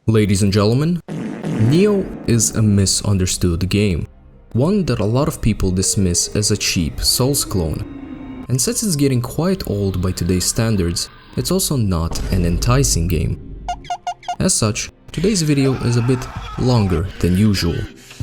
Ladies and gentlemen, Nioh is a misunderstood game, one that a lot of people dismiss as a cheap Souls clone. And since it's getting quite old by today's standards, it's also not an enticing game. As such, today's video is a bit longer than usual.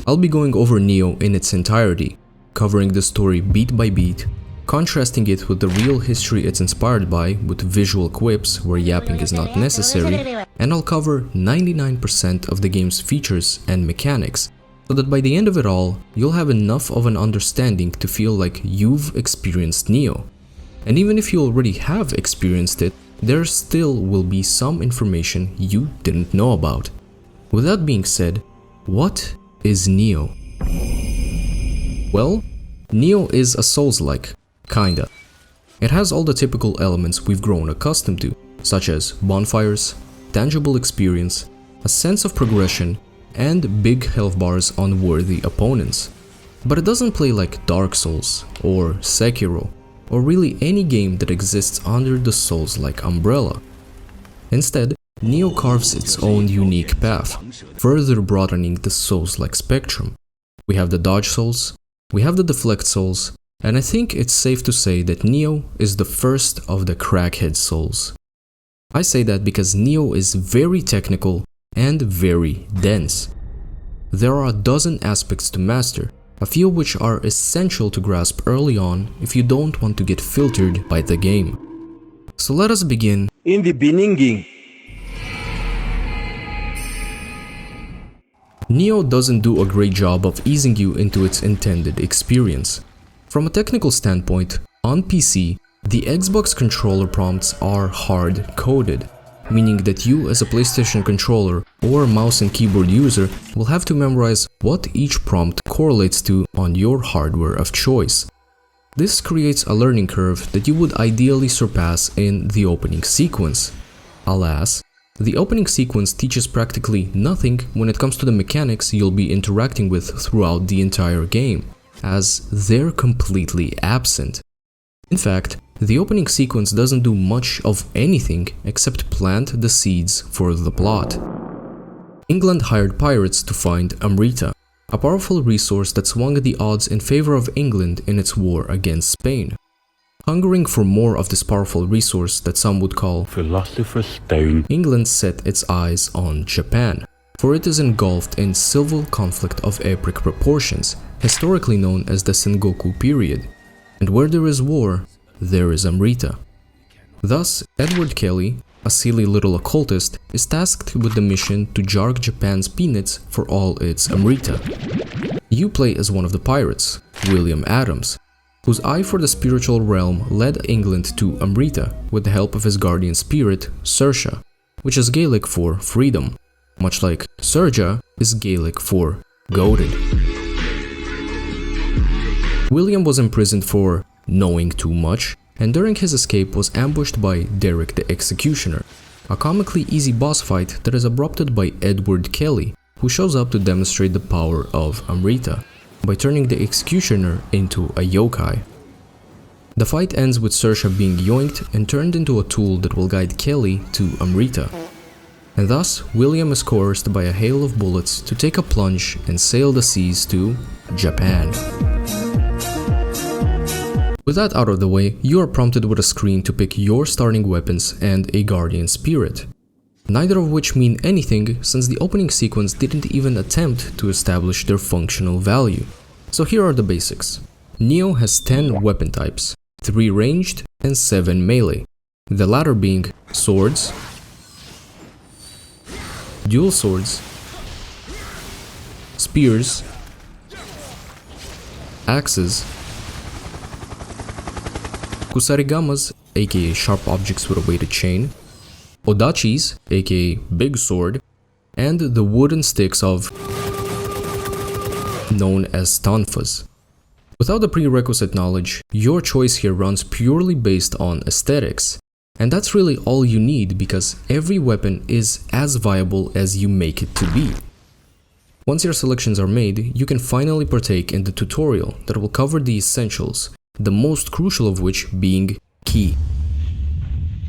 I'll be going over Nioh in its entirety, covering the story beat by beat, contrasting it with the real history it's inspired by with visual quips where yapping is not necessary, and I'll cover 99% of the game's features and mechanics, so that by the end of it all, you'll have enough of an understanding to feel like you've experienced Nioh. And even if you already have experienced it, there still will be some information you didn't know about. With that being said, what is Nioh? Well, Nioh is a Souls-like, kinda. It has all the typical elements we've grown accustomed to, such as bonfires, tangible experience, a sense of progression, and big health bars on worthy opponents. But it doesn't play like Dark Souls or Sekiro, or really any game that exists under the Souls-like umbrella. Instead, Nioh carves its own unique path, further broadening the Souls-like spectrum. We have the Dodge Souls, we have the Deflect Souls, and I think it's safe to say that Nioh is the first of the Crackhead Souls. I say that because Nioh is very technical and very dense. There are a dozen aspects to master, a few of which are essential to grasp early on if you don't want to get filtered by the game. So let us begin. In the beginning. Nioh doesn't do a great job of easing you into its intended experience. From a technical standpoint, on PC, the Xbox controller prompts are hard-coded, meaning that you as a PlayStation controller or mouse and keyboard user will have to memorize what each prompt correlates to on your hardware of choice. This creates a learning curve that you would ideally surpass in the opening sequence. Alas, the opening sequence teaches practically nothing when it comes to the mechanics you'll be interacting with throughout the entire game, as they're completely absent. In fact, the opening sequence doesn't do much of anything except plant the seeds for the plot. England hired pirates to find Amrita, a powerful resource that swung the odds in favor of England in its war against Spain. Hungering for more of this powerful resource that some would call Philosopher's Stone, England set its eyes on Japan, for it is engulfed in civil conflict of epic proportions, historically known as the Sengoku period. And where there is war, there is Amrita. Thus, Edward Kelly, a silly little occultist, is tasked with the mission to jarg Japan's peanuts for all its Amrita. You play as one of the pirates, William Adams, whose eye for the spiritual realm led England to Amrita with the help of his guardian spirit, Serjuh, which is Gaelic for freedom, much like Serjuh is Gaelic for goaded. William was imprisoned for knowing too much, and during his escape was ambushed by Derek the Executioner, a comically easy boss fight that is abrupted by Edward Kelly, who shows up to demonstrate the power of Amrita by turning the Executioner into a yokai. The fight ends with Serjuh being yoinked and turned into a tool that will guide Kelly to Amrita. And thus, William is coerced by a hail of bullets to take a plunge and sail the seas to Japan. With that out of the way, you are prompted with a screen to pick your starting weapons and a guardian spirit, neither of which mean anything since the opening sequence didn't even attempt to establish their functional value. So here are the basics. Nioh has 10 weapon types, 3 ranged and 7 melee, the latter being swords, dual swords, spears, axes, kusarigamas, aka sharp objects with a weighted chain, odachis, aka big sword, and the wooden sticks of known as tonfas. Without the prerequisite knowledge, your choice here runs purely based on aesthetics, and that's really all you need because every weapon is as viable as you make it to be. Once your selections are made, you can finally partake in the tutorial that will cover the essentials, the most crucial of which being Ki.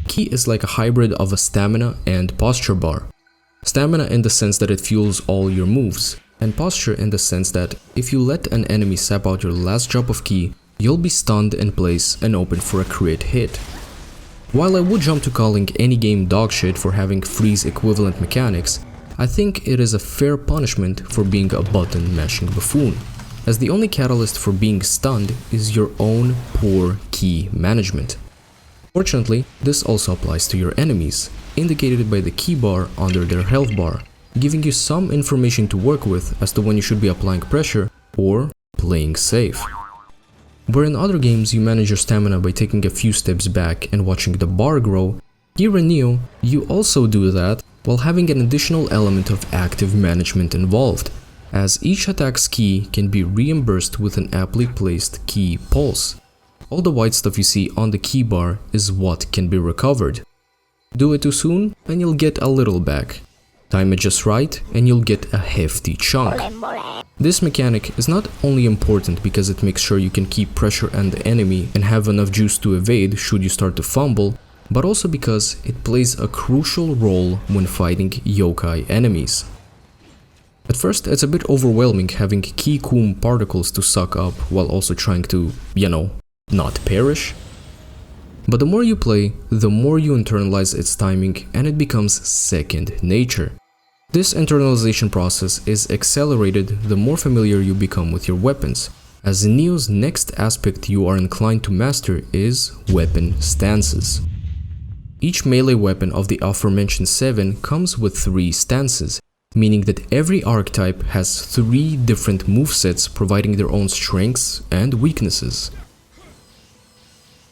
Ki is like a hybrid of a stamina and posture bar. stamina in the sense that it fuels all your moves, and posture in the sense that if you let an enemy sap out your last drop of ki, you'll be stunned in place and open for a crit hit. While I would jump to calling any game dogshit for having freeze equivalent mechanics, I think it is a fair punishment for being a button mashing buffoon, as the only catalyst for being stunned is your own poor ki management. Fortunately, this also applies to your enemies, indicated by the ki bar under their health bar, giving you some information to work with as to when you should be applying pressure or playing safe. Where in other games you manage your stamina by taking a few steps back and watching the bar grow, here in Nioh you also do that while having an additional element of active management involved, as each attack's ki can be reimbursed with an aptly placed ki pulse. All the white stuff you see on the ki bar is what can be recovered. Do it too soon and you'll get a little back. Time it just right and you'll get a hefty chunk. This mechanic is not only important because it makes sure you can keep pressure on the enemy and have enough juice to evade should you start to fumble, but also because it plays a crucial role when fighting yokai enemies. At first, it's a bit overwhelming having ki kum particles to suck up while also trying to, not perish. But the more you play, the more you internalize its timing and it becomes second nature. This internalization process is accelerated the more familiar you become with your weapons, as in Nioh's next aspect you are inclined to master is weapon stances. Each melee weapon of the aforementioned 7 comes with 3 stances, meaning that every archetype has 3 different movesets providing their own strengths and weaknesses.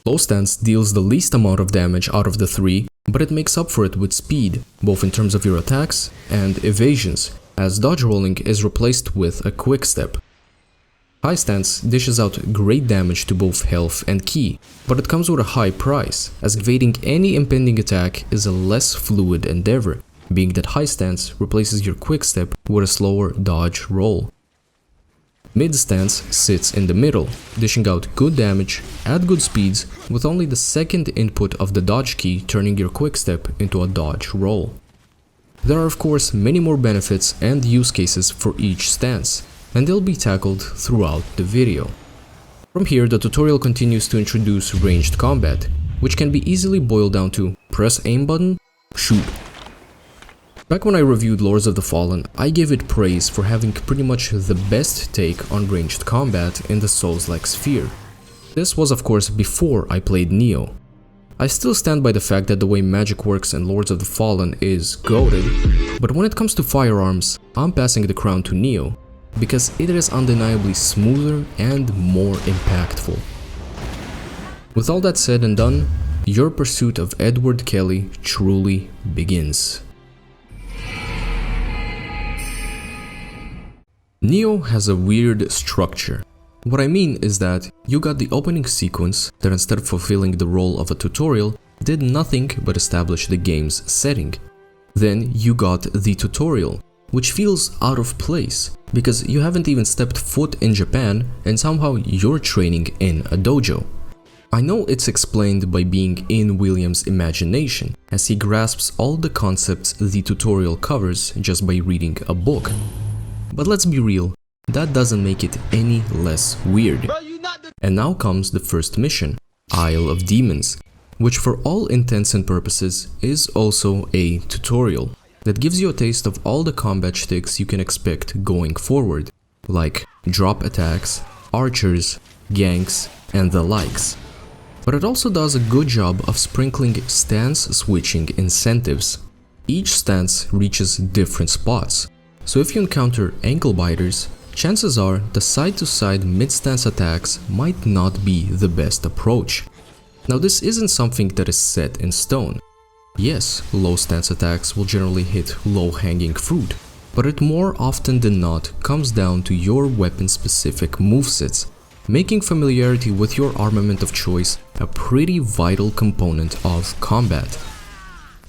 Low stance deals the least amount of damage out of the 3, but it makes up for it with speed, both in terms of your attacks and evasions, as dodge rolling is replaced with a quick step. High stance dishes out great damage to both health and ki, but it comes with a high price, as evading any impending attack is a less fluid endeavor, being that high stance replaces your quick step with a slower dodge roll. Mid stance sits in the middle, dishing out good damage at good speeds with only the second input of the dodge key turning your quick step into a dodge roll. There are of course many more benefits and use cases for each stance, and they'll be tackled throughout the video. From here the tutorial continues to introduce ranged combat, which can be easily boiled down to press aim button, shoot. Back when I reviewed Lords of the Fallen, I gave it praise for having pretty much the best take on ranged combat in the Souls-like sphere. This was of course before I played Nioh. I still stand by the fact that the way magic works in Lords of the Fallen is goated, but when it comes to firearms, I'm passing the crown to Nioh, because it is undeniably smoother and more impactful. With all that said and done, your pursuit of Edward Kelly truly begins. Nioh has a weird structure. What I mean is that you got the opening sequence that instead of fulfilling the role of a tutorial, did nothing but establish the game's setting. Then you got the tutorial, which feels out of place, because you haven't even stepped foot in Japan and somehow you're training in a dojo. I know it's explained by being in William's imagination, as he grasps all the concepts the tutorial covers just by reading a book. But let's be real, that doesn't make it any less weird. And now comes the first mission, Isle of Demons, which for all intents and purposes is also a tutorial that gives you a taste of all the combat shticks you can expect going forward, like drop attacks, archers, ganks, and the likes. But it also does a good job of sprinkling stance switching incentives. Each stance reaches different spots, so if you encounter ankle biters, chances are the side-to-side mid-stance attacks might not be the best approach. Now this isn't something that is set in stone. Yes, low stance attacks will generally hit low-hanging fruit, but it more often than not comes down to your weapon-specific movesets, making familiarity with your armament of choice a pretty vital component of combat.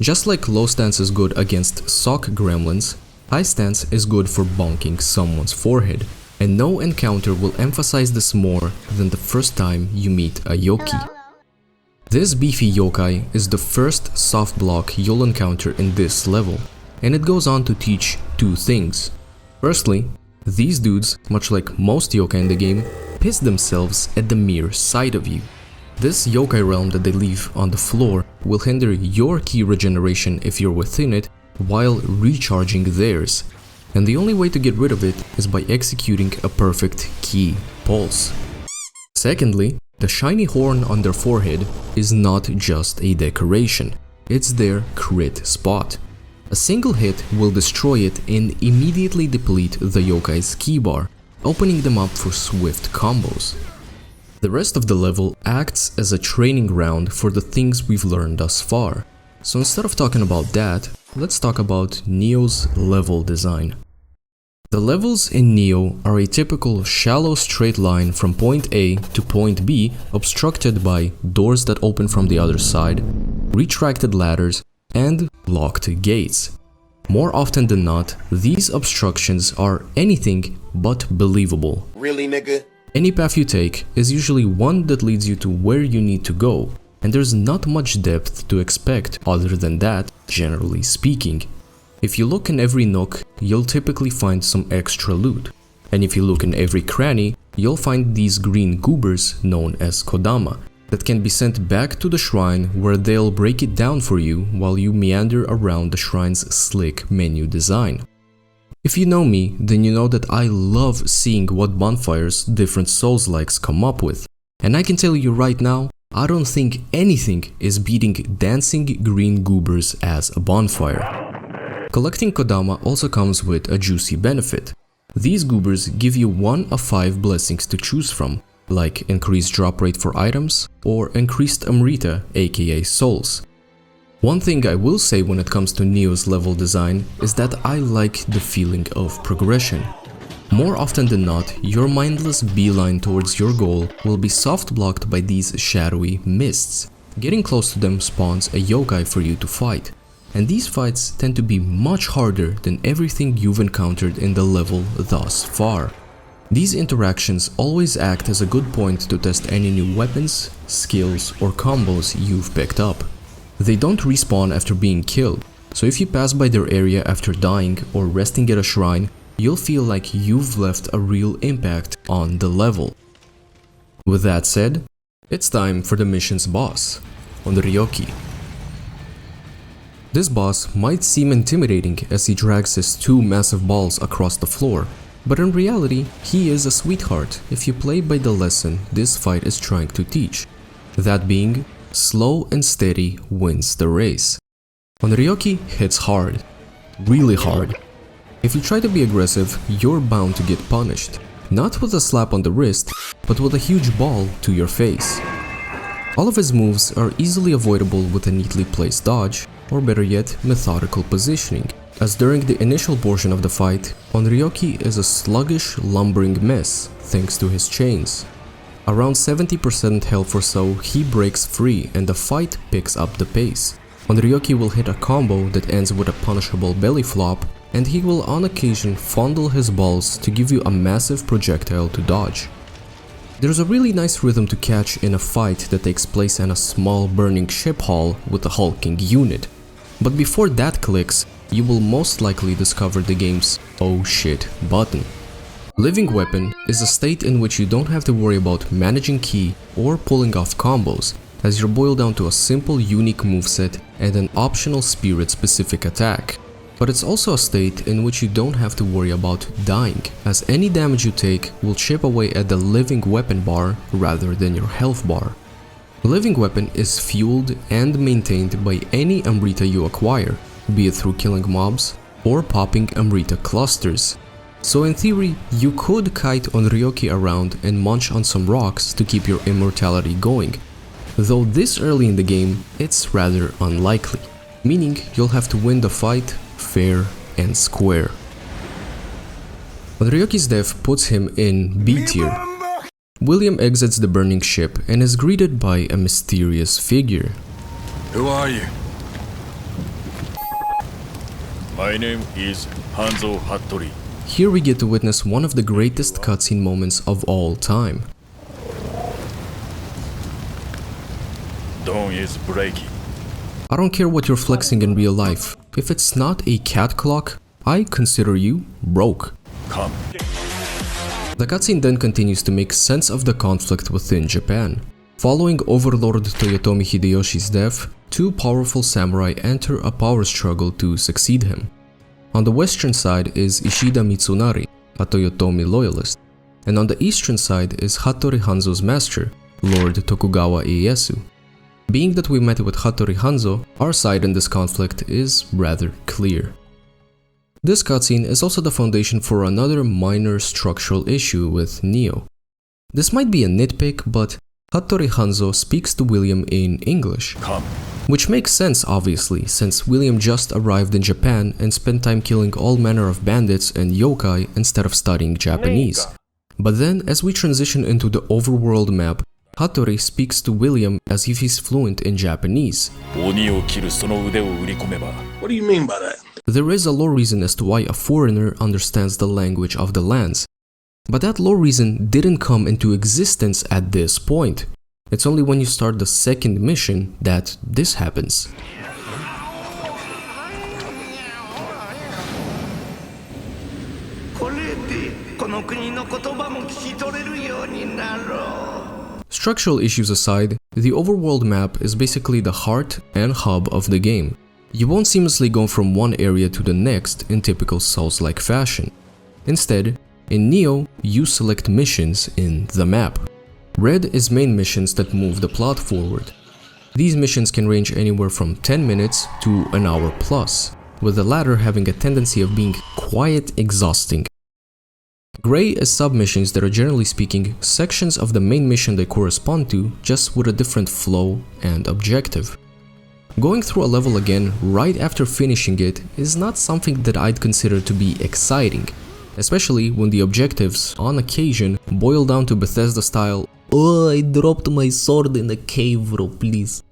Just like low stance is good against sock gremlins, high stance is good for bonking someone's forehead, and no encounter will emphasize this more than the first time you meet a yokai. This beefy yokai is the first soft block you'll encounter in this level, and it goes on to teach two things. Firstly, these dudes, much like most yokai in the game, piss themselves at the mere sight of you. This yokai realm that they leave on the floor will hinder your ki regeneration if you're within it while recharging theirs, and the only way to get rid of it is by executing a perfect ki pulse. Secondly, the shiny horn on their forehead is not just a decoration, it's their crit spot. A single hit will destroy it and immediately deplete the yokai's ki bar, opening them up for swift combos. The rest of the level acts as a training ground for the things we've learned thus far, so instead of talking about that, let's talk about Nioh's level design. The levels in Nioh are a typical shallow straight line from point A to point B, obstructed by doors that open from the other side, retracted ladders, and locked gates. More often than not, these obstructions are anything but believable. Really, nigga? Any path you take is usually one that leads you to where you need to go, and there's not much depth to expect other than that, generally speaking. If you look in every nook, you'll typically find some extra loot, and if you look in every cranny, you'll find these green goobers known as kodama, that can be sent back to the shrine where they'll break it down for you while you meander around the shrine's slick menu design. If you know me, then you know that I love seeing what bonfires different Souls-likes come up with, and I can tell you right now, I don't think anything is beating dancing green goobers as a bonfire. Collecting kodama also comes with a juicy benefit. These goobers give you one of 5 blessings to choose from, like increased drop rate for items or increased Amrita, aka souls. One thing I will say when it comes to Nioh's level design is that I like the feeling of progression. More often than not, your mindless beeline towards your goal will be soft blocked by these shadowy mists. Getting close to them spawns a yokai for you to fight, and these fights tend to be much harder than everything you've encountered in the level thus far. These interactions always act as a good point to test any new weapons, skills, or combos you've picked up. They don't respawn after being killed, so if you pass by their area after dying or resting at a shrine, you'll feel like you've left a real impact on the level. With that said, it's time for the mission's boss, Onryoki. This boss might seem intimidating as he drags his 2 massive balls across the floor, but in reality, he is a sweetheart if you play by the lesson this fight is trying to teach. That being, slow and steady wins the race. Onryoki hits hard, really hard. If you try to be aggressive, you're bound to get punished. Not with a slap on the wrist, but with a huge ball to your face. All of his moves are easily avoidable with a neatly placed dodge, or better yet, methodical positioning, as during the initial portion of the fight, Onryoki is a sluggish, lumbering mess thanks to his chains. Around 70% health or so, he breaks free and the fight picks up the pace. Onryoki will hit a combo that ends with a punishable belly flop, and he will on occasion fondle his balls to give you a massive projectile to dodge. There's a really nice rhythm to catch in a fight that takes place in a small burning ship hall with a hulking unit. But before that clicks, you will most likely discover the game's "oh shit" button. Living Weapon is a state in which you don't have to worry about managing ki or pulling off combos, as you're boiled down to a simple unique moveset and an optional spirit specific attack. But it's also a state in which you don't have to worry about dying, as any damage you take will chip away at the living weapon bar rather than your health bar. Living Weapon is fueled and maintained by any Amrita you acquire, be it through killing mobs or popping Amrita clusters. So in theory, you could kite Onryoki around and munch on some rocks to keep your immortality going, though this early in the game it's rather unlikely, meaning you'll have to win the fight fair and square. Onryoki's death puts him in B tier. William exits the burning ship and is greeted by a mysterious figure. Who are you? My name is Hanzo Hattori. Here we get to witness one of the greatest cutscene moments of all time. Dawn is breaking. I don't care what you're flexing in real life, If it's not a cat clock, I consider you broke. Come. The cutscene then continues to make sense of the conflict within Japan. Following Overlord Toyotomi Hideyoshi's death, two powerful samurai enter a power struggle to succeed him. On the western side is Ishida Mitsunari, a Toyotomi loyalist, and on the eastern side is Hattori Hanzo's master, Lord Tokugawa Ieyasu. Being that we met with Hattori Hanzo, our side in this conflict is rather clear. This cutscene is also the foundation for another minor structural issue with Nioh. This might be a nitpick, but Hattori Hanzo speaks to William in English. Come. Which makes sense obviously, since William just arrived in Japan and spent time killing all manner of bandits and yokai instead of studying Japanese. But then, as we transition into the Overworld map, Hattori speaks to William as if he's fluent in Japanese. What do you mean by that? There is a lore reason as to why a foreigner understands the language of the lands. But that lore reason didn't come into existence at this point. It's only when you start the second mission that this happens. Structural issues aside, the Overworld map is basically the heart and hub of the game. You won't seamlessly go from one area to the next in typical Souls-like fashion. Instead, in Nioh, you select missions in the map. Red is main missions that move the plot forward. These missions can range anywhere from 10 minutes to an hour plus, with the latter having a tendency of being quite exhausting. Gray is submissions that are generally speaking sections of the main mission they correspond to, just with a different flow and objective. Going through a level again right after finishing it is not something that I'd consider to be exciting, especially when the objectives, on occasion, boil down to Bethesda style, "Oh, I dropped my sword in a cave, bro, please."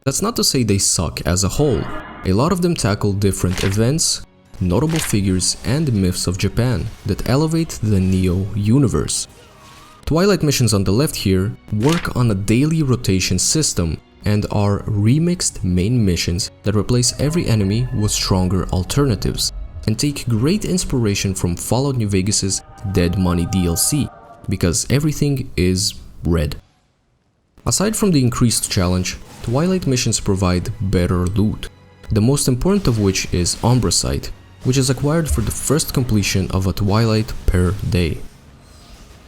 That's not to say they suck as a whole. A lot of them tackle different events, notable figures and myths of Japan that elevate the Nioh universe. Twilight missions on the left here work on a daily rotation system and are remixed main missions that replace every enemy with stronger alternatives, and take great inspiration from Fallout New Vegas's Dead Money DLC, because everything is red. Aside from the increased challenge, Twilight missions provide better loot, the most important of which is Umbracite, which is acquired for the first completion of a Twilight per day.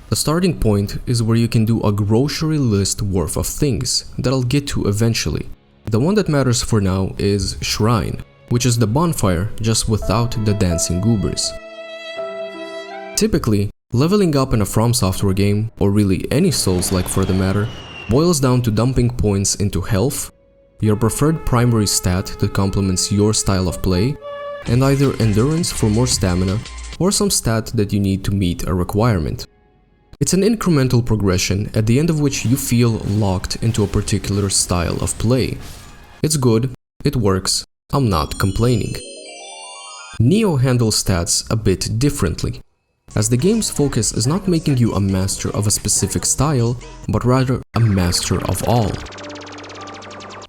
The starting point is where you can do a grocery list worth of things that I'll get to eventually. The one that matters for now is Shrine, which is the bonfire just without the dancing goobers. Typically, leveling up in a From Software game, or really any Souls-like for the matter, boils down to dumping points into health, your preferred primary stat that complements your style of play, and either endurance for more stamina, or some stat that you need to meet a requirement. It's an incremental progression at the end of which you feel locked into a particular style of play. It's good, it works, I'm not complaining. Nioh handles stats a bit differently, as the game's focus is not making you a master of a specific style, but rather a master of all.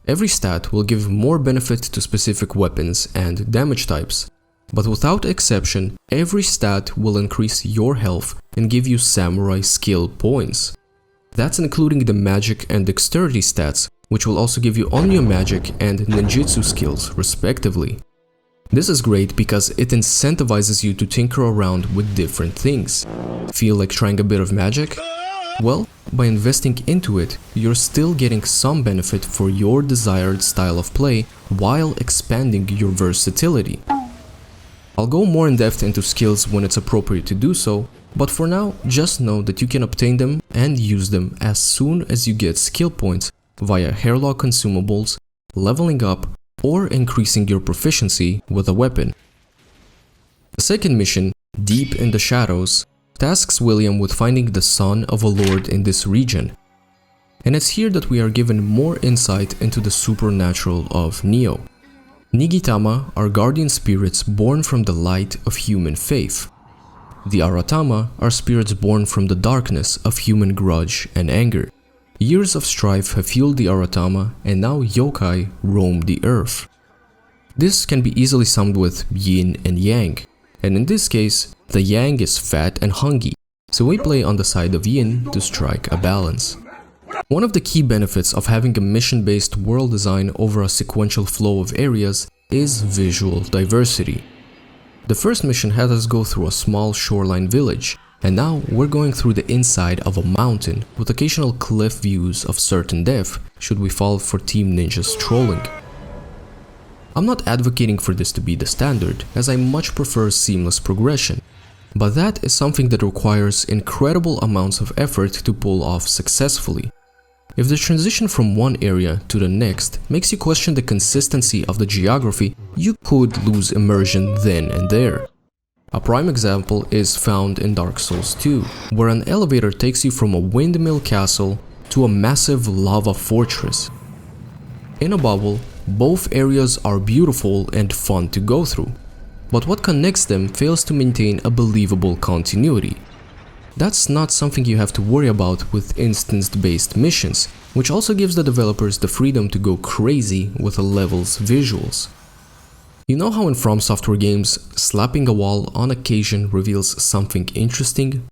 Every stat will give more benefit to specific weapons and damage types, but without exception, every stat will increase your health and give you samurai skill points. That's including the magic and dexterity stats, which will also give you Onryo magic and ninjutsu skills, respectively. This is great because it incentivizes you to tinker around with different things. Feel like trying a bit of magic? Well, by investing into it, you're still getting some benefit for your desired style of play while expanding your versatility. I'll go more in depth into skills when it's appropriate to do so, but for now, just know that you can obtain them and use them as soon as you get skill points via hairlock consumables, leveling up, or increasing your proficiency with a weapon. The second mission, Deep in the Shadows, tasks William with finding the son of a lord in this region. And it's here that we are given more insight into the supernatural of Nioh. Nigitama are guardian spirits born from the light of human faith. The Aratama are spirits born from the darkness of human grudge and anger. Years of strife have fueled the Aratama, and now yokai roam the earth. This can be easily summed with yin and yang, and in this case, the yang is fat and hungry, so we play on the side of yin to strike a balance. One of the key benefits of having a mission-based world design over a sequential flow of areas is visual diversity. The first mission had us go through a small shoreline village, and now we're going through the inside of a mountain with occasional cliff views of certain death should we fall for Team Ninja's trolling. I'm not advocating for this to be the standard, as I much prefer seamless progression, but that is something that requires incredible amounts of effort to pull off successfully. If the transition from one area to the next makes you question the consistency of the geography, you could lose immersion then and there. A prime example is found in Dark Souls 2, where an elevator takes you from a windmill castle to a massive lava fortress. In a bubble, both areas are beautiful and fun to go through, but what connects them fails to maintain a believable continuity. That's not something you have to worry about with instance-based missions, which also gives the developers the freedom to go crazy with the level's visuals. You know how in From Software games, slapping a wall on occasion reveals something interesting?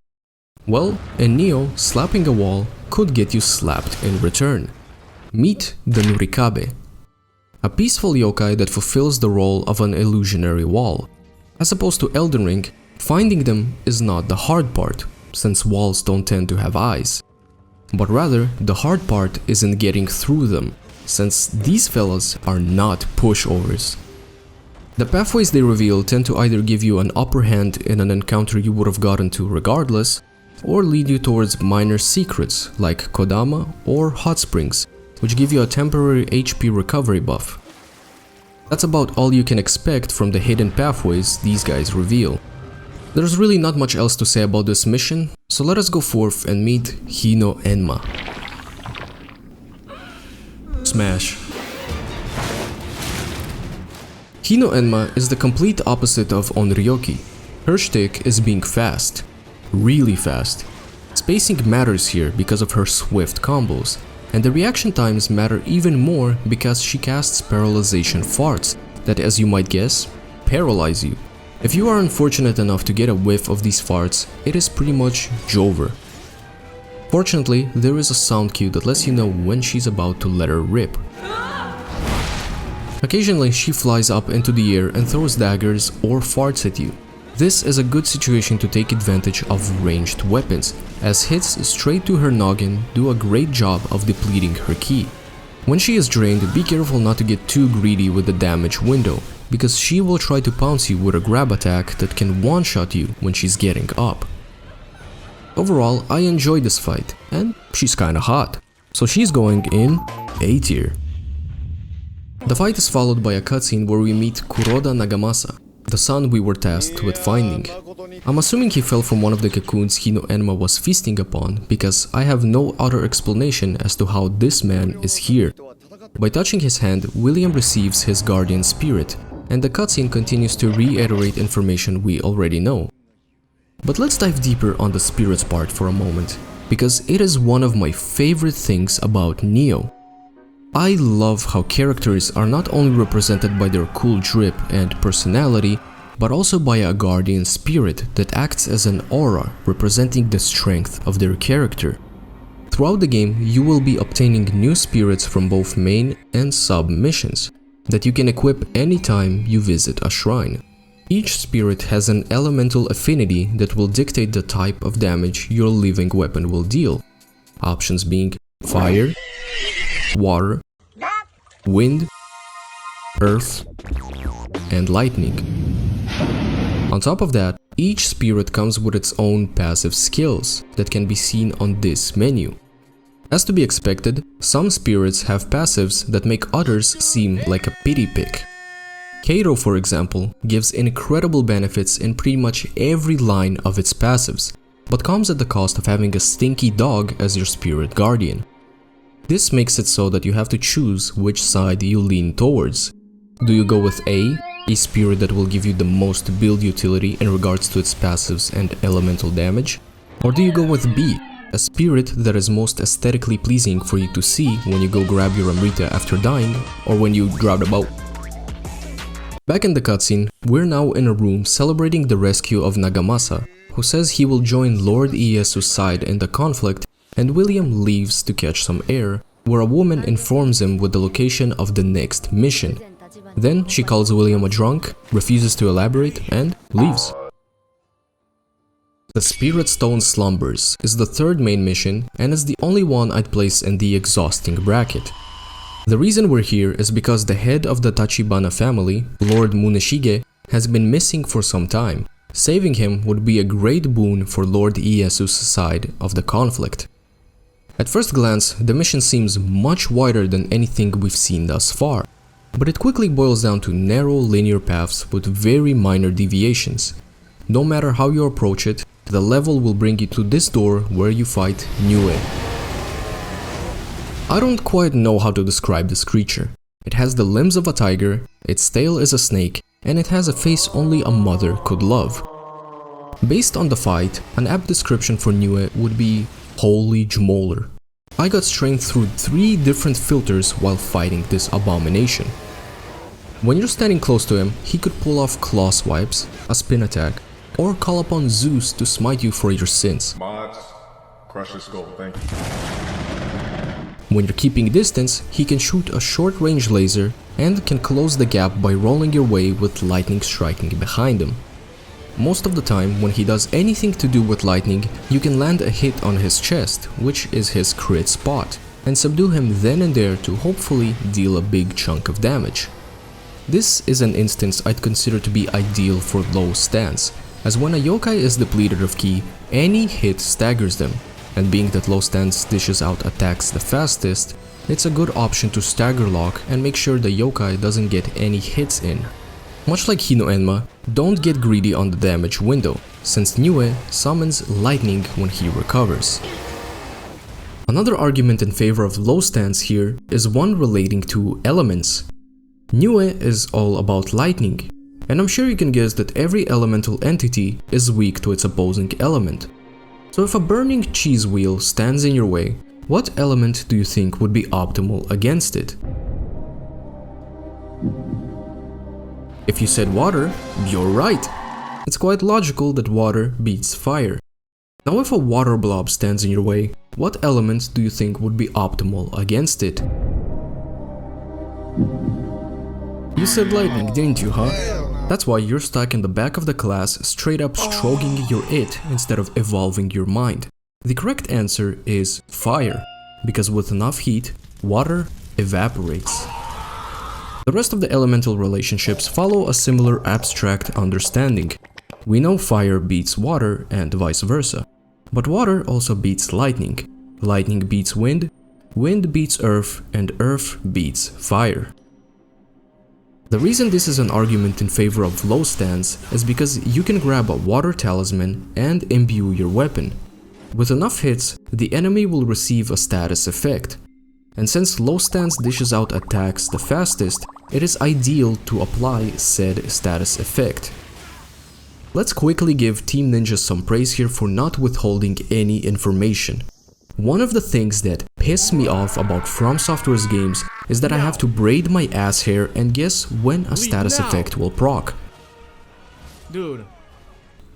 Well, in Nioh, slapping a wall could get you slapped in return. Meet the Nurikabe, a peaceful yokai that fulfills the role of an illusionary wall. As opposed to Elden Ring, finding them is not the hard part, since walls don't tend to have eyes. But rather, the hard part is in getting through them, since these fellas are not pushovers. The pathways they reveal tend to either give you an upper hand in an encounter you would have gotten to regardless, or lead you towards minor secrets like Kodama or Hot Springs, which give you a temporary HP recovery buff. That's about all you can expect from the hidden pathways these guys reveal. There's really not much else to say about this mission, so let us go forth and meet Hino Enma. Smash. Hino Enma is the complete opposite of Onryoki. Her shtick is being fast. Really fast. Spacing matters here because of her swift combos, and the reaction times matter even more because she casts paralyzation farts that, as you might guess, paralyze you. If you are unfortunate enough to get a whiff of these farts, it is pretty much Jover. Fortunately, there is a sound cue that lets you know when she's about to let her rip. Occasionally, she flies up into the air and throws daggers or farts at you. This is a good situation to take advantage of ranged weapons, as hits straight to her noggin do a great job of depleting her ki. When she is drained, be careful not to get too greedy with the damage window, because she will try to pounce you with a grab attack that can one-shot you when she's getting up. Overall, I enjoyed this fight, and she's kinda hot, so she's going in A tier. The fight is followed by a cutscene where we meet Kuroda Nagamasa, the son we were tasked with finding. I'm assuming he fell from one of the cocoons Hino Enma was feasting upon, because I have no other explanation as to how this man is here. By touching his hand, William receives his guardian spirit, and the cutscene continues to reiterate information we already know. But let's dive deeper on the spirits part for a moment, because it is one of my favorite things about Nioh. I love how characters are not only represented by their cool drip and personality, but also by a guardian spirit that acts as an aura representing the strength of their character. Throughout the game, you will be obtaining new spirits from both main and sub missions that you can equip anytime you visit a shrine. Each spirit has an elemental affinity that will dictate the type of damage your living weapon will deal, options being fire, water, wind, earth, and lightning. On top of that, each spirit comes with its own passive skills that can be seen on this menu. As to be expected, some spirits have passives that make others seem like a pity pick. Kato, for example, gives incredible benefits in pretty much every line of its passives, but comes at the cost of having a stinky dog as your spirit guardian. This makes it so that you have to choose which side you lean towards. Do you go with A spirit that will give you the most build utility in regards to its passives and elemental damage? Or do you go with B, a spirit that is most aesthetically pleasing for you to see when you go grab your Amrita after dying, or when you grab the bow? Back in the cutscene, we're now in a room celebrating the rescue of Nagamasa, who says he will join Lord Ieyasu's side in the conflict, and William leaves to catch some air, where a woman informs him with the location of the next mission. Then she calls William a drunk, refuses to elaborate, and leaves. The Spirit Stone Slumbers is the third main mission and is the only one I'd place in the exhausting bracket. The reason we're here is because the head of the Tachibana family, Lord Muneshige, has been missing for some time. Saving him would be a great boon for Lord Ieyasu's side of the conflict. At first glance, the mission seems much wider than anything we've seen thus far, but it quickly boils down to narrow linear paths with very minor deviations. No matter how you approach it, the level will bring you to this door where you fight Nioh. I don't quite know how to describe this creature. It has the limbs of a tiger, its tail is a snake, and it has a face only a mother could love. Based on the fight, an apt description for Nioh would be Holy Jmoller. I got strength through 3 different filters while fighting this abomination. When you're standing close to him, he could pull off claw swipes, a spin attack, or call upon Zeus to smite you for your sins. Mods, crush the skull, thank you. When you're keeping distance, he can shoot a short-range laser and can close the gap by rolling your way with lightning striking behind him. Most of the time, when he does anything to do with lightning, you can land a hit on his chest, which is his crit spot, and subdue him then and there to hopefully deal a big chunk of damage. This is an instance I'd consider to be ideal for low stance, as when a yokai is depleted of ki, any hit staggers them, and being that low stance dishes out attacks the fastest, it's a good option to stagger lock and make sure the yokai doesn't get any hits in. Much like Hino Enma, don't get greedy on the damage window, since Nioh summons lightning when he recovers. Another argument in favor of low stance here is one relating to elements. Nioh is all about lightning, and I'm sure you can guess that every elemental entity is weak to its opposing element. So if a burning cheese wheel stands in your way, what element do you think would be optimal against it? If you said water, you're right. It's quite logical that water beats fire. Now if a water blob stands in your way, what element do you think would be optimal against it? You said lightning, didn't you, huh? That's why you're stuck in the back of the class straight up stroking your it instead of evolving your mind. The correct answer is fire, because with enough heat, water evaporates. The rest of the elemental relationships follow a similar abstract understanding. We know fire beats water and vice versa, but water also beats lightning. Lightning beats wind, wind beats earth, and earth beats fire. The reason this is an argument in favor of low stance is because you can grab a water talisman and imbue your weapon. With enough hits, the enemy will receive a status effect. And since low stance dishes out attacks the fastest, it is ideal to apply said status effect. Let's quickly give Team Ninja some praise here for not withholding any information. One of the things that piss me off about From Software's games is that I have to braid my ass hair and guess when a status effect will proc. Dude.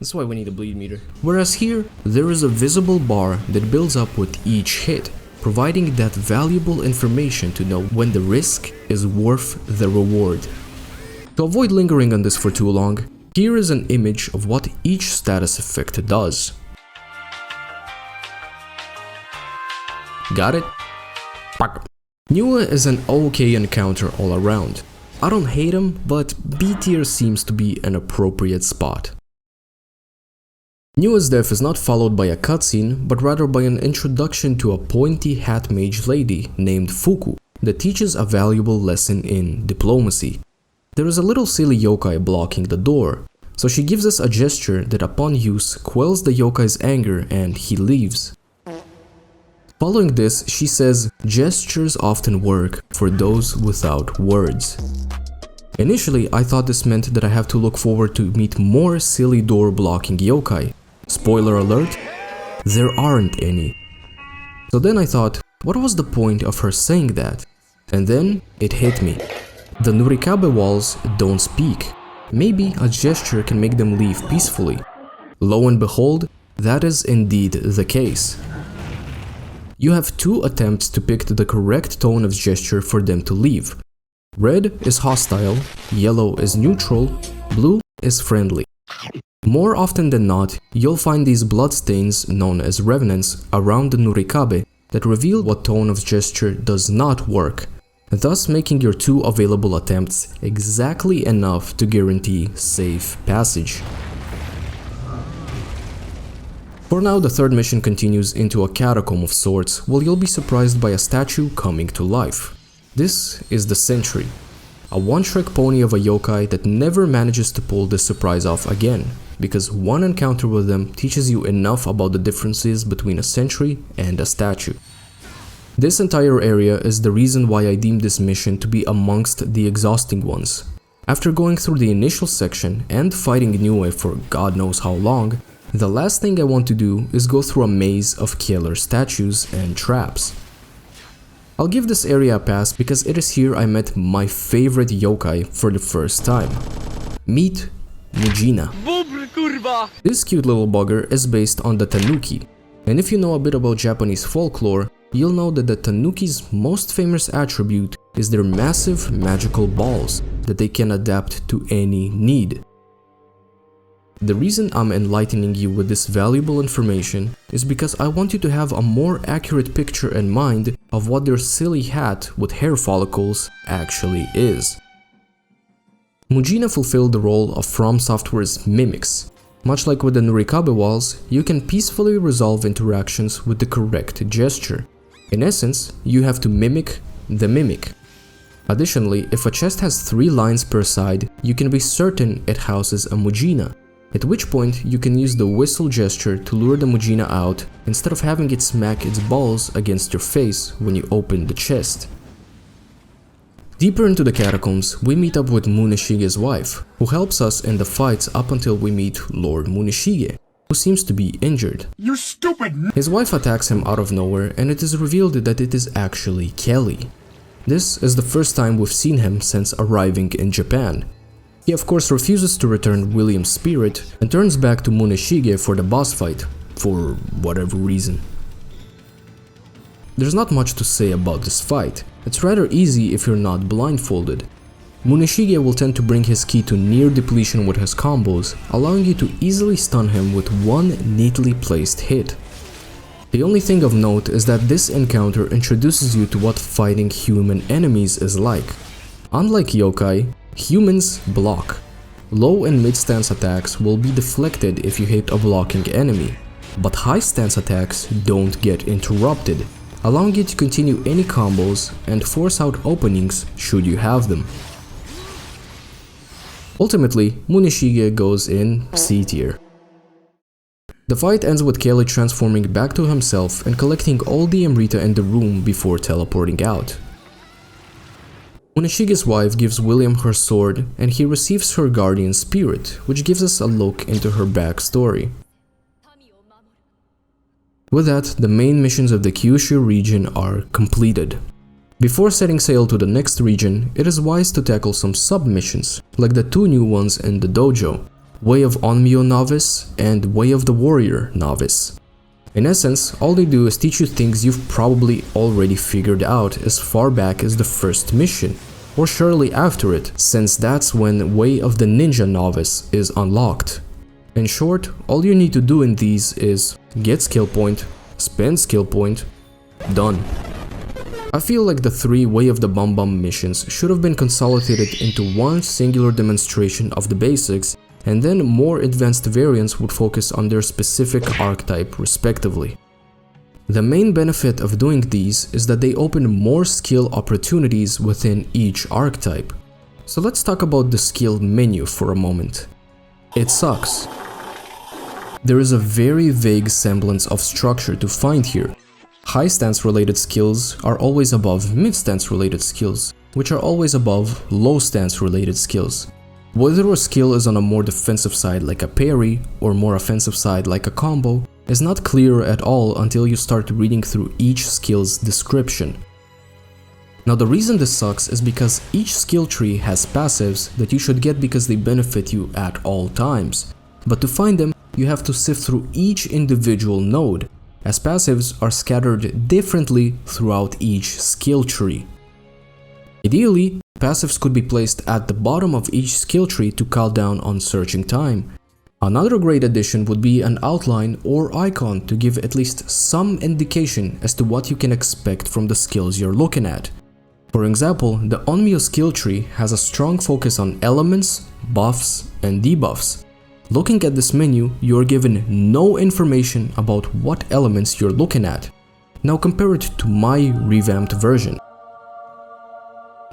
That's why we need a bleed meter. Whereas here, there is a visible bar that builds up with each hit, providing that valuable information to know when the risk is worth the reward. To avoid lingering on this for too long, here is an image of what each status effect does. Got it? Nioh is an okay encounter all around. I don't hate him, but B tier seems to be an appropriate spot. Nioh's death is not followed by a cutscene, but rather by an introduction to a pointy hat mage lady named Fuku that teaches a valuable lesson in diplomacy. There is a little silly yokai blocking the door, so she gives us a gesture that upon use quells the yokai's anger and he leaves. Following this, she says, gestures often work for those without words. Initially, I thought this meant that I have to look forward to meet more silly door blocking yokai. Spoiler alert, there aren't any. So then I thought, what was the point of her saying that? And then it hit me. The Nurikabe walls don't speak. Maybe a gesture can make them leave peacefully. Lo and behold, that is indeed the case. You have 2 attempts to pick the correct tone of gesture for them to leave. Red is hostile, yellow is neutral, blue is friendly. More often than not, you'll find these bloodstains, known as revenants, around the Nurikabe that reveal what tone of gesture does not work, thus making your 2 available attempts exactly enough to guarantee safe passage. For now, the 3rd mission continues into a catacomb of sorts, while you'll be surprised by a statue coming to life. This is the Sentry, a one-trick pony of a yokai that never manages to pull this surprise off again, because one encounter with them teaches you enough about the differences between a sentry and a statue. This entire area is the reason why I deem this mission to be amongst the exhausting ones. After going through the initial section and fighting Nioh for God knows how long, the last thing I want to do is go through a maze of killer statues and traps. I'll give this area a pass because it is here I met my favorite yokai for the first time. Meet Mujina. This cute little bugger is based on the tanuki, and if you know a bit about Japanese folklore, you'll know that the tanuki's most famous attribute is their massive magical balls that they can adapt to any need. The reason I'm enlightening you with this valuable information is because I want you to have a more accurate picture in mind of what their silly hat with hair follicles actually is. Mujina fulfilled the role of From Software's mimics. Much like with the Nurikabe walls, you can peacefully resolve interactions with the correct gesture. In essence, you have to mimic the mimic. Additionally, if a chest has 3 lines per side, you can be certain it houses a Mujina, at which point you can use the whistle gesture to lure the Mujina out instead of having it smack its balls against your face when you open the chest. Deeper into the catacombs, we meet up with Muneshige's wife, who helps us in the fights up until we meet Lord Muneshige, who seems to be injured. You stupid! His wife attacks him out of nowhere, and it is revealed that it is actually Kelly. This is the first time we've seen him since arriving in Japan. He of course refuses to return William's spirit and turns back to Muneshige for the boss fight, for whatever reason. There's not much to say about this fight. It's rather easy if you're not blindfolded. Muneshige will tend to bring his ki to near depletion with his combos, allowing you to easily stun him with one neatly placed hit. The only thing of note is that this encounter introduces you to what fighting human enemies is like. Unlike yokai, humans block. Low and mid stance attacks will be deflected if you hit a blocking enemy, but high stance attacks don't get interrupted, allowing you to continue any combos and force out openings should you have them. Ultimately, Muneshige goes in C tier. The fight ends with Kelly transforming back to himself and collecting all the Amrita in the room before teleporting out. Muneshige's wife gives William her sword and he receives her guardian spirit, which gives us a look into her backstory. With that, the main missions of the Kyushu region are completed. Before setting sail to the next region, it is wise to tackle some sub-missions, like the 2 new ones in the dojo, Way of Onmyo Novice and Way of the Warrior Novice. In essence, all they do is teach you things you've probably already figured out as far back as the first mission, or surely after it, since that's when Way of the Ninja Novice is unlocked. In short, all you need to do in these is get skill point, spend skill point, done. I feel like the 3 Way of the Bum Bum missions should have been consolidated into one singular demonstration of the basics, and then more advanced variants would focus on their specific archetype respectively. The main benefit of doing these is that they open more skill opportunities within each archetype. So let's talk about the skill menu for a moment. It sucks. There is a very vague semblance of structure to find here. High stance related skills are always above mid stance related skills, which are always above low stance related skills. Whether a skill is on a more defensive side like a parry or more offensive side like a combo is not clear at all until you start reading through each skill's description. Now the reason this sucks is because each skill tree has passives that you should get because they benefit you at all times. But to find them, you have to sift through each individual node, as passives are scattered differently throughout each skill tree. Ideally, passives could be placed at the bottom of each skill tree to cut down on searching time. Another great addition would be an outline or icon to give at least some indication as to what you can expect from the skills you're looking at. For example, the Onmyo skill tree has a strong focus on elements, buffs, and debuffs. Looking at this menu, you are given no information about what elements you're looking at. Now compare it to my revamped version.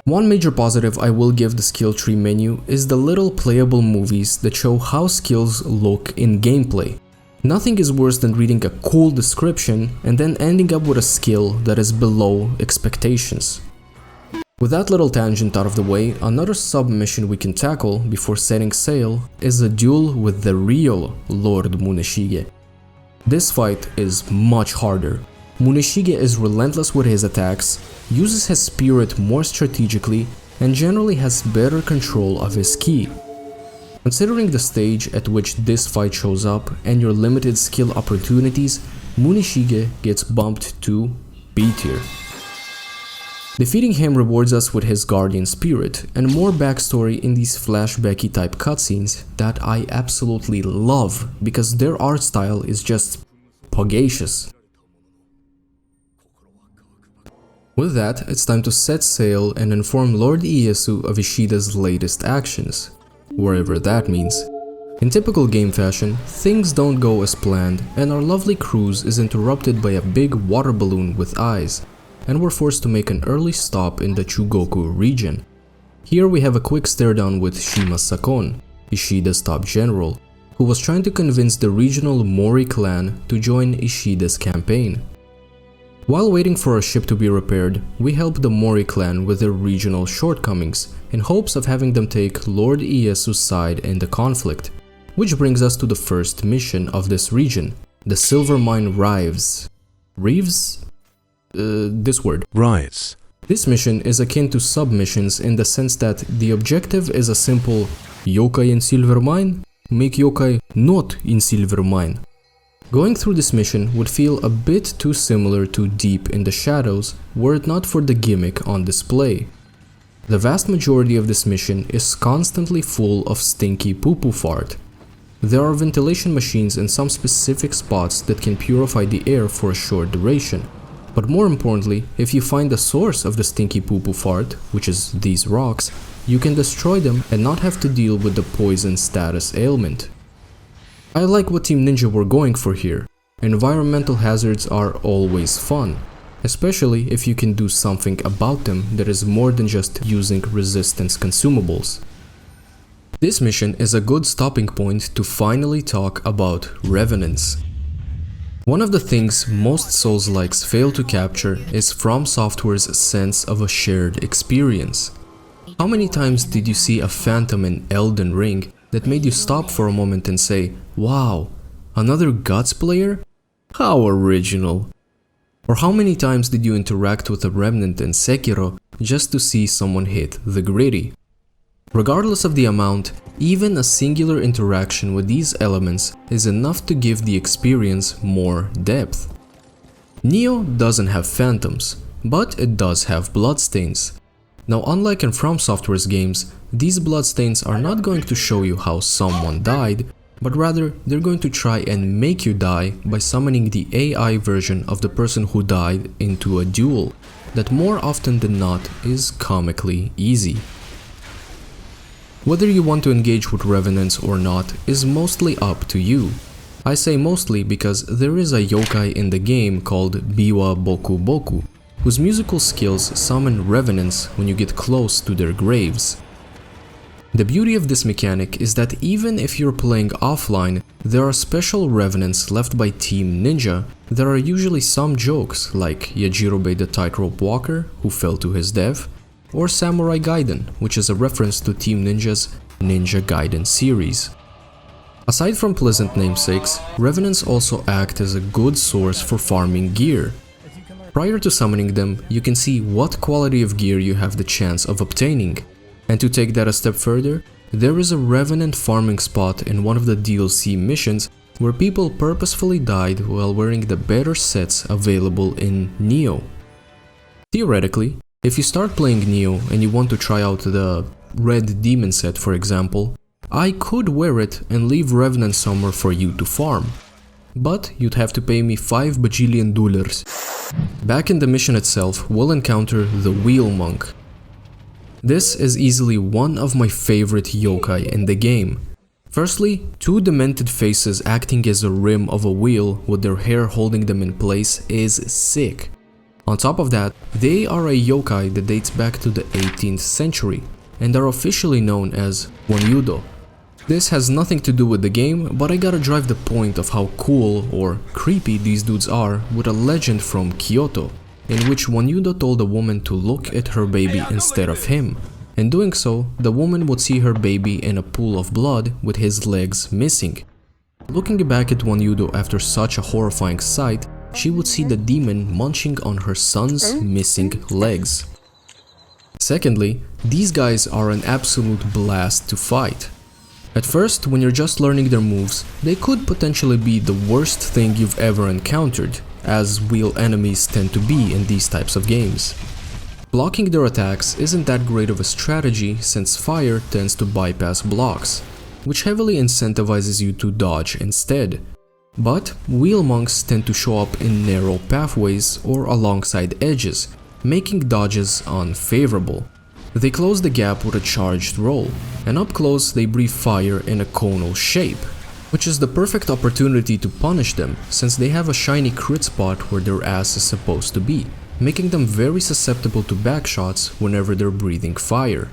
One major positive I will give the skill tree menu is the little playable movies that show how skills look in gameplay. Nothing is worse than reading a cool description and then ending up with a skill that is below expectations. With that little tangent out of the way, another sub-mission we can tackle before setting sail is a duel with the real Lord Muneshige. This fight is much harder. Muneshige is relentless with his attacks, uses his spirit more strategically, and generally has better control of his ki. Considering the stage at which this fight shows up and your limited skill opportunities, Muneshige gets bumped to B tier. Defeating him rewards us with his guardian spirit and more backstory in these flashbacky type cutscenes that I absolutely love because their art style is just puggacious. With that, it's time to set sail and inform Lord Ieyasu of Ishida's latest actions, wherever that means. In typical game fashion, things don't go as planned and our lovely cruise is interrupted by a big water balloon with eyes, and we're forced to make an early stop in the Chugoku region. Here we have a quick stare down with Shima Sakon, Ishida's top general, who was trying to convince the regional Mori clan to join Ishida's campaign. While waiting for a ship to be repaired, we help the Mori clan with their regional shortcomings in hopes of having them take Lord Ieyasu's side in the conflict. Which brings us to the first mission of this region, the silver mine Writhes. Writhes? This word. Writhes. This mission is akin to sub-missions in the sense that the objective is a simple yokai in silver mine, make yokai not in silver mine. Going through this mission would feel a bit too similar to Deep in the Shadows were it not for the gimmick on display. The vast majority of this mission is constantly full of stinky poo-poo fart. There are ventilation machines in some specific spots that can purify the air for a short duration. But more importantly, if you find the source of the stinky poo-poo fart, which is these rocks, you can destroy them and not have to deal with the poison status ailment. I like what Team Ninja were going for here. Environmental hazards are always fun, especially if you can do something about them that is more than just using resistance consumables. This mission is a good stopping point to finally talk about revenants. One of the things most Souls-likes fail to capture is From Software's sense of a shared experience. How many times did you see a phantom in Elden Ring that made you stop for a moment and say, "Wow, another Guts player? How original." Or how many times did you interact with a remnant in Sekiro just to see someone hit the gritty? Regardless of the amount, even a singular interaction with these elements is enough to give the experience more depth. Nioh doesn't have phantoms, but it does have bloodstains. Now, unlike in From Software's games, these bloodstains are not going to show you how someone died, but rather they're going to try and make you die by summoning the AI version of the person who died into a duel that more often than not is comically easy. Whether you want to engage with revenants or not is mostly up to you. I say mostly because there is a yokai in the game called Biwa Boku Boku, whose musical skills summon revenants when you get close to their graves. The beauty of this mechanic is that even if you're playing offline, there are special revenants left by Team Ninja. There are usually some jokes like Yajirobe the Tightrope Walker, who fell to his death, or Samurai Gaiden, which is a reference to Team Ninja's Ninja Gaiden series. Aside from pleasant namesakes, revenants also act as a good source for farming gear. Prior to summoning them, you can see what quality of gear you have the chance of obtaining. And to take that a step further, there is a revenant farming spot in one of the DLC missions where people purposefully died while wearing the better sets available in Nioh. Theoretically, if you start playing Nioh and you want to try out the red demon set, for example, I could wear it and leave revenant somewhere for you to farm. But you'd have to pay me $5 bajillion. Back in the mission itself, we'll encounter the Wheel Monk. This is easily one of my favorite yokai in the game. Firstly, two demented faces acting as a rim of a wheel with their hair holding them in place is sick. On top of that, they are a yokai that dates back to the 18th century and are officially known as Wonyudo. This has nothing to do with the game, but I gotta drive the point of how cool or creepy these dudes are with a legend from Kyoto, in which Wonyudo told a woman to look at her baby instead of him. In doing so, the woman would see her baby in a pool of blood with his legs missing. Looking back at Wonyudo after such a horrifying sight, she would see the demon munching on her son's missing legs. Secondly, these guys are an absolute blast to fight. At first, when you're just learning their moves, they could potentially be the worst thing you've ever encountered, as wheel enemies tend to be in these types of games. Blocking their attacks isn't that great of a strategy since fire tends to bypass blocks, which heavily incentivizes you to dodge instead. But wheel monks tend to show up in narrow pathways or alongside edges, making dodges unfavorable. They close the gap with a charged roll, and up close they breathe fire in a conal shape, which is the perfect opportunity to punish them since they have a shiny crit spot where their ass is supposed to be, making them very susceptible to backshots whenever they're breathing fire.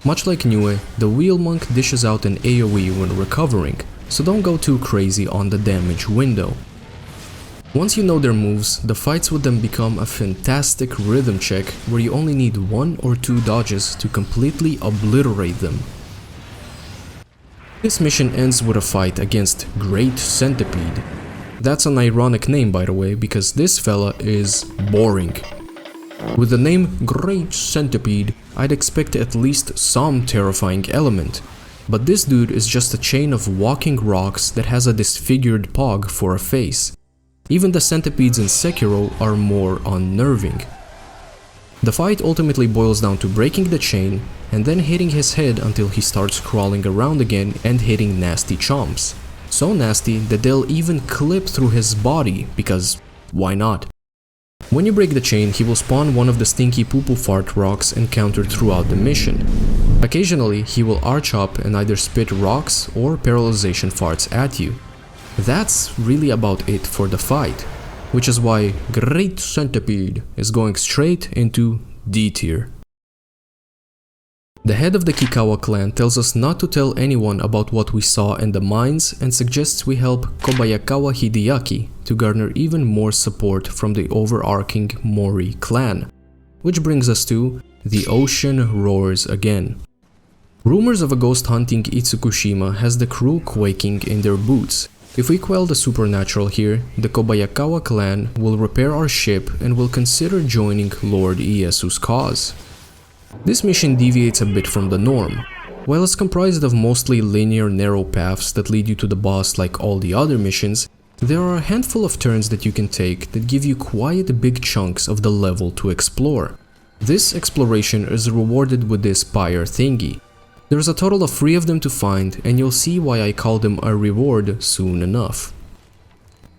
Much like Nioh, the wheel monk dishes out an AoE when recovering, so don't go too crazy on the damage window. Once you know their moves, the fights with them become a fantastic rhythm check where you only need 1 or 2 dodges to completely obliterate them. This mission ends with a fight against Great Centipede. That's an ironic name, by the way, because this fella is boring. With the name Great Centipede, I'd expect at least some terrifying element, but this dude is just a chain of walking rocks that has a disfigured pog for a face. Even the centipedes in Sekiro are more unnerving. The fight ultimately boils down to breaking the chain and then hitting his head until he starts crawling around again and hitting nasty chomps. So nasty that they'll even clip through his body, because why not? When you break the chain, he will spawn one of the stinky poo-poo fart rocks encountered throughout the mission. Occasionally, he will arch up and either spit rocks or paralyzation farts at you. That's really about it for the fight, which is why Great Centipede is going straight into D tier. The head of the Kikawa clan tells us not to tell anyone about what we saw in the mines and suggests we help Kobayakawa Hideaki to garner even more support from the overarching Mori clan. Which brings us to The Ocean Roars Again. Rumors of a ghost hunting Itsukushima has the crew quaking in their boots. If we quell the supernatural here, the Kobayakawa clan will repair our ship and will consider joining Lord Iesu's cause. This mission deviates a bit from the norm. While it's comprised of mostly linear narrow paths that lead you to the boss like all the other missions, there are a handful of turns that you can take that give you quite big chunks of the level to explore. This exploration is rewarded with this pyre thingy. There's a total of 3 of them to find, and you'll see why I call them a reward soon enough.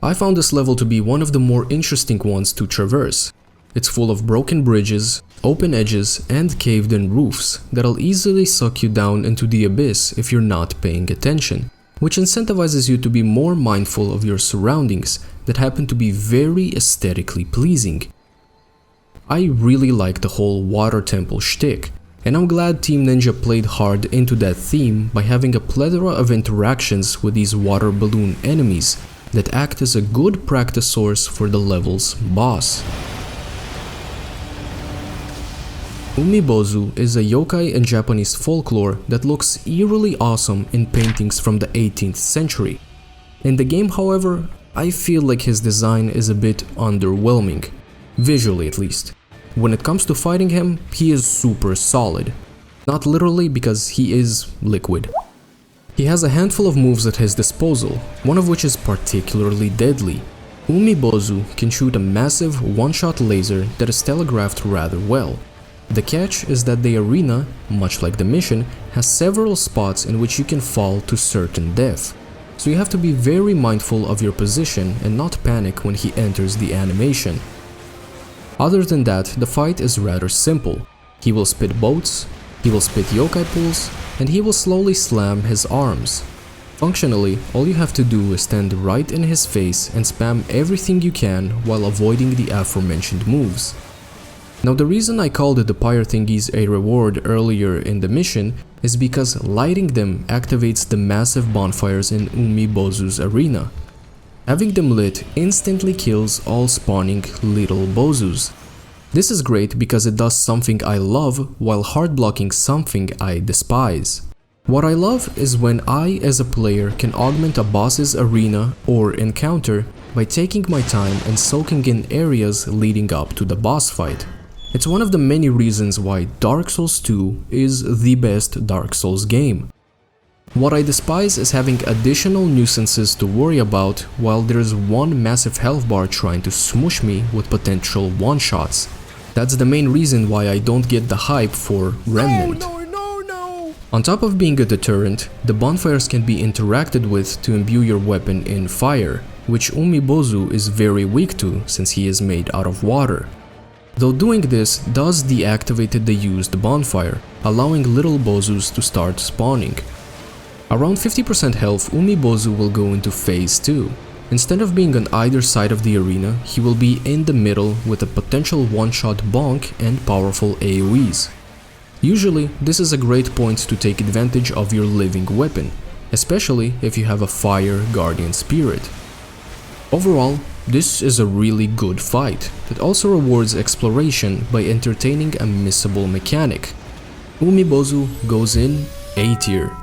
I found this level to be one of the more interesting ones to traverse. It's full of broken bridges, open edges, and caved-in roofs that'll easily suck you down into the abyss if you're not paying attention, which incentivizes you to be more mindful of your surroundings that happen to be very aesthetically pleasing. I really like the whole water temple shtick, and I'm glad Team Ninja played hard into that theme by having a plethora of interactions with these water balloon enemies that act as a good practice source for the level's boss. Umibozu is a yokai in Japanese folklore that looks eerily awesome in paintings from the 18th century. In the game, however, I feel like his design is a bit underwhelming. visually at least. When it comes to fighting him, he is super solid. Not literally, because he is liquid. He has a handful of moves at his disposal, one of which is particularly deadly. Umibozu can shoot a massive one-shot laser that is telegraphed rather well. The catch is that the arena, much like the mission, has several spots in which you can fall to certain death. So you have to be very mindful of your position and not panic when he enters the animation. Other than that, the fight is rather simple. He will spit boats, he will spit yokai pools, and he will slowly slam his arms. Functionally, all you have to do is stand right in his face and spam everything you can while avoiding the aforementioned moves. Now the reason I called the pyre thingies a reward earlier in the mission is because lighting them activates the massive bonfires in Umibozu's arena. Having them lit instantly kills all spawning little bozus. This is great because it does something I love while hard blocking something I despise. What I love is when I as a player can augment a boss's arena or encounter by taking my time and soaking in areas leading up to the boss fight. It's one of the many reasons why Dark Souls 2 is the best Dark Souls game. What I despise is having additional nuisances to worry about while there's one massive health bar trying to smush me with potential one-shots. That's the main reason why I don't get the hype for Remnant. On top of being a deterrent, the bonfires can be interacted with to imbue your weapon in fire, which Umibozu is very weak to since he is made out of water. Though doing this does deactivate the used bonfire, allowing little bozus to start spawning. Around 50% health, Umibozu will go into phase 2. Instead of being on either side of the arena, he will be in the middle with a potential one-shot bonk and powerful AoEs. Usually, this is a great point to take advantage of your living weapon, especially if you have a fire guardian spirit. Overall, this is a really good fight that also rewards exploration by entertaining a missable mechanic. Umibozu goes in A tier.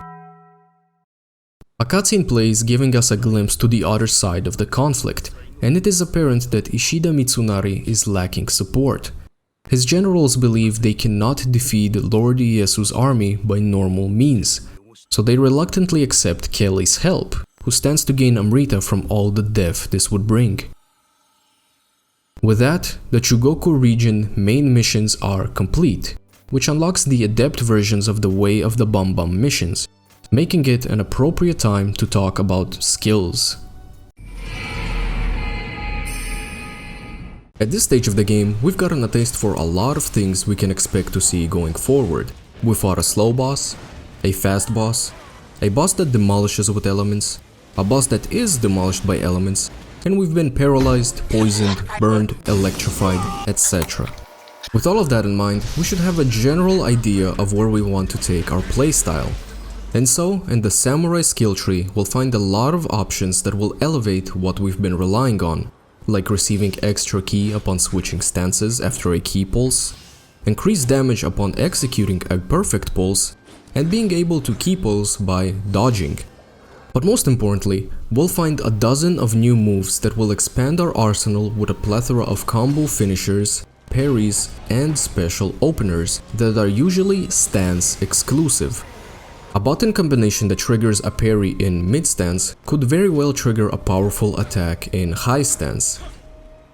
A cutscene plays giving us a glimpse to the other side of the conflict, and it is apparent that Ishida Mitsunari is lacking support. His generals believe they cannot defeat Lord Iesu's army by normal means, so they reluctantly accept Kelly's help, who stands to gain Amrita from all the death this would bring. With that, the Chugoku region main missions are complete, which unlocks the adept versions of the Way of the Bum Bum missions, making it an appropriate time to talk about skills. At this stage of the game, we've gotten a taste for a lot of things we can expect to see going forward. We fought a slow boss, a fast boss, a boss that demolishes with elements, a boss that is demolished by elements, and we've been paralyzed, poisoned, burned, electrified, etc. With all of that in mind, we should have a general idea of where we want to take our playstyle. And so, in the Samurai skill tree, we'll find a lot of options that will elevate what we've been relying on, like receiving extra ki upon switching stances after a ki pulse, increased damage upon executing a perfect pulse, and being able to ki pulse by dodging. But most importantly, we'll find a dozen of new moves that will expand our arsenal with a plethora of combo finishers, parries, and special openers that are usually stance exclusive. A button combination that triggers a parry in mid stance could very well trigger a powerful attack in high stance.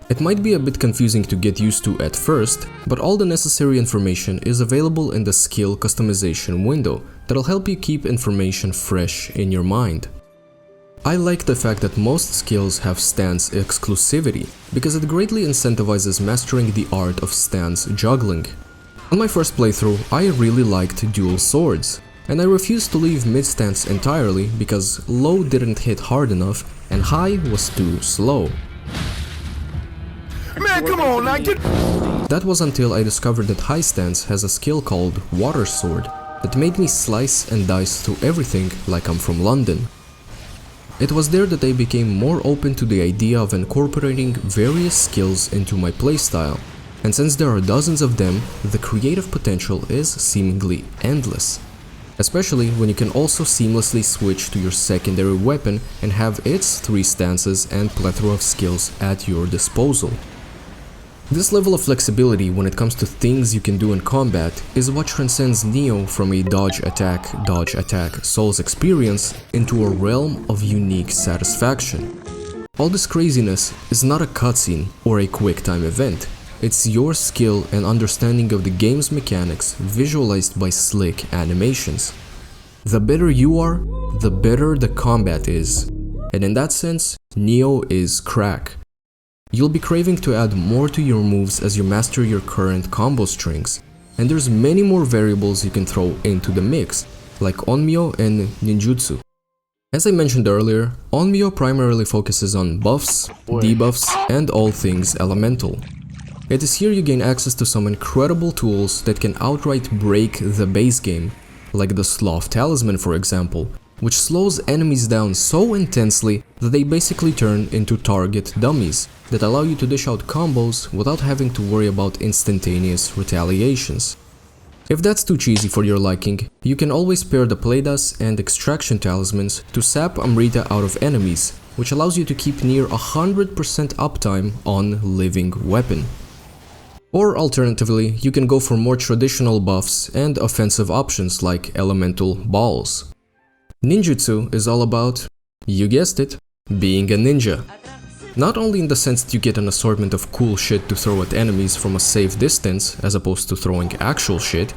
It might be a bit confusing to get used to at first, but all the necessary information is available in the skill customization window that'll help you keep information fresh in your mind. I like the fact that most skills have stance exclusivity, because it greatly incentivizes mastering the art of stance juggling. On my first playthrough, I really liked dual swords, and I refused to leave mid-stance entirely because low didn't hit hard enough and high was too slow. Man, come on, now get... That was until I discovered that high stance has a skill called Water Sword that made me slice and dice through everything like I'm from London. It was there that I became more open to the idea of incorporating various skills into my playstyle, and since there are dozens of them, the creative potential is seemingly endless. Especially when you can also seamlessly switch to your secondary weapon and have its 3 stances and plethora of skills at your disposal. This level of flexibility when it comes to things you can do in combat is what transcends Nioh from a dodge attack Souls experience into a realm of unique satisfaction. All this craziness is not a cutscene or a quick time event, it's your skill and understanding of the game's mechanics visualized by slick animations. The better you are, the better the combat is, and in that sense, Nioh is crack. You'll be craving to add more to your moves as you master your current combo strings, and there's many more variables you can throw into the mix, like Onmyo and Ninjutsu. As I mentioned earlier, Onmyo primarily focuses on buffs, debuffs, and all things elemental. It is here you gain access to some incredible tools that can outright break the base game, like the Sloth Talisman for example, which slows enemies down so intensely that they basically turn into target dummies that allow you to dish out combos without having to worry about instantaneous retaliations. If that's too cheesy for your liking, you can always pair the Pleidas and Extraction Talismans to sap Amrita out of enemies, which allows you to keep near 100% uptime on living weapon. Or alternatively, you can go for more traditional buffs and offensive options like Elemental Balls. Ninjutsu is all about, you guessed it, being a ninja. Not only in the sense that you get an assortment of cool shit to throw at enemies from a safe distance as opposed to throwing actual shit,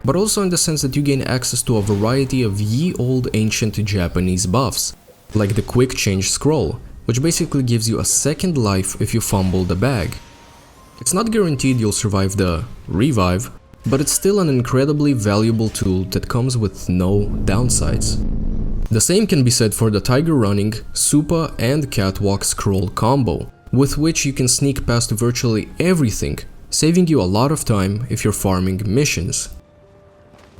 but also in the sense that you gain access to a variety of ye old ancient Japanese buffs, like the Quick Change Scroll, which basically gives you a second life if you fumble the bag. It's not guaranteed you'll survive the revive, but it's still an incredibly valuable tool that comes with no downsides. The same can be said for the Tiger Running, Supa and Catwalk Scroll combo, with which you can sneak past virtually everything, saving you a lot of time if you're farming missions.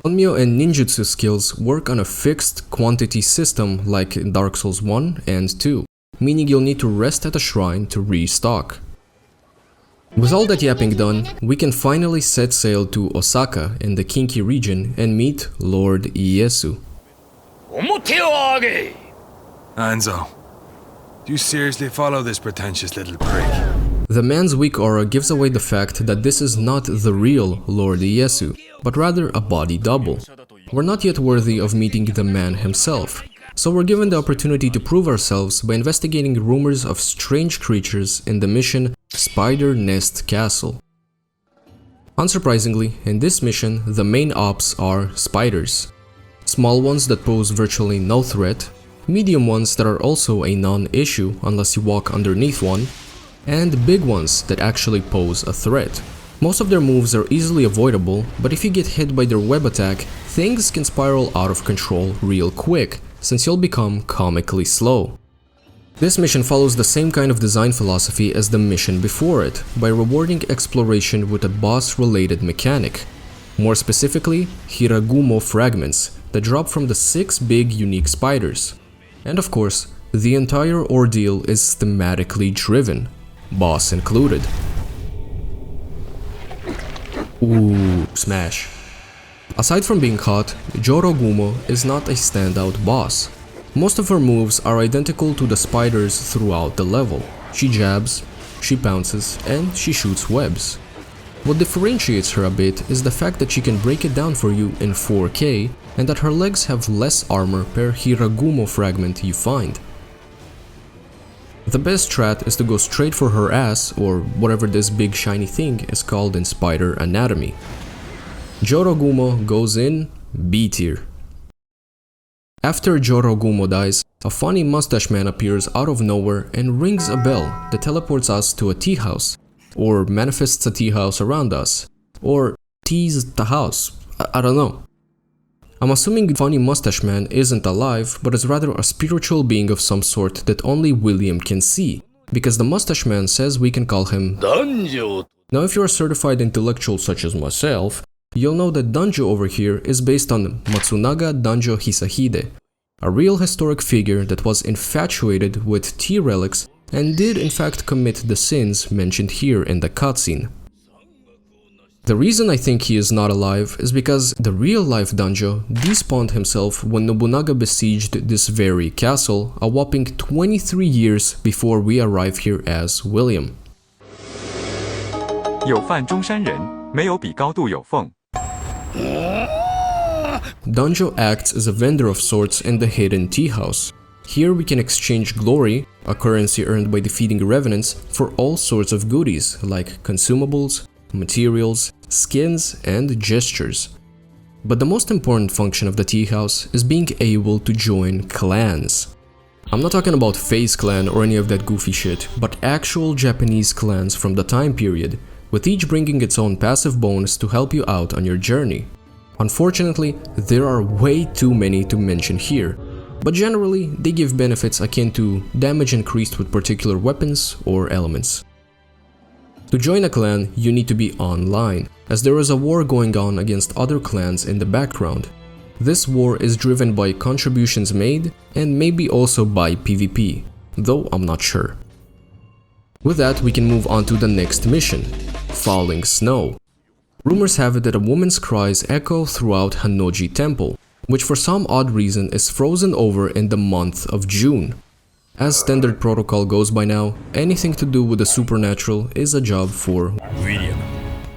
Onmyo and Ninjutsu skills work on a fixed quantity system like in Dark Souls 1 and 2, meaning you'll need to rest at a shrine to restock. With all that yapping done, we can finally set sail to Osaka in the Kinki region and meet Lord Ieyasu. Hanzo, do you seriously follow this pretentious little prick? The man's weak aura gives away the fact that this is not the real Lord Ieyasu, but rather a body double. We're not yet worthy of meeting the man himself, so we're given the opportunity to prove ourselves by investigating rumors of strange creatures in the mission Spider Nest Castle. Unsurprisingly, in this mission, the main ops are spiders. Small ones that pose virtually no threat, medium ones that are also a non-issue unless you walk underneath one, and big ones that actually pose a threat. Most of their moves are easily avoidable, but if you get hit by their web attack, things can spiral out of control real quick, since you'll become comically slow. This mission follows the same kind of design philosophy as the mission before it, by rewarding exploration with a boss-related mechanic. More specifically, Hiragumo fragments that drop from the 6 big unique spiders. And of course, the entire ordeal is thematically driven, boss included. Ooh, smash. Aside from being hot, Jorogumo is not a standout boss. Most of her moves are identical to the spiders throughout the level. She jabs, she pounces, and she shoots webs. What differentiates her a bit is the fact that she can break it down for you in 4K and that her legs have less armor per Hiragumo fragment you find. The best strat is to go straight for her ass, or whatever this big shiny thing is called in spider anatomy. Jorogumo goes in B tier. After Jorogumo dies, a funny mustache man appears out of nowhere and rings a bell that teleports us to a tea house, or manifests a tea house around us, or teas the house, I don't know. I'm assuming funny mustache man isn't alive, but is rather a spiritual being of some sort that only William can see, because the mustache man says we can call him Danjo. Now if you're a certified intellectual such as myself, you'll know that Danjo over here is based on Matsunaga Danjo Hisahide, a real historic figure that was infatuated with tea relics and did in fact commit the sins mentioned here in the cutscene. The reason I think he is not alive is because the real-life Danjo despawned himself when Nobunaga besieged this very castle a whopping 23 years before we arrive here as William. 有犯中山人，没有比高度有缝。 Danjo acts as a vendor of sorts in the hidden tea house. Here we can exchange glory, a currency earned by defeating revenants, for all sorts of goodies like consumables, materials, skins, and gestures. But the most important function of the tea house is being able to join clans. I'm not talking about FaZe clan or any of that goofy shit, but actual Japanese clans from the time period, with each bringing its own passive bonus to help you out on your journey. Unfortunately, there are way too many to mention here, but generally they give benefits akin to damage increased with particular weapons or elements. To join a clan, you need to be online, as there is a war going on against other clans in the background. This war is driven by contributions made and maybe also by PvP, though I'm not sure. With that, we can move on to the next mission, Falling Snow. Rumors have it that a woman's cries echo throughout Hannoji Temple, which for some odd reason is frozen over in the month of June. As standard protocol goes by now, anything to do with the supernatural is a job for William.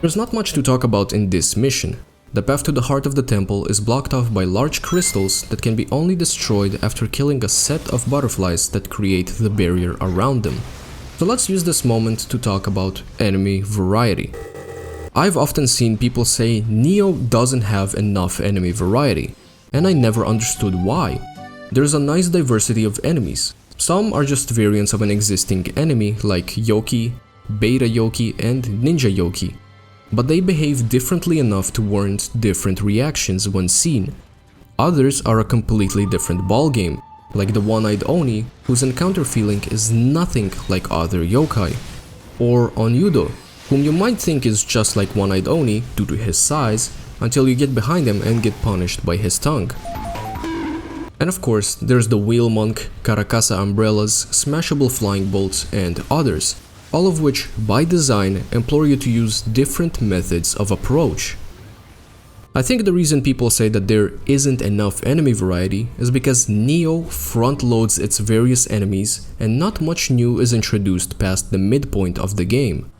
There's not much to talk about in this mission. The path to the heart of the temple is blocked off by large crystals that can be only destroyed after killing a set of butterflies that create the barrier around them. So let's use this moment to talk about enemy variety. I've often seen people say Nioh doesn't have enough enemy variety, and I never understood why. There's a nice diversity of enemies. Some are just variants of an existing enemy like Yoki, Beta Yoki, and Ninja Yoki, but they behave differently enough to warrant different reactions when seen. Others are a completely different ballgame, like the One-Eyed Oni, whose encounter feeling is nothing like other yokai, or Onyudo, whom you might think is just like One-Eyed Oni due to his size, until you get behind him and get punished by his tongue. And of course, there's the Wheel Monk, Karakasa Umbrellas, Smashable Flying Bolts, and others, all of which, by design, implore you to use different methods of approach. I think the reason people say that there isn't enough enemy variety is because Nioh front-loads its various enemies and not much new is introduced past the midpoint of the game.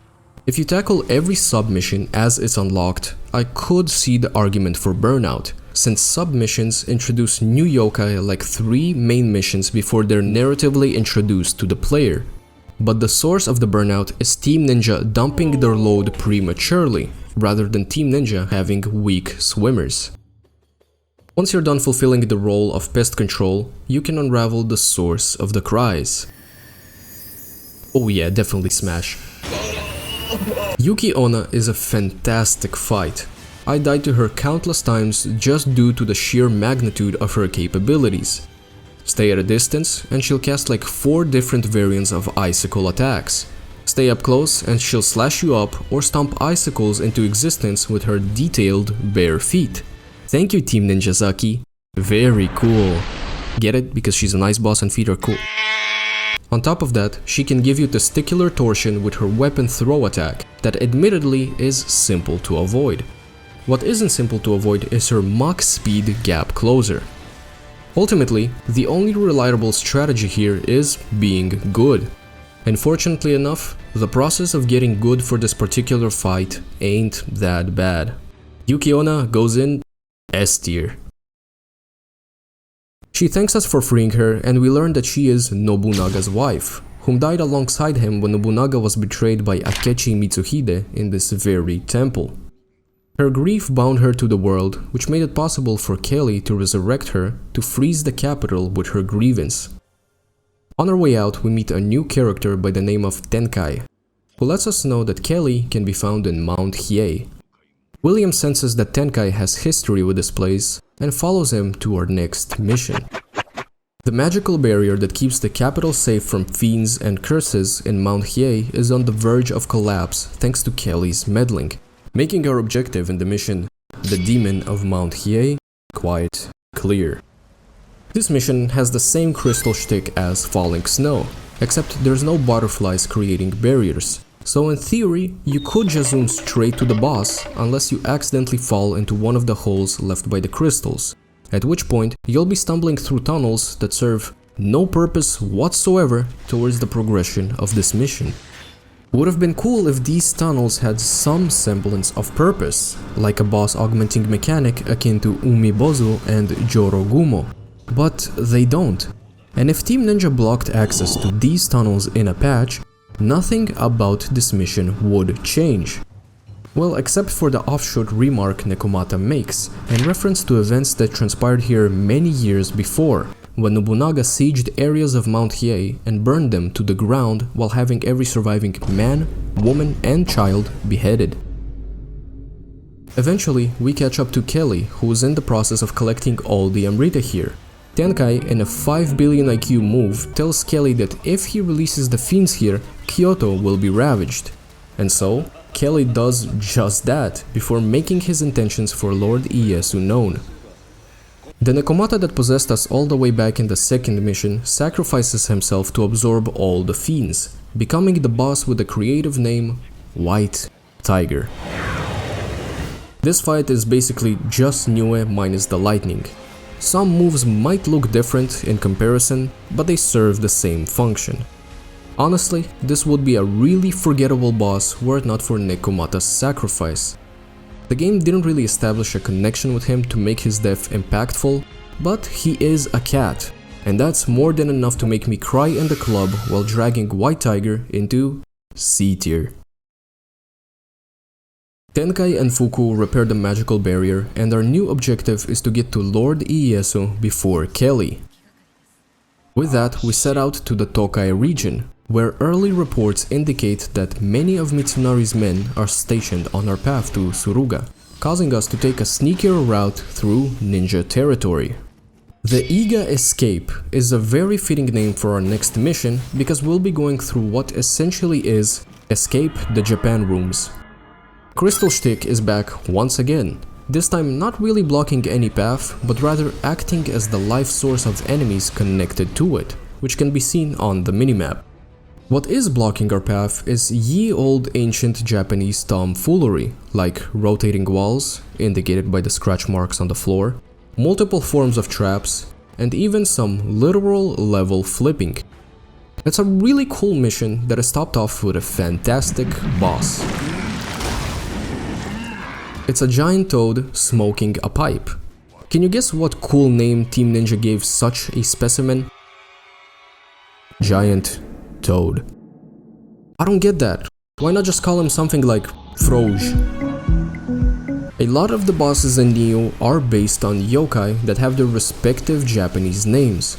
If you tackle every sub-mission as it's unlocked, I could see the argument for burnout, since sub-missions introduce new yokai like 3 main missions before they're narratively introduced to the player. But the source of the burnout is Team Ninja dumping their load prematurely, rather than Team Ninja having weak swimmers. Once you're done fulfilling the role of pest control, you can unravel the source of the cries. Oh yeah, definitely smash. Yuki Onna is a fantastic fight. I died to her countless times just due to the sheer magnitude of her capabilities. Stay at a distance and she'll cast like 4 different variants of icicle attacks. Stay up close and she'll slash you up or stomp icicles into existence with her detailed bare feet. Thank you, Team Ninjazaki. Very cool. Get it? Because she's a nice boss and feet are cool. On top of that, she can give you testicular torsion with her weapon throw attack that admittedly is simple to avoid. What isn't simple to avoid is her Mach speed gap closer. Ultimately, the only reliable strategy here is being good. And fortunately enough, the process of getting good for this particular fight ain't that bad. Yuki Onna goes in S tier. She thanks us for freeing her, and we learn that she is Nobunaga's wife, whom died alongside him when Nobunaga was betrayed by Akechi Mitsuhide in this very temple. Her grief bound her to the world, which made it possible for Kelly to resurrect her to freeze the capital with her grievance. On our way out, we meet a new character by the name of Tenkai, who lets us know that Kelly can be found in Mount Hiei. William senses that Tenkai has history with this place and follows him to our next mission. The magical barrier that keeps the capital safe from fiends and curses in Mount Hiei is on the verge of collapse thanks to Kelly's meddling, making our objective in the mission, the Demon of Mount Hiei, quite clear. This mission has the same crystal shtick as Falling Snow, except there's no butterflies creating barriers. So in theory, you could just zoom straight to the boss unless you accidentally fall into one of the holes left by the crystals, at which point you'll be stumbling through tunnels that serve no purpose whatsoever towards the progression of this mission. Would have been cool if these tunnels had some semblance of purpose, like a boss augmenting mechanic akin to Umibozu and Jorogumo, but they don't. And if Team Ninja blocked access to these tunnels in a patch, nothing about this mission would change. Well, except for the offshoot remark Nekomata makes, in reference to events that transpired here many years before, when Nobunaga sieged areas of Mount Hiei and burned them to the ground while having every surviving man, woman and child beheaded. Eventually, we catch up to Kelly, who is in the process of collecting all the Amrita here. Tenkai, in a 5 billion IQ move, tells Kelly that if he releases the fiends here, Kyoto will be ravaged. And so, Kelly does just that, before making his intentions for Lord Ieyasu known. The Nekomata that possessed us all the way back in the second mission sacrifices himself to absorb all the fiends, becoming the boss with the creative name White Tiger. This fight is basically just Nioh minus the lightning. Some moves might look different in comparison, but they serve the same function. Honestly, this would be a really forgettable boss were it not for Nekomata's sacrifice. The game didn't really establish a connection with him to make his death impactful, but he is a cat, and that's more than enough to make me cry in the club while dragging White Tiger into C tier. Tenkai and Fuku repair the magical barrier, and our new objective is to get to Lord Ieyasu before Kelly. With that, we set out to the Tokai region, where early reports indicate that many of Mitsunari's men are stationed on our path to Suruga, causing us to take a sneakier route through ninja territory. The Iga Escape is a very fitting name for our next mission because we'll be going through what essentially is Escape the Japan rooms. Crystal Shtick is back once again, this time not really blocking any path, but rather acting as the life source of enemies connected to it, which can be seen on the minimap. What is blocking our path is ye old ancient Japanese tomfoolery, like rotating walls, indicated by the scratch marks on the floor, multiple forms of traps, and even some literal level flipping. It's a really cool mission that is topped off with a fantastic boss. It's a giant toad smoking a pipe. Can you guess what cool name Team Ninja gave such a specimen? Giant toad. I don't get that. Why not just call him something like Froge? A lot of the bosses in Nioh are based on yokai that have their respective Japanese names.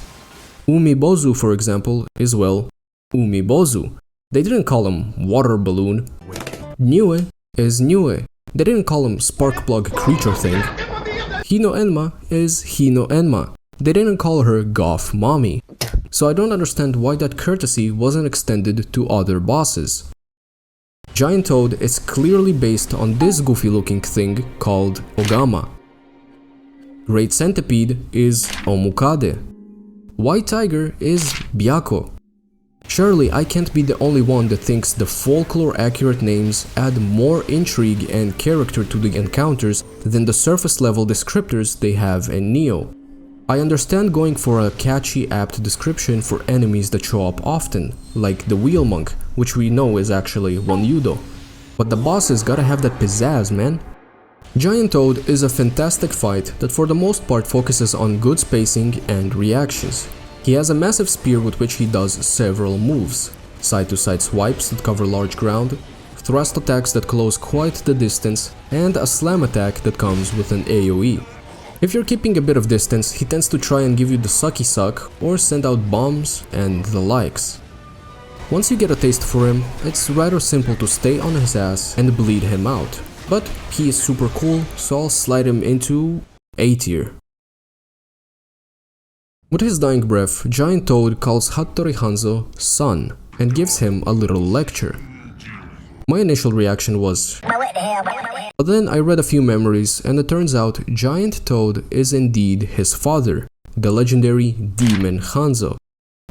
Umibozu, for example, is well, Umibozu. They didn't call him Water Balloon. Nioh is Nioh. They didn't call him Sparkplug Creature Thing. Hino Enma is Hino Enma. They didn't call her Goth Mommy. So I don't understand why that courtesy wasn't extended to other bosses. Giant Toad is clearly based on this goofy looking thing called Ogama. Great Centipede is Omukade. White Tiger is Byako. Surely I can't be the only one that thinks the folklore accurate names add more intrigue and character to the encounters than the surface level descriptors they have in Nioh. I understand going for a catchy apt description for enemies that show up often, like the Wheel Monk, which we know is actually Ronyudo. But the bosses gotta have that pizzazz, man. Giant Toad is a fantastic fight that for the most part focuses on good spacing and reactions. He has a massive spear with which he does several moves, side-to-side swipes that cover large ground, thrust attacks that close quite the distance, and a slam attack that comes with an AoE. If you're keeping a bit of distance, he tends to try and give you the sucky suck or send out bombs and the likes. Once you get a taste for him, it's rather simple to stay on his ass and bleed him out. But he is super cool, so I'll slide him into A tier. With his dying breath, Giant Toad calls Hattori Hanzo son and gives him a little lecture. My initial reaction was, but then I read a few memories and it turns out Giant Toad is indeed his father, the legendary Demon Hanzo,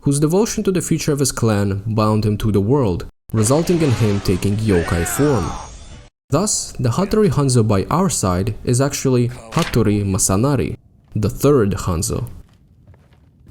whose devotion to the future of his clan bound him to the world, resulting in him taking yokai form. Thus, the Hattori Hanzo by our side is actually Hattori Masanari, the third Hanzo.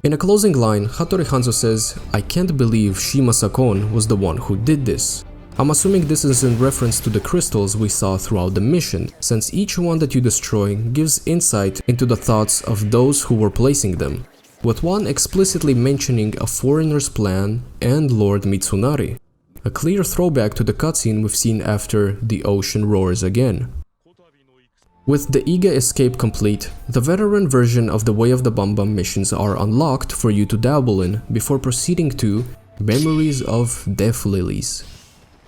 In a closing line, Hattori Hanzo says, "I can't believe Shima Sakon was the one who did this." I'm assuming this is in reference to the crystals we saw throughout the mission, since each one that you destroy gives insight into the thoughts of those who were placing them, with one explicitly mentioning a foreigner's plan and Lord Mitsunari, a clear throwback to the cutscene we've seen after the ocean roars again. With the Iga Escape complete, the veteran version of the Way of the Bamba missions are unlocked for you to dabble in before proceeding to Memories of Death-Lilies.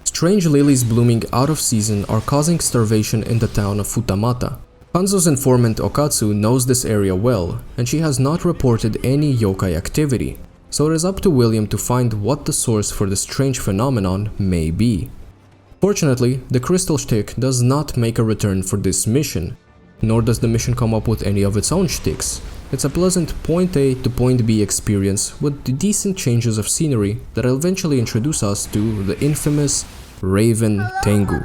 Strange lilies blooming out of season are causing starvation in the town of Futamata. Hanzo's informant Okatsu knows this area well, and she has not reported any yokai activity, so it is up to William to find what the source for this strange phenomenon may be. Fortunately, the crystal shtick does not make a return for this mission, nor does the mission come up with any of its own shticks. It's a pleasant point A to point B experience with decent changes of scenery that will eventually introduce us to the infamous Raven Tengu.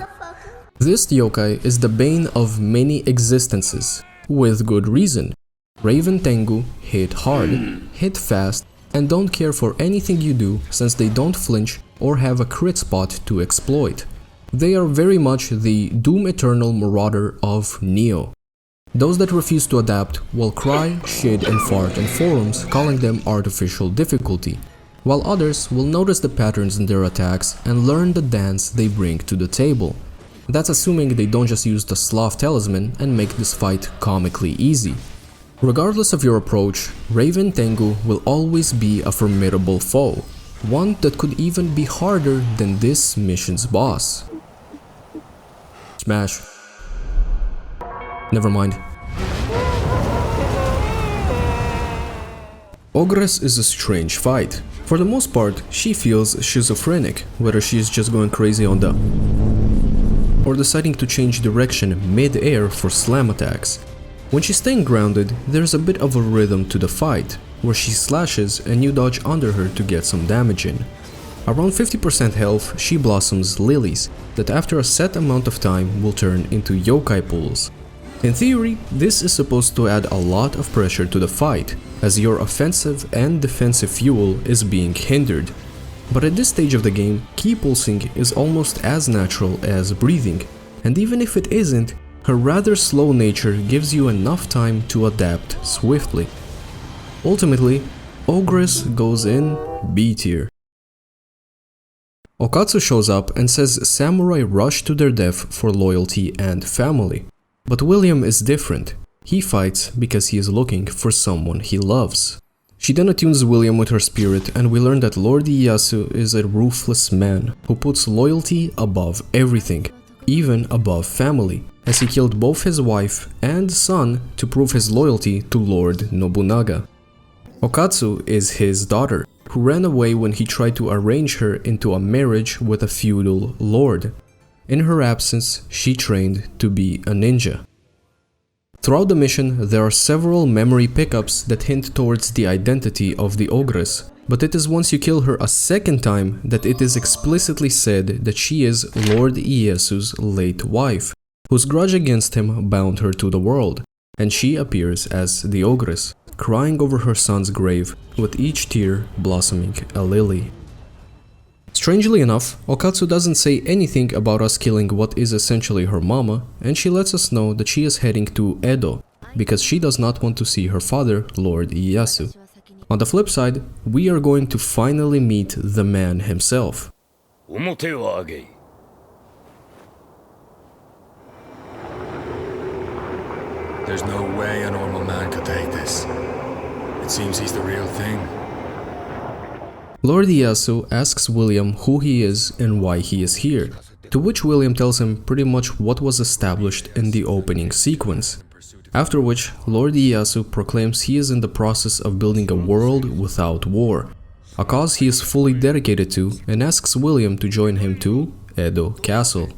This yokai is the bane of many existences, with good reason. Raven Tengu hit hard, hit fast, and don't care for anything you do since they don't flinch or have a crit spot to exploit. They are very much the Doom Eternal Marauder of Nioh. Those that refuse to adapt will cry, shit and fart in forums calling them artificial difficulty, while others will notice the patterns in their attacks and learn the dance they bring to the table. That's assuming they don't just use the Sloth Talisman and make this fight comically easy. Regardless of your approach, Raven Tengu will always be a formidable foe, one that could even be harder than this mission's boss. Smash. Never mind. Ogress is a strange fight. For the most part, she feels schizophrenic, whether she is just going crazy on the or deciding to change direction mid-air for slam attacks. When she's staying grounded, there's a bit of a rhythm to the fight, where she slashes and you dodge under her to get some damage in. Around 50% health, she blossoms lilies that after a set amount of time will turn into yokai pools. In theory, this is supposed to add a lot of pressure to the fight, as your offensive and defensive fuel is being hindered. But at this stage of the game, ki pulsing is almost as natural as breathing, and even if it isn't, her rather slow nature gives you enough time to adapt swiftly. Ultimately, Ogress goes in B tier. Okatsu shows up and says samurai rush to their death for loyalty and family. But William is different. He fights because he is looking for someone he loves. She then attunes William with her spirit, and we learn that Lord Ieyasu is a ruthless man who puts loyalty above everything, even above family, as he killed both his wife and son to prove his loyalty to Lord Nobunaga. Okatsu is his daughter, who ran away when he tried to arrange her into a marriage with a feudal lord. In her absence, she trained to be a ninja. Throughout the mission, there are several memory pickups that hint towards the identity of the Ogress, but it is once you kill her a second time that it is explicitly said that she is Lord Ieyasu's late wife, whose grudge against him bound her to the world, and she appears as the Ogress, crying over her son's grave, with each tear blossoming a lily. Strangely enough, Okatsu doesn't say anything about us killing what is essentially her mama, and she lets us know that she is heading to Edo, because she does not want to see her father, Lord Ieyasu. On the flip side, we are going to finally meet the man himself. There's no way a normal man could take this. It seems he's the real thing. Lord Ieyasu asks William who he is and why he is here, to which William tells him pretty much what was established in the opening sequence. After which, Lord Ieyasu proclaims he is in the process of building a world without war, a cause he is fully dedicated to, and asks William to join him to Edo Castle.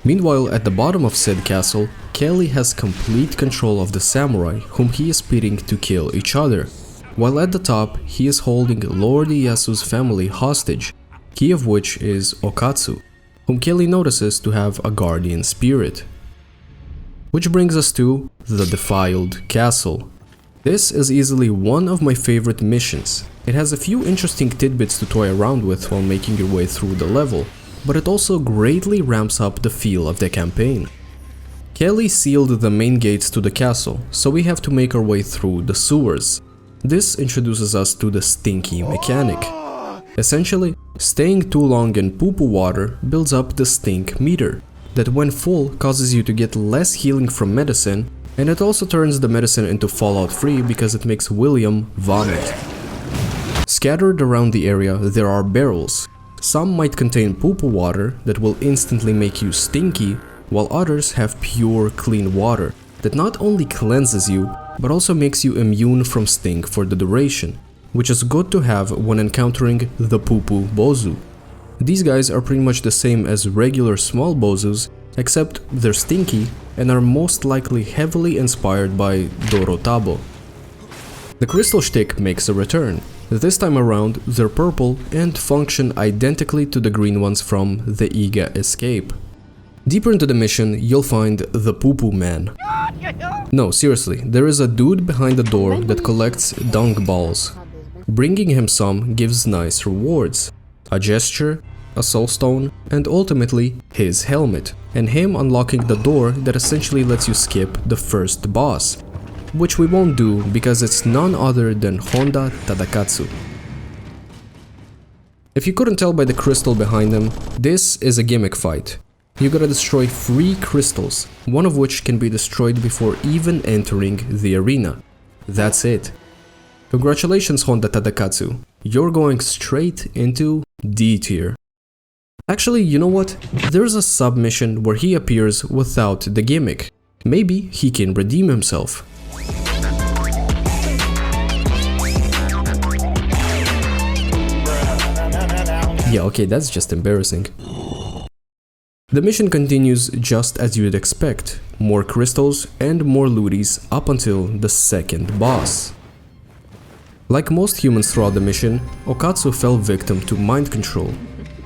Meanwhile, at the bottom of said castle, Kelly has complete control of the samurai whom he is pitting to kill each other, while at the top he is holding Lord Ieyasu's family hostage, key of which is Okatsu, whom Kelly notices to have a guardian spirit. Which brings us to the Defiled Castle. This is easily one of my favorite missions, It has a few interesting tidbits to toy around with while making your way through the level, but it also greatly ramps up the feel of the campaign. Kelly sealed the main gates to the castle, so we have to make our way through the sewers. This introduces us to the stinky mechanic. Essentially, staying too long in poo-poo water builds up the stink meter, that when full causes you to get less healing from medicine, and it also turns the medicine into fallout free because it makes William vomit. Scattered around the area there are barrels. Some might contain poo-poo water that will instantly make you stinky, while others have pure, clean water that not only cleanses you, but also makes you immune from stink for the duration, which is good to have when encountering the poo-poo bozu. These guys are pretty much the same as regular small bozus, except they're stinky and are most likely heavily inspired by Dorotabo. The crystal shtick makes a return. This time around, they're purple and function identically to the green ones from the Iga Escape. Deeper into the mission, you'll find the Poo-Poo Man. No, seriously, there is a dude behind the door that collects dung balls. Bringing him some gives nice rewards. A gesture, a soul stone, and ultimately his helmet, and him unlocking the door that essentially lets you skip the first boss, which we won't do because it's none other than Honda Tadakatsu. If you couldn't tell by the crystal behind him, this is a gimmick fight. You gotta destroy 3 crystals, one of which can be destroyed before even entering the arena. That's it. Congratulations, Honda Tadakatsu, you're going straight into D tier. Actually, you know what? There's a submission where he appears without the gimmick. Maybe he can redeem himself. Yeah, okay, that's just embarrassing. The mission continues just as you'd expect. More crystals and more looties up until the second boss. Like most humans throughout the mission, Okatsu fell victim to mind control.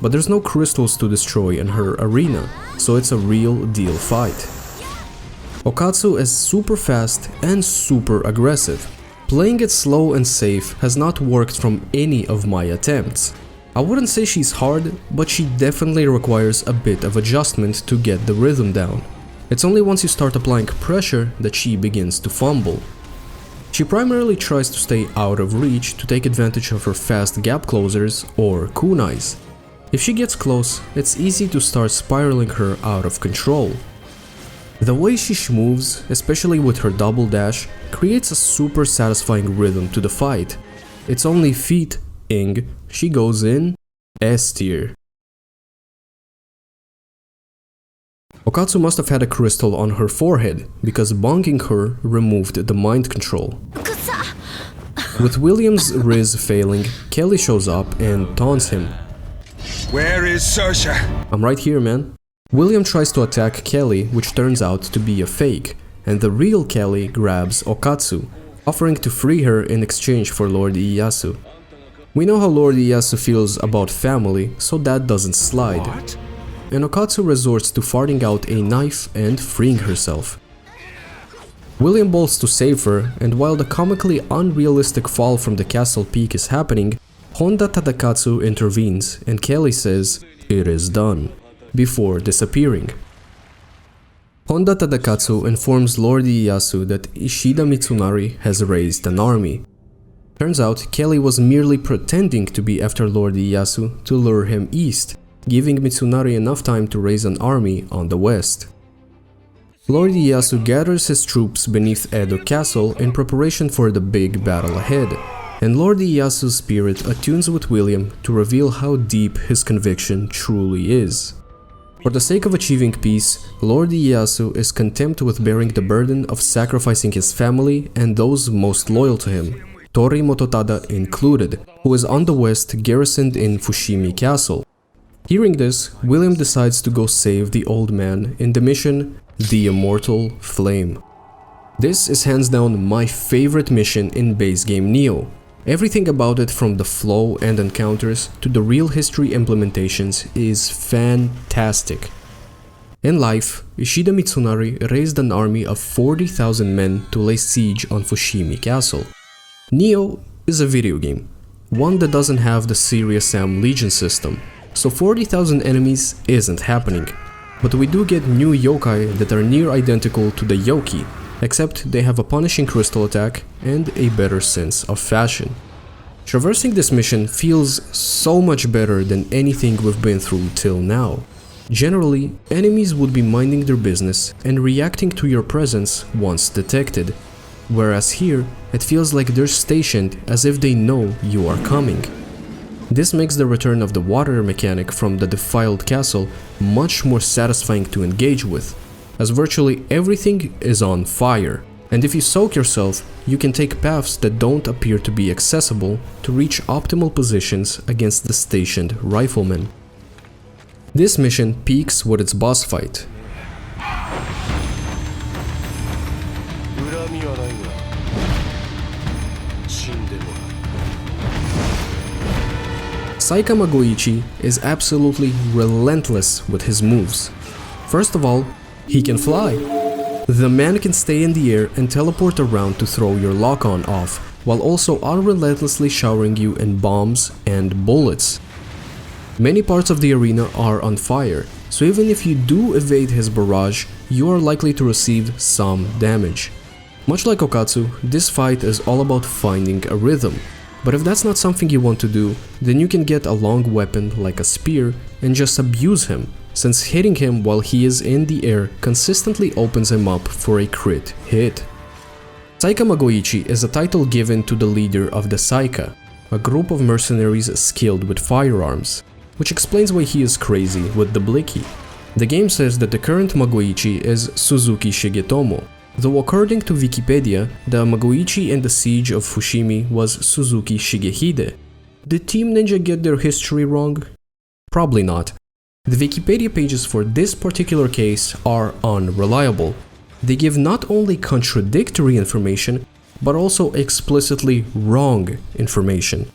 But there's no crystals to destroy in her arena, so it's a real deal fight. Okatsu is super fast and super aggressive. Playing it slow and safe has not worked from any of my attempts. I wouldn't say she's hard, but she definitely requires a bit of adjustment to get the rhythm down. It's only once you start applying pressure that she begins to fumble. She primarily tries to stay out of reach to take advantage of her fast gap closers or kunais. If she gets close, it's easy to start spiraling her out of control. The way she moves, especially with her double dash, creates a super satisfying rhythm to the fight. It's only feet, ing, she goes in S tier. Okatsu must have had a crystal on her forehead, because bonking her removed the mind control. With William's Riz failing, Kelly shows up and taunts him. Where is Serjuh? I'm right here, man. William tries to attack Kelly, which turns out to be a fake, and the real Kelly grabs Okatsu, offering to free her in exchange for Lord Ieyasu. We know how Lord Ieyasu feels about family, so that doesn't slide. What? And Okatsu resorts to farting out a knife and freeing herself. William bolts to save her, and while the comically unrealistic fall from the castle peak is happening, Honda Tadakatsu intervenes and Kelly says, "It is done," before disappearing. Honda Tadakatsu informs Lord Ieyasu that Ishida Mitsunari has raised an army. Turns out Kelly was merely pretending to be after Lord Ieyasu to lure him east, giving Mitsunari enough time to raise an army on the west. Lord Ieyasu gathers his troops beneath Edo Castle in preparation for the big battle ahead, and Lord Ieyasu's spirit attunes with William to reveal how deep his conviction truly is. For the sake of achieving peace, Lord Ieyasu is content with bearing the burden of sacrificing his family and those most loyal to him, Tori Mototada included, who is on the west garrisoned in Fushimi Castle. Hearing this, William decides to go save the old man in the mission The Immortal Flame. This is hands down my favorite mission in base game Nioh. Everything about it, from the flow and encounters to the real history implementations, is fantastic. In life, Ishida Mitsunari raised an army of 40,000 men to lay siege on Fushimi Castle. Nioh is a video game. one that doesn't have the Serious Sam Legion system, so 40,000 enemies isn't happening. But we do get new yokai that are near identical to the yoki, except they have a punishing crystal attack and a better sense of fashion. Traversing this mission feels so much better than anything we've been through till now. Generally, enemies would be minding their business and reacting to your presence once detected, whereas here it feels like they're stationed as if they know you are coming. This makes the return of the water mechanic from the Defiled Castle much more satisfying to engage with, as virtually everything is on fire, and if you soak yourself, you can take paths that don't appear to be accessible to reach optimal positions against the stationed riflemen. This mission peaks with its boss fight. Saika Magoichi is absolutely relentless with his moves. First of all, he can fly. The man can stay in the air and teleport around to throw your lock-on off, while also unrelentlessly showering you in bombs and bullets. Many parts of the arena are on fire, so even if you do evade his barrage, you are likely to receive some damage. Much like Okatsu, this fight is all about finding a rhythm. But if that's not something you want to do, then you can get a long weapon like a spear and just abuse him, since hitting him while he is in the air consistently opens him up for a crit hit. Saika Magoichi is a title given to the leader of the Saika, a group of mercenaries skilled with firearms, which explains why he is crazy with the Blicky. The game says that the current Magoichi is Suzuki Shigetomo, though according to Wikipedia, the Magoichi in the Siege of Fushimi was Suzuki Shigehide. Did Team Ninja get their history wrong? Probably not. The Wikipedia pages for this particular case are unreliable. They give not only contradictory information, but also explicitly wrong information.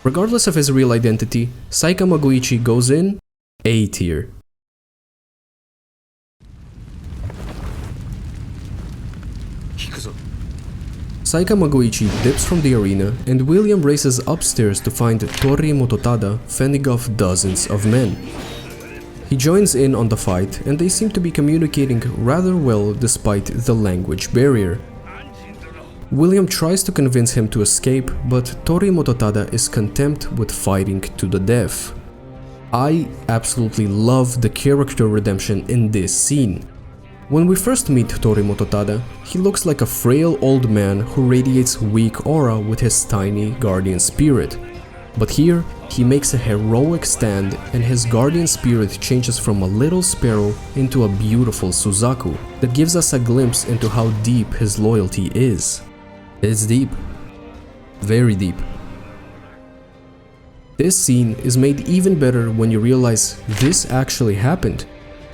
Regardless of his real identity, Saika Magoichi goes in A tier. Saika Magoichi dips from the arena and William races upstairs to find Tori Mototada fending off dozens of men. He joins in on the fight and they seem to be communicating rather well despite the language barrier. William tries to convince him to escape, but Tori Mototada is content with fighting to the death. I absolutely love the character redemption in this scene. When we first meet Tori Mototada, he looks like a frail old man who radiates weak aura with his tiny guardian spirit. But here, he makes a heroic stand and his guardian spirit changes from a little sparrow into a beautiful Suzaku that gives us a glimpse into how deep his loyalty is. It's deep. Very deep. This scene is made even better when you realize this actually happened.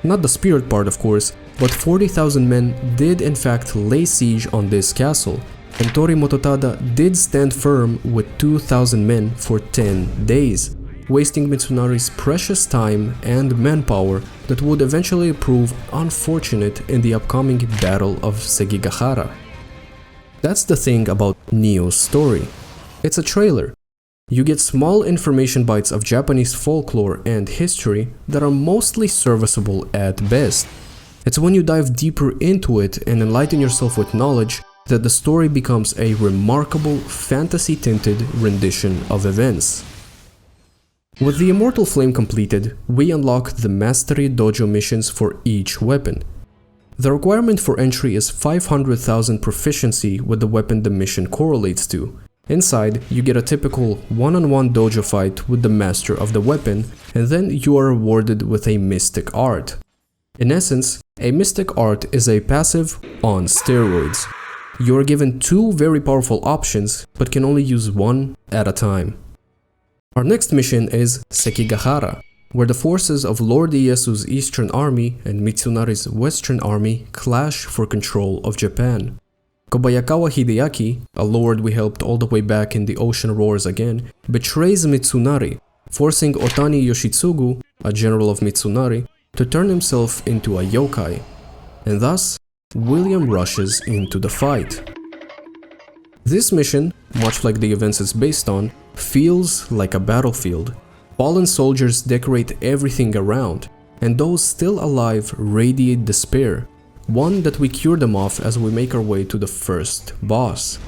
Not the spirit part, of course, but 40,000 men did in fact lay siege on this castle, and Tori Mototada did stand firm with 2,000 men for 10 days, wasting Mitsunari's precious time and manpower that would eventually prove unfortunate in the upcoming Battle of Sekigahara. That's the thing about Nioh's story. It's a trailer. You get small information bites of Japanese folklore and history that are mostly serviceable at best. It's when you dive deeper into it and enlighten yourself with knowledge that the story becomes a remarkable fantasy-tinted rendition of events. With the Immortal Flame completed, we unlock the Mastery Dojo missions for each weapon. The requirement for entry is 500,000 proficiency with the weapon the mission correlates to. Inside, you get a typical one-on-one dojo fight with the master of the weapon, and then you are rewarded with a mystic art. In essence, a mystic art is a passive on steroids. You are given two very powerful options, but can only use one at a time. Our next mission is Sekigahara, where the forces of Lord Ieyasu's Eastern Army and Mitsunari's Western Army clash for control of Japan. Kobayakawa Hideaki, a lord we helped all the way back in the Ocean Roars again, betrays Mitsunari, forcing Otani Yoshitsugu, a general of Mitsunari, to turn himself into a yokai, and thus, William rushes into the fight. This mission much like the events it's based on, feels like a battlefield. Fallen soldiers decorate everything around, and those still alive radiate despair, one that we cure them off as we make our way to the first boss.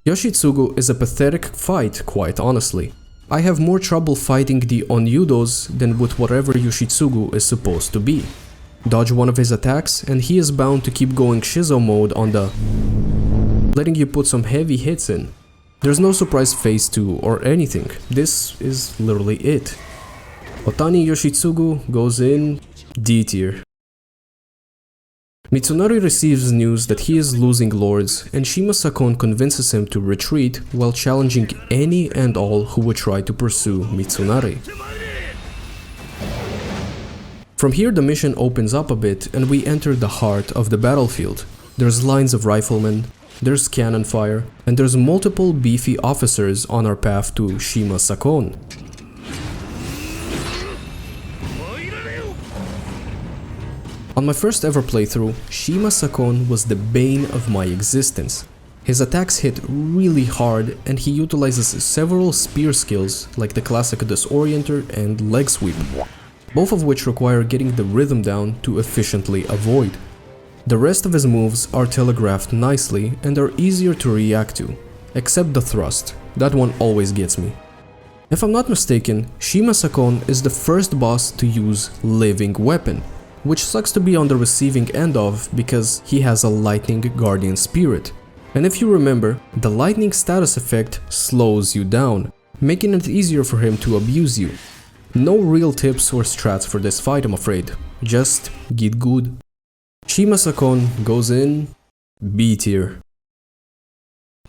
Yoshitsugu is a pathetic fight, quite honestly. I have more trouble fighting the Onyudos than with whatever Yoshitsugu is supposed to be. Dodge one of his attacks and he is bound to keep going Shizo mode on the letting you put some heavy hits in. There's no surprise phase 2 or anything, this is literally it. Otani Yoshitsugu goes in D tier. Mitsunari receives news that he is losing lords, and Shima Sakon convinces him to retreat while challenging any and all who would try to pursue Mitsunari. From here the mission opens up a bit and we enter the heart of the battlefield. There's lines of riflemen, there's cannon fire, and there's multiple beefy officers on our path to Shima Sakon. On my first ever playthrough, Shima Sakon was the bane of my existence. His attacks hit really hard and he utilizes several spear skills like the classic disorienter and leg sweep, both of which require getting the rhythm down to efficiently avoid. The rest of his moves are telegraphed nicely and are easier to react to, except the thrust, that one always gets me. If I'm not mistaken, Shima Sakon is the first boss to use living weapon, which sucks to be on the receiving end of because he has a lightning guardian spirit. And if you remember, the lightning status effect slows you down, making it easier for him to abuse you. No real tips or strats for this fight, I'm afraid, just get good. Shima Sakon goes in B tier.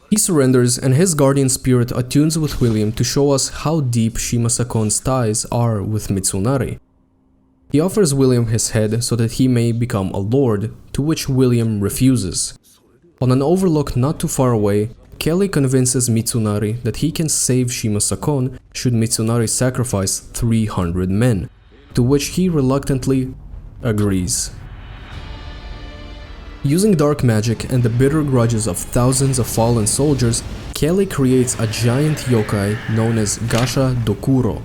He surrenders and his guardian spirit attunes with William to show us how deep Shima Sakon's ties are with Mitsunari. He offers William his head so that he may become a lord, to which William refuses. On an overlook not too far away, Kelly convinces Mitsunari that he can save Shima Sakon should Mitsunari sacrifice 300 men, to which he reluctantly agrees. Using dark magic and the bitter grudges of thousands of fallen soldiers, Kelly creates a giant yokai known as Gasha Dokuro.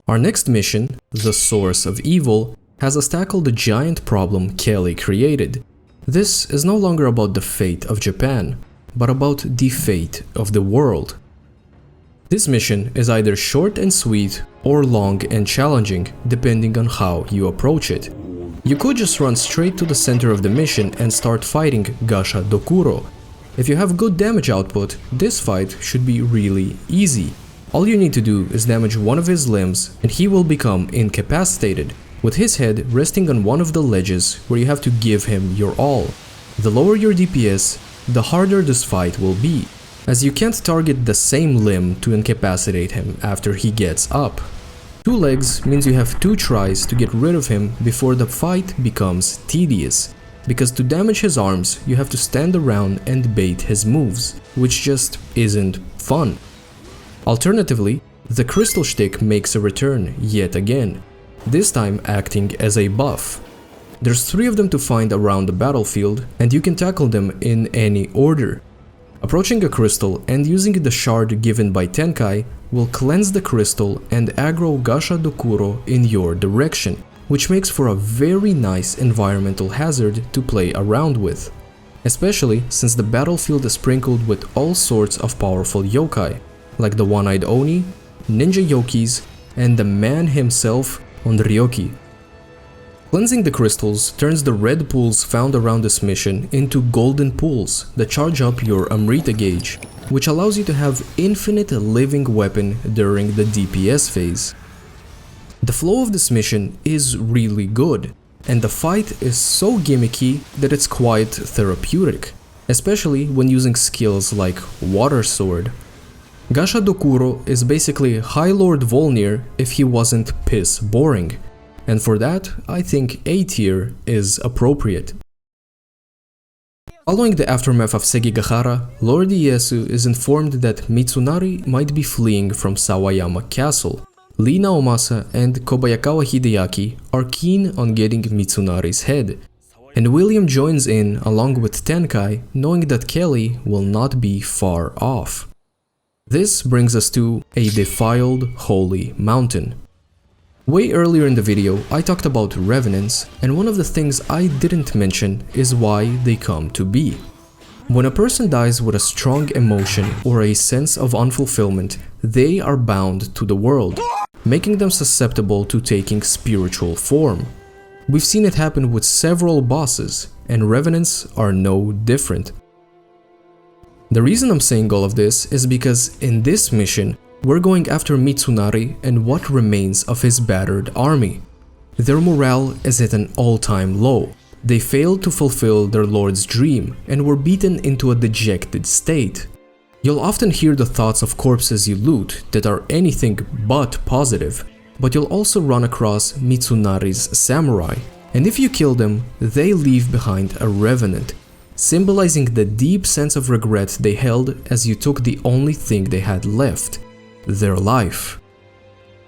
Our next mission, the Source of Evil, has us tackle the giant problem Kelly created. This is no longer about the fate of Japan, but about the fate of the world. This mission is either short and sweet or long and challenging, depending on how you approach it. You could just run straight to the center of the mission and start fighting Gasha Dokuro. If you have good damage output, this fight should be really easy. All you need to do is damage one of his limbs and he will become incapacitated, with his head resting on one of the ledges where you have to give him your all. The lower your DPS, the harder this fight will be, as you can't target the same limb to incapacitate him after he gets up. 2 legs means you have 2 tries to get rid of him before the fight becomes tedious, because to damage his arms you have to stand around and bait his moves, which just isn't fun. Alternatively, the crystal shtick makes a return yet again, this time acting as a buff. There's 3 of them to find around the battlefield, and you can tackle them in any order. Approaching a crystal and using the shard given by Tenkai will cleanse the crystal and aggro Gasha Dokuro in your direction, which makes for a very nice environmental hazard to play around with, especially since the battlefield is sprinkled with all sorts of powerful yokai, like the one-eyed Oni, ninja yokis, and the man himself, Onryoki. Cleansing the crystals turns the red pools found around this mission into golden pools that charge up your Amrita gauge, which allows you to have infinite living weapon during the DPS phase. The flow of this mission is really good, and the fight is so gimmicky that it's quite therapeutic, especially when using skills like Water Sword. Gasha Dokuro is basically High Lord Volnir if he wasn't piss boring, and for that I think A tier is appropriate. Following the aftermath of Sekigahara, Lord Ieyasu is informed that Mitsunari might be fleeing from Sawayama Castle. Lee Naomasa and Kobayakawa Hideaki are keen on getting Mitsunari's head. and William joins in along with Tenkai, knowing that Kelly will not be far off. This brings us to a defiled holy mountain. Way earlier in the video, I talked about revenants, and one of the things I didn't mention is why they come to be. When a person dies with a strong emotion or a sense of unfulfillment, they are bound to the world, making them susceptible to taking spiritual form. We've seen it happen with several bosses, and revenants are no different. The reason I'm saying all of this is because in this mission, we're going after Mitsunari and what remains of his battered army. Their morale is at an all-time low. They failed to fulfill their lord's dream and were beaten into a dejected state. You'll often hear the thoughts of corpses you loot that are anything but positive, but you'll also run across Mitsunari's samurai, and if you kill them, they leave behind a revenant, symbolizing the deep sense of regret they held as you took the only thing they had left, their life.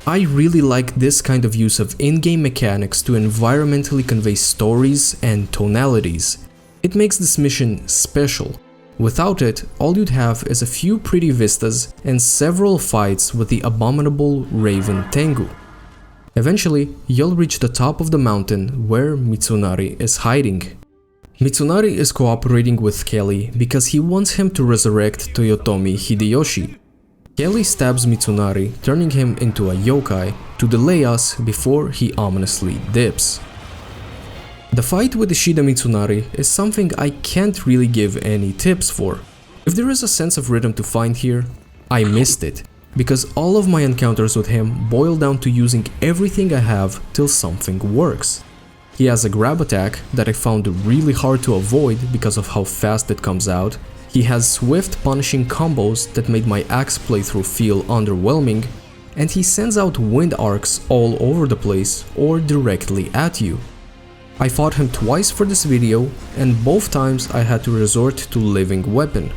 I really like this kind of use of in-game mechanics to environmentally convey stories and tonalities. It makes this mission special. Without it, all you'd have is a few pretty vistas and several fights with the abominable Raven Tengu. Eventually, you'll reach the top of the mountain where Mitsunari is hiding. Mitsunari is cooperating with Kelly because he wants him to resurrect Toyotomi Hideyoshi. Kelly stabs Mitsunari, turning him into a yokai to delay us before he ominously dips. The fight with Ishida Mitsunari is something I can't really give any tips for. If there is a sense of rhythm to find here, I missed it, because all of my encounters with him boil down to using everything I have till something works. He has a grab attack that I found really hard to avoid because of how fast it comes out. He has swift punishing combos that made my axe playthrough feel underwhelming, and he sends out wind arcs all over the place or directly at you. I fought him twice for this video, and both times I had to resort to living weapon.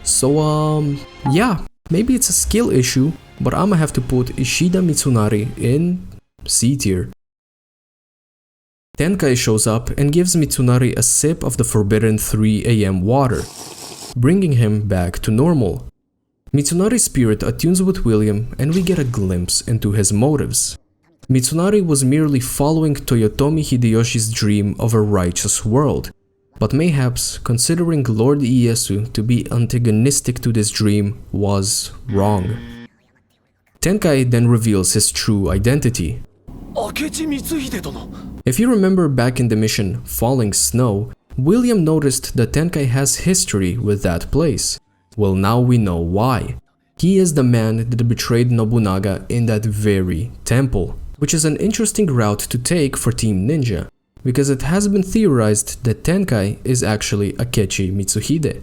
So yeah, maybe it's a skill issue, but I'ma have to put Ishida Mitsunari in C tier. Tenkai shows up and gives Mitsunari a sip of the forbidden 3 AM water, bringing him back to normal. Mitsunari's spirit attunes with William and we get a glimpse into his motives. Mitsunari was merely following Toyotomi Hideyoshi's dream of a righteous world, but mayhaps considering Lord Ieyasu to be antagonistic to this dream was wrong. Tenkai then reveals his true identity. If you remember back in the mission Falling Snow, William noticed that Tenkai has history with that place. Well, now we know why. He is the man that betrayed Nobunaga in that very temple, which is an interesting route to take for Team Ninja, because it has been theorized that Tenkai is actually Akechi Mitsuhide.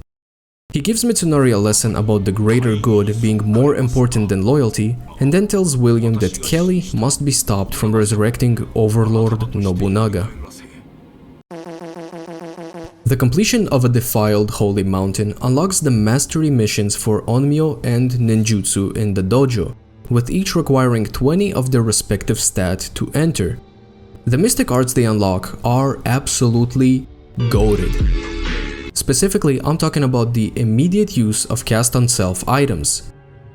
He gives Mitsunari a lesson about the greater good being more important than loyalty, and then tells William that Kelly must be stopped from resurrecting Overlord Nobunaga. The completion of a defiled holy mountain unlocks the mastery missions for Onmyo and Ninjutsu in the dojo, with each requiring 20 of their respective stat to enter. The mystic arts they unlock are absolutely goated. Specifically, I'm talking about the immediate use of cast on self items.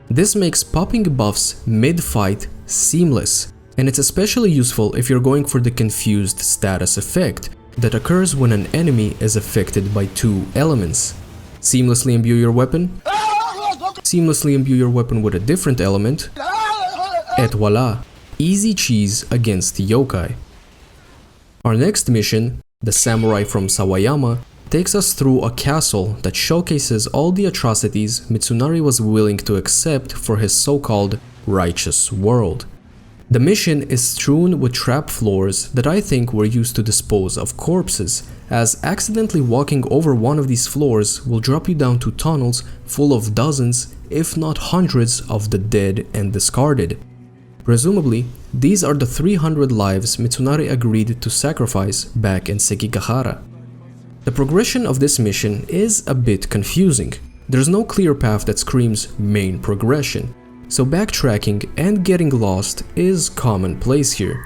This makes popping buffs mid-fight seamless, and it's especially useful if you're going for the confused status effect that occurs when an enemy is affected by 2 elements. Seamlessly imbue your weapon, seamlessly imbue your weapon with a different element, et voila, easy cheese against yokai. Our next mission, the Samurai from Sawayama, takes us through a castle that showcases all the atrocities Mitsunari was willing to accept for his so-called righteous world. The mission is strewn with trap floors that I think were used to dispose of corpses, as accidentally walking over one of these floors will drop you down to tunnels full of dozens, if not hundreds, of the dead and discarded. Presumably, these are the 300 lives Mitsunari agreed to sacrifice back in Sekigahara. The progression of this mission is a bit confusing. There's no clear path that screams main progression, so backtracking and getting lost is commonplace here.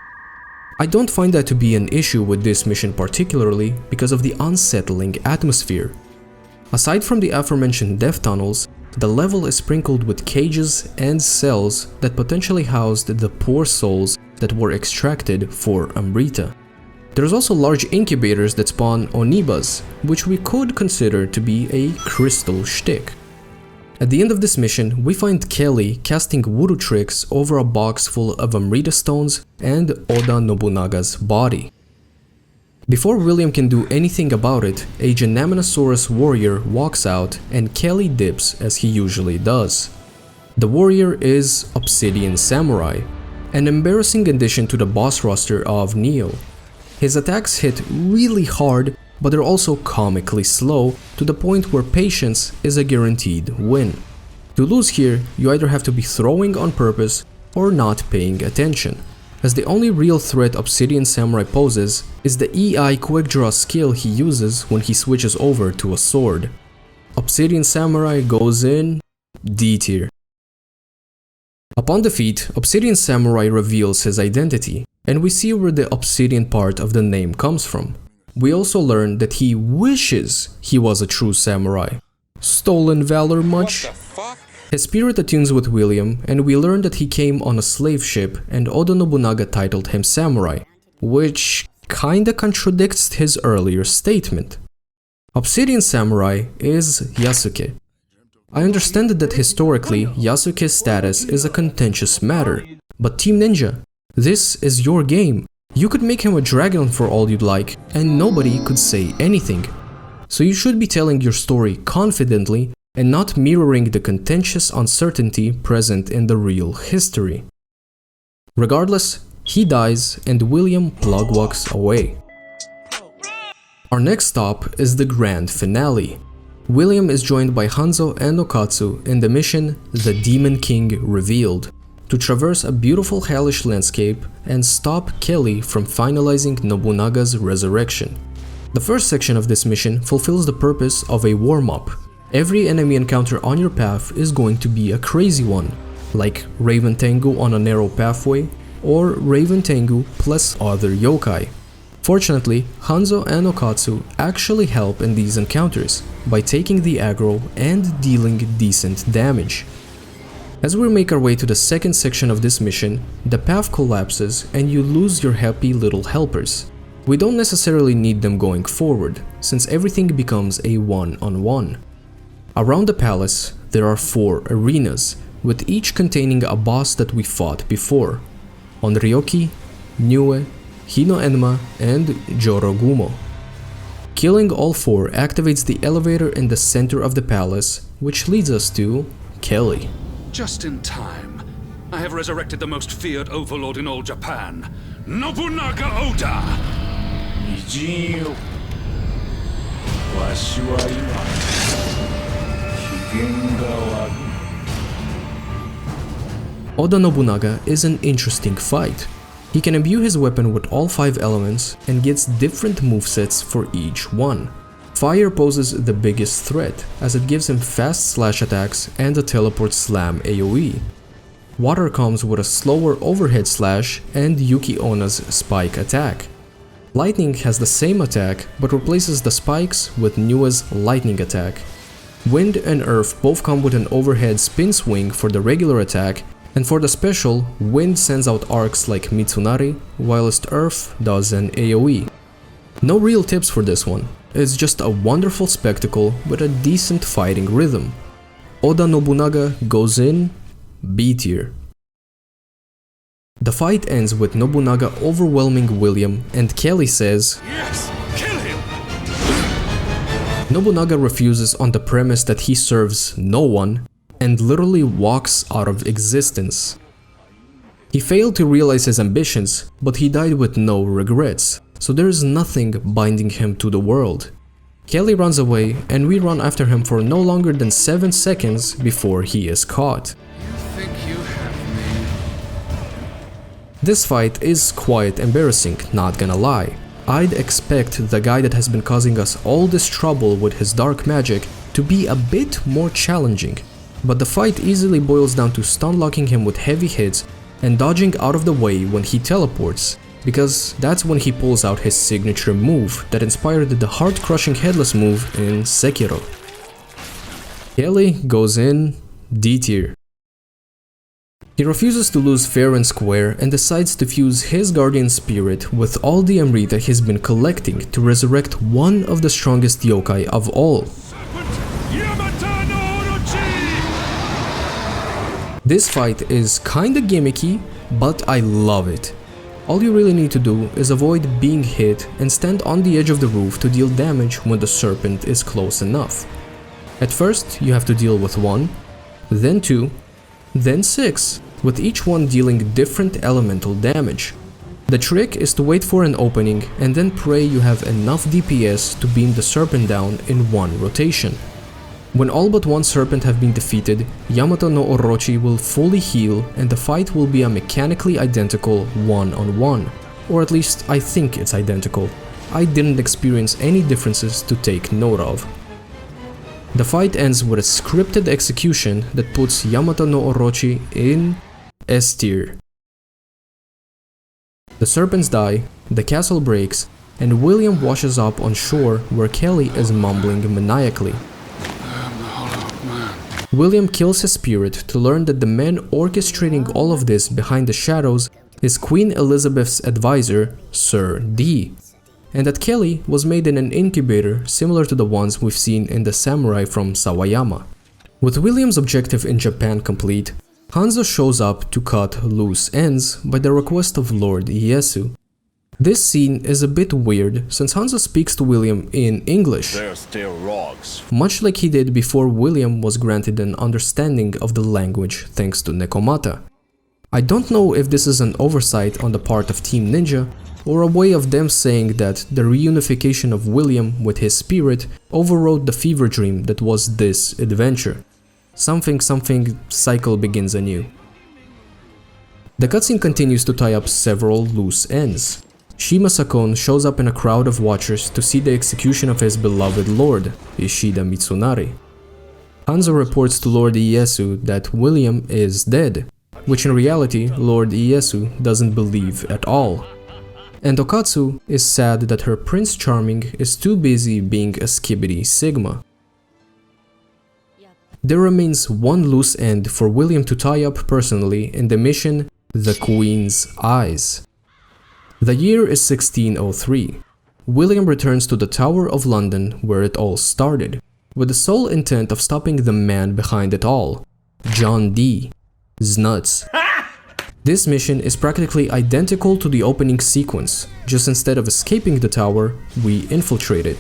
I don't find that to be an issue with this mission particularly because of the unsettling atmosphere. Aside from the aforementioned death tunnels, the level is sprinkled with cages and cells that potentially housed the poor souls that were extracted for Amrita. There's also large incubators that spawn Onibas, which we could consider to be a crystal shtick. At the end of this mission, we find Kelly casting voodoo tricks over a box full of Amrita stones and Oda Nobunaga's body. Before William can do anything about it, a Genaminosaurus warrior walks out and Kelly dips as he usually does. The warrior is Obsidian Samurai, an embarrassing addition to the boss roster of Nioh. His attacks hit really hard, but they're also comically slow to the point where patience is a guaranteed win. To lose here, you either have to be throwing on purpose or not paying attention, as the only real threat Obsidian Samurai poses is the EI quick draw skill he uses when he switches over to a sword. Obsidian Samurai goes in D tier. Upon defeat, Obsidian Samurai reveals his identity, and we see where the obsidian part of the name comes from. We also learn that he wishes he was a true samurai. Stolen valor much? His spirit attunes with William, and we learn that he came on a slave ship and Oda Nobunaga titled him samurai, which kinda contradicts his earlier statement. Obsidian Samurai is Yasuke. I understand that historically Yasuke's status is a contentious matter, but Team Ninja, this is your game. You could make him a dragon for all you'd like, and nobody could say anything. So you should be telling your story confidently and not mirroring the contentious uncertainty present in the real history. Regardless, he dies and William plug walks away. Our next stop is the grand finale. William is joined by Hanzo and Okatsu in the mission The Demon King Revealed, to traverse a beautiful hellish landscape and stop Kelly from finalizing Nobunaga's resurrection. The first section of this mission fulfills the purpose of a warm-up. Every enemy encounter on your path is going to be a crazy one, like Raven Tengu on a narrow pathway, or Raven Tengu plus other yokai. Fortunately, Hanzo and Okatsu actually help in these encounters by taking the aggro and dealing decent damage. As we make our way to the second section of this mission, the path collapses and you lose your happy little helpers. We don't necessarily need them going forward, since everything becomes a one-on-one. Around the palace, there are 4 arenas, with each containing a boss that we fought before: Onryoki, Nioh, Hino-enma, and Jorogumo. Killing all 4 activates the elevator in the center of the palace, which leads us to Kelly. Just in time. I have resurrected the most feared overlord in all Japan, Nobunaga Oda! Oda Nobunaga is an interesting fight. He can imbue his weapon with all 5 elements and gets different movesets for each one. Fire poses the biggest threat, as it gives him fast slash attacks and a teleport slam AoE. Water comes with a slower overhead slash and Yuki Ona's spike attack. Lightning has the same attack, but replaces the spikes with Nioh's lightning attack. Wind and Earth both come with an overhead spin swing for the regular attack, and for the special, Wind sends out arcs like Mitsunari, whilst Earth does an AoE. No real tips for this one, it's just a wonderful spectacle with a decent fighting rhythm. Oda Nobunaga goes in B tier. The fight ends with Nobunaga overwhelming William and Kelly says, Yes! Kill him! Nobunaga refuses on the premise that he serves no one and literally walks out of existence. He failed to realize his ambitions, but he died with no regrets, so there is nothing binding him to the world. Kelly runs away and we run after him for no longer than 7 seconds before he is caught. You think you have me? This fight is quite embarrassing, not gonna lie. I'd expect the guy that has been causing us all this trouble with his dark magic to be a bit more challenging, but the fight easily boils down to stun locking him with heavy hits and dodging out of the way when he teleports, because that's when he pulls out his signature move that inspired the heart-crushing headless move in Sekiro. Kelly goes in D tier. He refuses to lose fair and square and decides to fuse his guardian spirit with all the Amrita he's been collecting to resurrect one of the strongest yokai of all. This fight is kinda gimmicky, but I love it. All you really need to do is avoid being hit and stand on the edge of the roof to deal damage when the serpent is close enough. At first, you have to deal with 1, then 2, then 6, with each one dealing different elemental damage. The trick is to wait for an opening and then pray you have enough DPS to beam the serpent down in one rotation. When all but one serpent have been defeated, Yamato no Orochi will fully heal and the fight will be a mechanically identical one-on-one. Or at least I think it's identical. I didn't experience any differences to take note of. The fight ends with a scripted execution that puts Yamato no Orochi in S tier. The serpents die, the castle breaks, and William washes up on shore where Kelly is mumbling maniacally. William kills his spirit to learn that the man orchestrating all of this behind the shadows is Queen Elizabeth's advisor, Sir D, and that Kelly was made in an incubator similar to the ones we've seen in the samurai from Sawayama. With William's objective in Japan complete, Hanzo shows up to cut loose ends by the request of Lord Ieyasu. This scene is a bit weird since Hanzo speaks to William in English, They're still rocks. much like he did before William was granted an understanding of the language thanks to Nekomata. I don't know if this is an oversight on the part of Team Ninja or a way of them saying that the reunification of William with his spirit overrode the fever dream that was this adventure. Something cycle begins anew. The cutscene continues to tie up several loose ends. Shima Sakon shows up in a crowd of watchers to see the execution of his beloved lord, Ishida Mitsunari. Hanzo reports to Lord Ieyasu that William is dead, which in reality Lord Ieyasu doesn't believe at all. And Okatsu is sad that her Prince Charming is too busy being a skibbity Sigma. There remains one loose end for William to tie up personally in the mission The Queen's Eyes. The year is 1603. William returns to the Tower of London where it all started, with the sole intent of stopping the man behind it all, John Dee, Snuts. This mission is practically identical to the opening sequence, just instead of escaping the tower, we infiltrate it.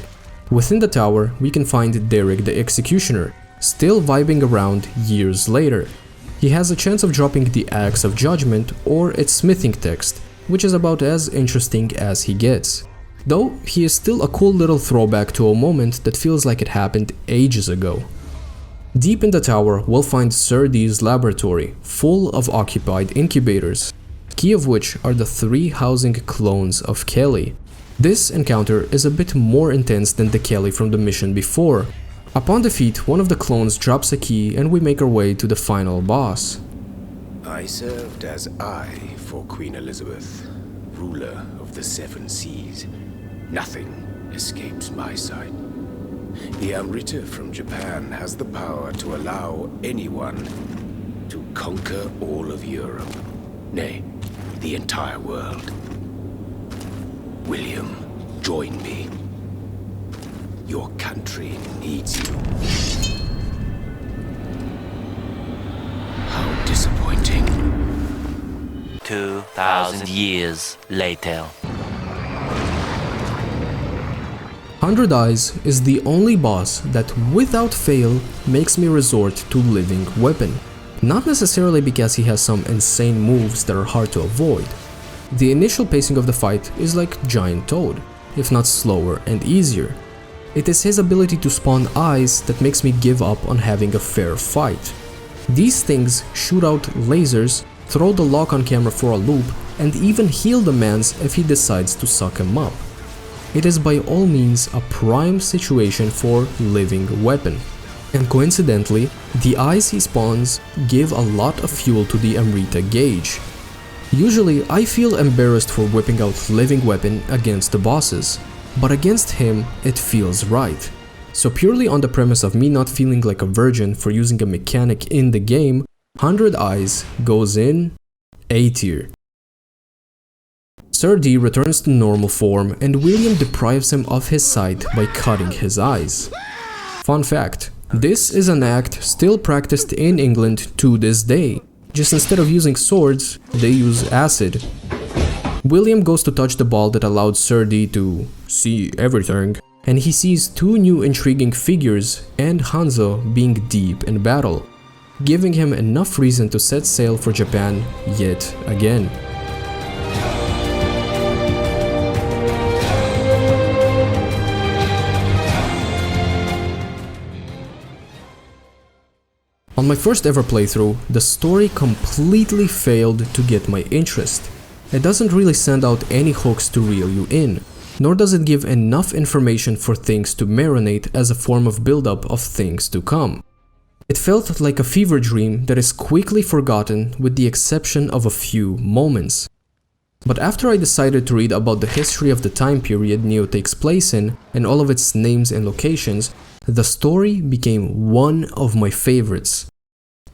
Within the tower, we can find Derek the Executioner, still vibing around years later. He has a chance of dropping the Axe of Judgment or its smithing text, which is about as interesting as he gets. Though he is still a cool little throwback to a moment that feels like it happened ages ago. Deep in the tower, we'll find Sir D's laboratory, full of occupied incubators, key of which are the 3 housing clones of Kelly. This encounter is a bit more intense than the Kelly from the mission before. Upon defeat, one of the clones drops a key and we make our way to the final boss. I served as eye for Queen Elizabeth, ruler of the 7 seas. Nothing escapes my sight. The Amrita from Japan has the power to allow anyone to conquer all of Europe, nay, the entire world. William, join me. Your country needs you. How disappointing. 2,000 years later. 100 Eyes is the only boss that without fail makes me resort to Living Weapon. Not necessarily because he has some insane moves that are hard to avoid. The initial pacing of the fight is like Giant Toad, if not slower and easier. It is his ability to spawn eyes that makes me give up on having a fair fight. These things shoot out lasers, throw the lock on camera for a loop, and even heal the mans if he decides to suck him up. It is by all means a prime situation for Living Weapon. And coincidentally, the eyes he spawns give a lot of fuel to the Amrita gauge. Usually, I feel embarrassed for whipping out living weapon against the bosses, but against him, it feels right. So purely on the premise of me not feeling like a virgin for using a mechanic in the game, 100 Eyes goes in A tier. Serjuh returns to normal form and William deprives him of his sight by cutting his eyes. Fun fact, this is an act still practiced in England to this day. Just instead of using swords, they use acid. William goes to touch the ball that allowed Serjuh to see everything, and he sees two new intriguing figures and Hanzo being deep in battle, giving him enough reason to set sail for Japan yet again. On my first ever playthrough, the story completely failed to get my interest. It doesn't really send out any hooks to reel you in, nor does it give enough information for things to marinate as a form of build-up of things to come. It felt like a fever dream that is quickly forgotten with the exception of a few moments. But after I decided to read about the history of the time period Nioh takes place in and all of its names and locations, the story became one of my favorites.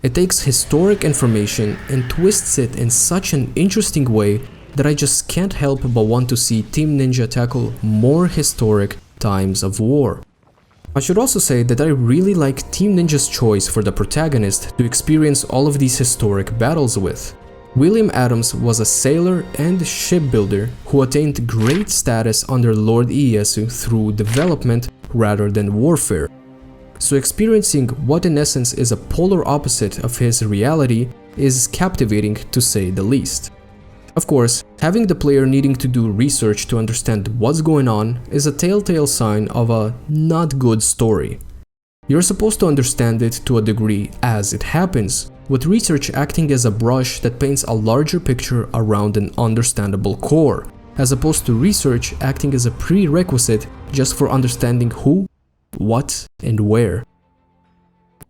It takes historic information and twists it in such an interesting way that I just can't help but want to see Team Ninja tackle more historic times of war. I should also say that I really like Team Ninja's choice for the protagonist to experience all of these historic battles with. William Adams was a sailor and shipbuilder who attained great status under Lord Ieyasu through development rather than warfare. So experiencing what in essence is a polar opposite of his reality is captivating to say the least. Of course, having the player needing to do research to understand what's going on is a telltale sign of a not good story. You're supposed to understand it to a degree as it happens, with research acting as a brush that paints a larger picture around an understandable core, as opposed to research acting as a prerequisite just for understanding who, what, and where.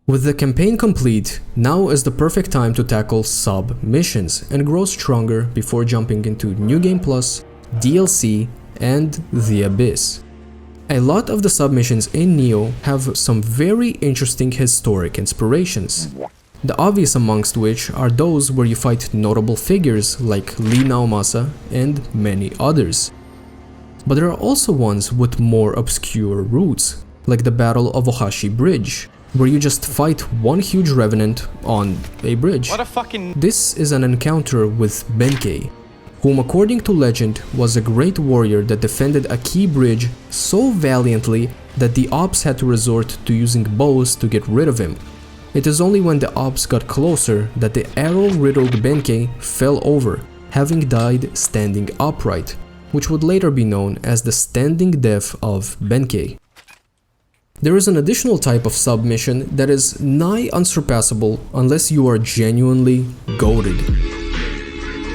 With the campaign complete, now is the perfect time to tackle sub-missions and grow stronger before jumping into New Game Plus, DLC, and The Abyss. A lot of the submissions in Nioh have some very interesting historic inspirations. The obvious amongst which are those where you fight notable figures like Lee Naomasa and many others. But there are also ones with more obscure roots, like the Battle of Ohashi Bridge, where you just fight one huge revenant on a bridge. This is an encounter with Benkei, whom according to legend was a great warrior that defended a key bridge so valiantly that the Ops had to resort to using bows to get rid of him. It is only when the Ops got closer that the arrow-riddled Benkei fell over, having died standing upright, which would later be known as the standing death of Benkei. There is an additional type of submission that is nigh unsurpassable unless you are genuinely goated.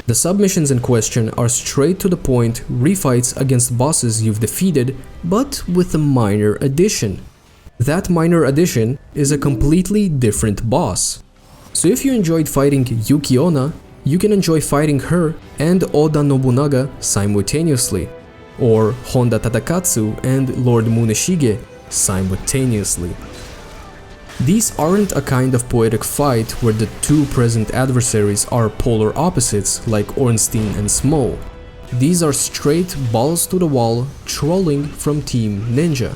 The submissions in question are straight to the point refights against bosses you've defeated, but with a minor addition. That minor addition is a completely different boss. So if you enjoyed fighting Yuki Onna, you can enjoy fighting her and Oda Nobunaga simultaneously, or Honda Tadakatsu and Lord Muneshige simultaneously. These aren't a kind of poetic fight where the two present adversaries are polar opposites like Ornstein and Smo. These are straight balls to the wall trolling from Team Ninja.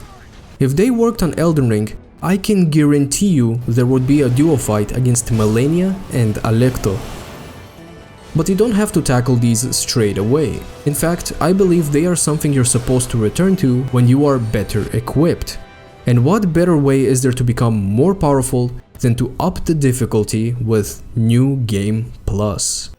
If they worked on Elden Ring, I can guarantee you there would be a duo fight against Malenia and Alecto. But you don't have to tackle these straight away. In fact, I believe they are something you're supposed to return to when you are better equipped. And what better way is there to become more powerful than to up the difficulty with New Game Plus?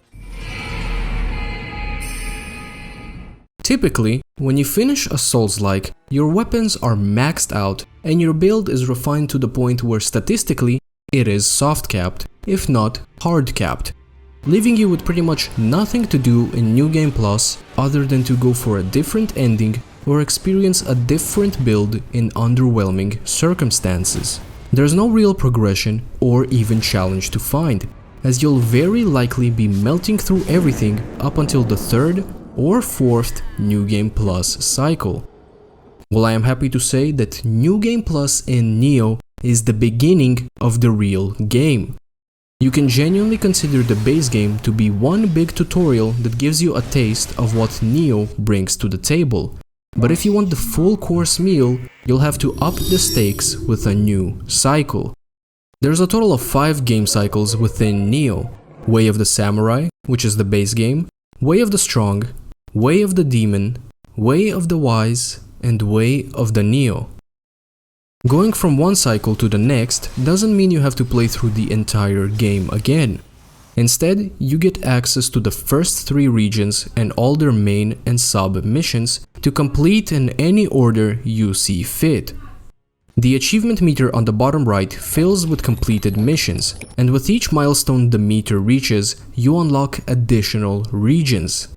Typically, when you finish a Souls-like, your weapons are maxed out and your build is refined to the point where statistically it is soft-capped, if not hard-capped, leaving you with pretty much nothing to do in New Game Plus other than to go for a different ending or experience a different build in underwhelming circumstances. There's no real progression or even challenge to find, as you'll very likely be melting through everything up until the 3rd or 4th New Game Plus cycle. Well, I am happy to say that New Game Plus in Nioh is the beginning of the real game. You can genuinely consider the base game to be one big tutorial that gives you a taste of what Nioh brings to the table. But if you want the full course meal, you'll have to up the stakes with a new cycle. There's a total of 5 game cycles within Nioh: Way of the Samurai, which is the base game, Way of the Strong, Way of the Demon, Way of the Wise, and Way of the Nioh. Going from one cycle to the next doesn't mean you have to play through the entire game again. Instead, you get access to the first 3 regions and all their main and sub missions to complete in any order you see fit. The achievement meter on the bottom right fills with completed missions, and with each milestone the meter reaches, you unlock additional regions.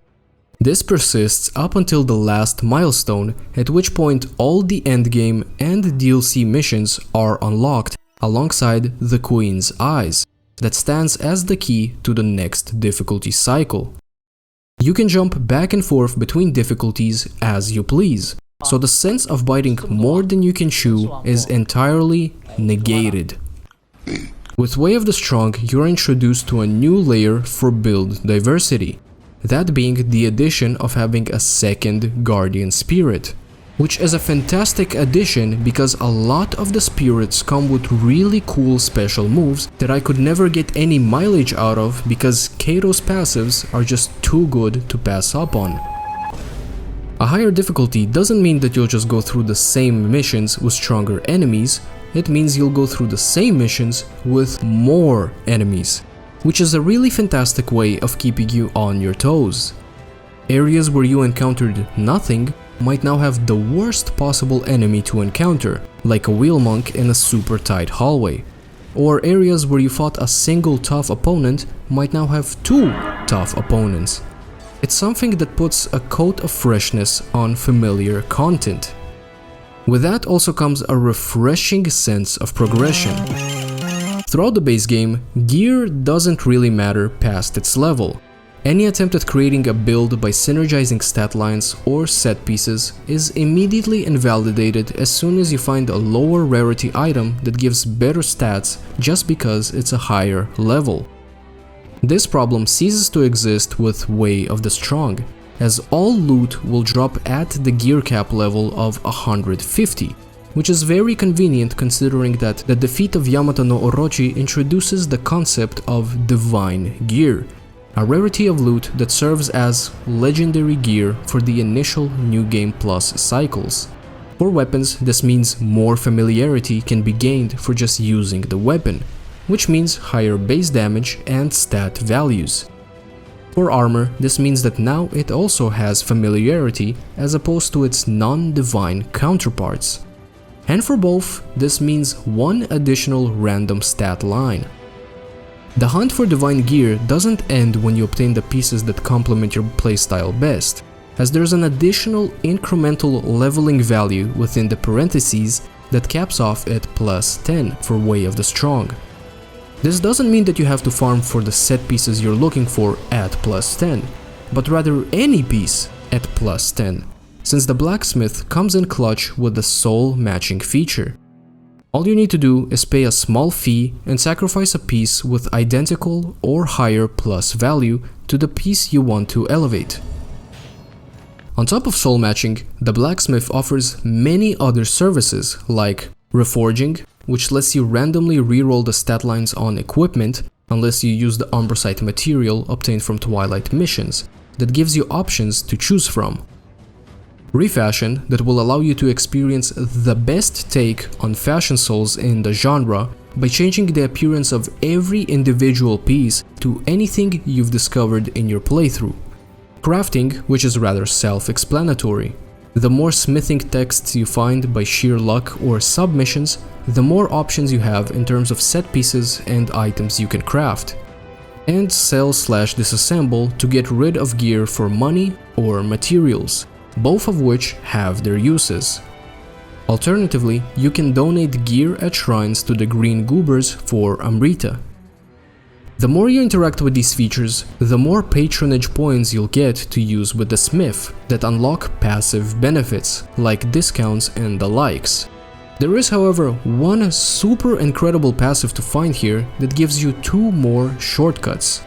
This persists up until the last milestone, at which point all the endgame and DLC missions are unlocked alongside the Queen's Eyes, that stands as the key to the next difficulty cycle. You can jump back and forth between difficulties as you please, so the sense of biting more than you can chew is entirely negated. With Way of the Strong, you're introduced to a new layer for build diversity, that being the addition of having a second Guardian Spirit, which is a fantastic addition because a lot of the spirits come with really cool special moves that I could never get any mileage out of because Kato's passives are just too good to pass up on. A higher difficulty doesn't mean that you'll just go through the same missions with stronger enemies, it means you'll go through the same missions with more enemies, which is a really fantastic way of keeping you on your toes. Areas where you encountered nothing might now have the worst possible enemy to encounter, like a wheel monk in a super tight hallway. Or areas where you fought a single tough opponent might now have 2 tough opponents. It's something that puts a coat of freshness on familiar content. With that also comes a refreshing sense of progression. Throughout the base game, gear doesn't really matter past its level. Any attempt at creating a build by synergizing stat lines or set pieces is immediately invalidated as soon as you find a lower rarity item that gives better stats just because it's a higher level. This problem ceases to exist with Way of the Strong, as all loot will drop at the gear cap level of 150, which is very convenient considering that the defeat of Yamato no Orochi introduces the concept of Divine Gear, a rarity of loot that serves as legendary gear for the initial New Game Plus cycles. For weapons, this means more familiarity can be gained for just using the weapon, which means higher base damage and stat values. For armor, this means that now it also has familiarity as opposed to its non-divine counterparts. And for both, this means one additional random stat line. The hunt for divine gear doesn't end when you obtain the pieces that complement your playstyle best, as there's an additional incremental leveling value within the parentheses that caps off at plus 10 for Way of the Strong. This doesn't mean that you have to farm for the set pieces you're looking for at plus 10, but rather any piece at plus 10, since the blacksmith comes in clutch with the soul matching feature. All you need to do is pay a small fee and sacrifice a piece with identical or higher plus value to the piece you want to elevate. On top of soul matching, the blacksmith offers many other services like reforging, which lets you randomly reroll the stat lines on equipment unless you use the Umbracite material obtained from Twilight missions, that gives you options to choose from. Refashion, that will allow you to experience the best take on fashion souls in the genre by changing the appearance of every individual piece to anything you've discovered in your playthrough. Crafting, which is rather self-explanatory. The more smithing texts you find by sheer luck or submissions, the more options you have in terms of set pieces and items you can craft. And sell/disassemble to get rid of gear for money or materials, both of which have their uses. Alternatively, you can donate gear at shrines to the Green Goobers for Amrita. The more you interact with these features, the more patronage points you'll get to use with the smith that unlock passive benefits, like discounts and the likes. There is, however, one super incredible passive to find here that gives you 2 more shortcuts.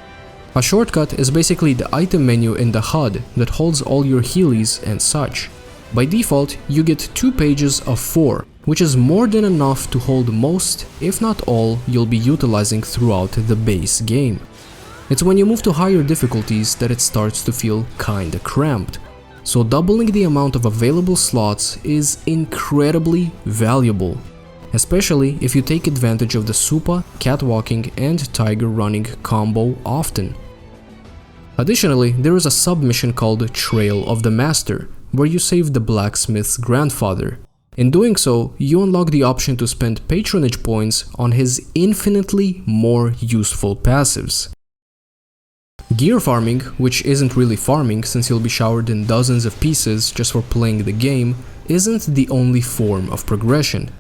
A shortcut is basically the item menu in the HUD that holds all your healies and such. By default, you get 2 pages of 4, which is more than enough to hold most, if not all, you'll be utilizing throughout the base game. It's when you move to higher difficulties that it starts to feel kinda cramped, so doubling the amount of available slots is incredibly valuable, especially if you take advantage of the Supa, Catwalking and Tiger Running combo often. Additionally, there is a submission called Trail of the Master, where you save the blacksmith's grandfather. In doing so, you unlock the option to spend patronage points on his infinitely more useful passives. Gear farming, which isn't really farming since you'll be showered in dozens of pieces just for playing the game, isn't the only form of progression.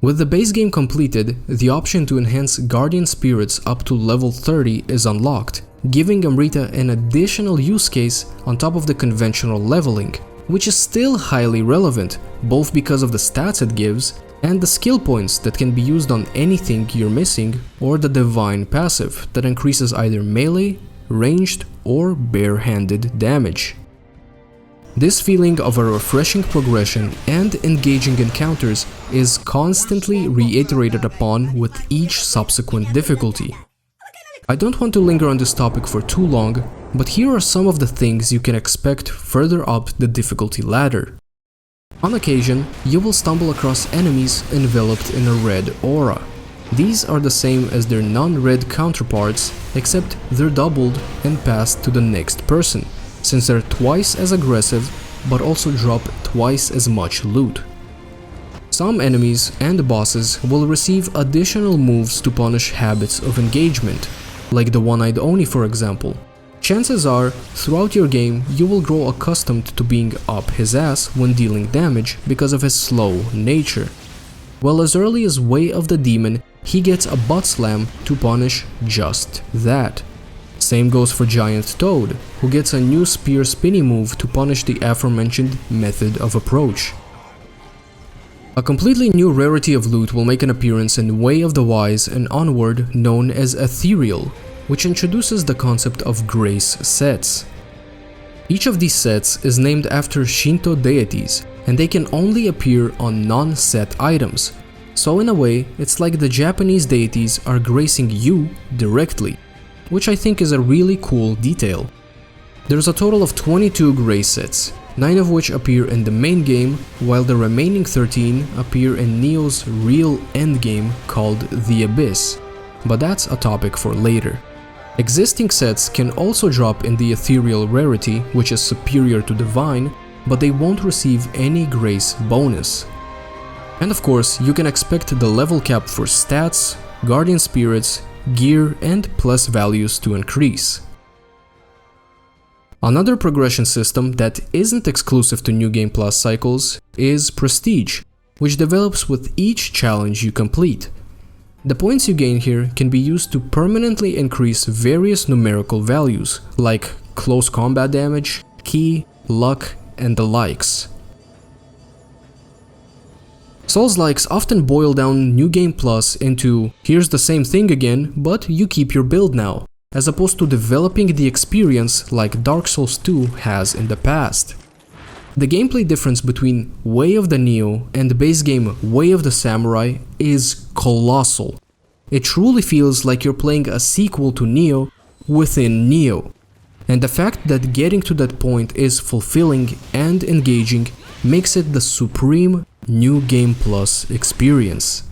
With the base game completed, the option to enhance Guardian Spirits up to level 30 is unlocked, giving Amrita an additional use case on top of the conventional leveling, which is still highly relevant, both because of the stats it gives and the skill points that can be used on anything you're missing, or the Divine passive that increases either melee, ranged or bare-handed damage. This feeling of a refreshing progression and engaging encounters is constantly reiterated upon with each subsequent difficulty. I don't want to linger on this topic for too long, but here are some of the things you can expect further up the difficulty ladder. On occasion, you will stumble across enemies enveloped in a red aura. These are the same as their non-red counterparts, except they're doubled and passed to the next person, since they're twice as aggressive but also drop twice as much loot. Some enemies and bosses will receive additional moves to punish habits of engagement, like the One-Eyed Oni for example. Chances are, throughout your game, you will grow accustomed to being up his ass when dealing damage because of his slow nature. Well, as early as Way of the Demon, he gets a butt slam to punish just that. Same goes for Giant Toad, who gets a new spear spinny move to punish the aforementioned method of approach. A completely new rarity of loot will make an appearance in Way of the Wise and onward, known as Ethereal, which introduces the concept of grace sets. Each of these sets is named after Shinto deities, and they can only appear on non-set items, so in a way, it's like the Japanese deities are gracing you directly, which I think is a really cool detail. There's a total of 22 grace sets, 9 of which appear in the main game, while the remaining 13 appear in Nioh's real endgame called The Abyss, but that's a topic for later. Existing sets can also drop in the Ethereal rarity, which is superior to Divine, but they won't receive any grace bonus. And of course, you can expect the level cap for stats, Guardian Spirits, gear and plus values to increase. Another progression system that isn't exclusive to New Game Plus cycles is Prestige, which develops with each challenge you complete. The points you gain here can be used to permanently increase various numerical values, like close combat damage, ki, luck, and the likes. Souls-likes often boil down New Game Plus into here's the same thing again, but you keep your build now, as opposed to developing the experience like Dark Souls 2 has in the past. The gameplay difference between Way of the Nioh and the base game Way of the Samurai is colossal. It truly feels like you're playing a sequel to Nioh within Nioh. And the fact that getting to that point is fulfilling and engaging makes it the supreme New Game Plus experience.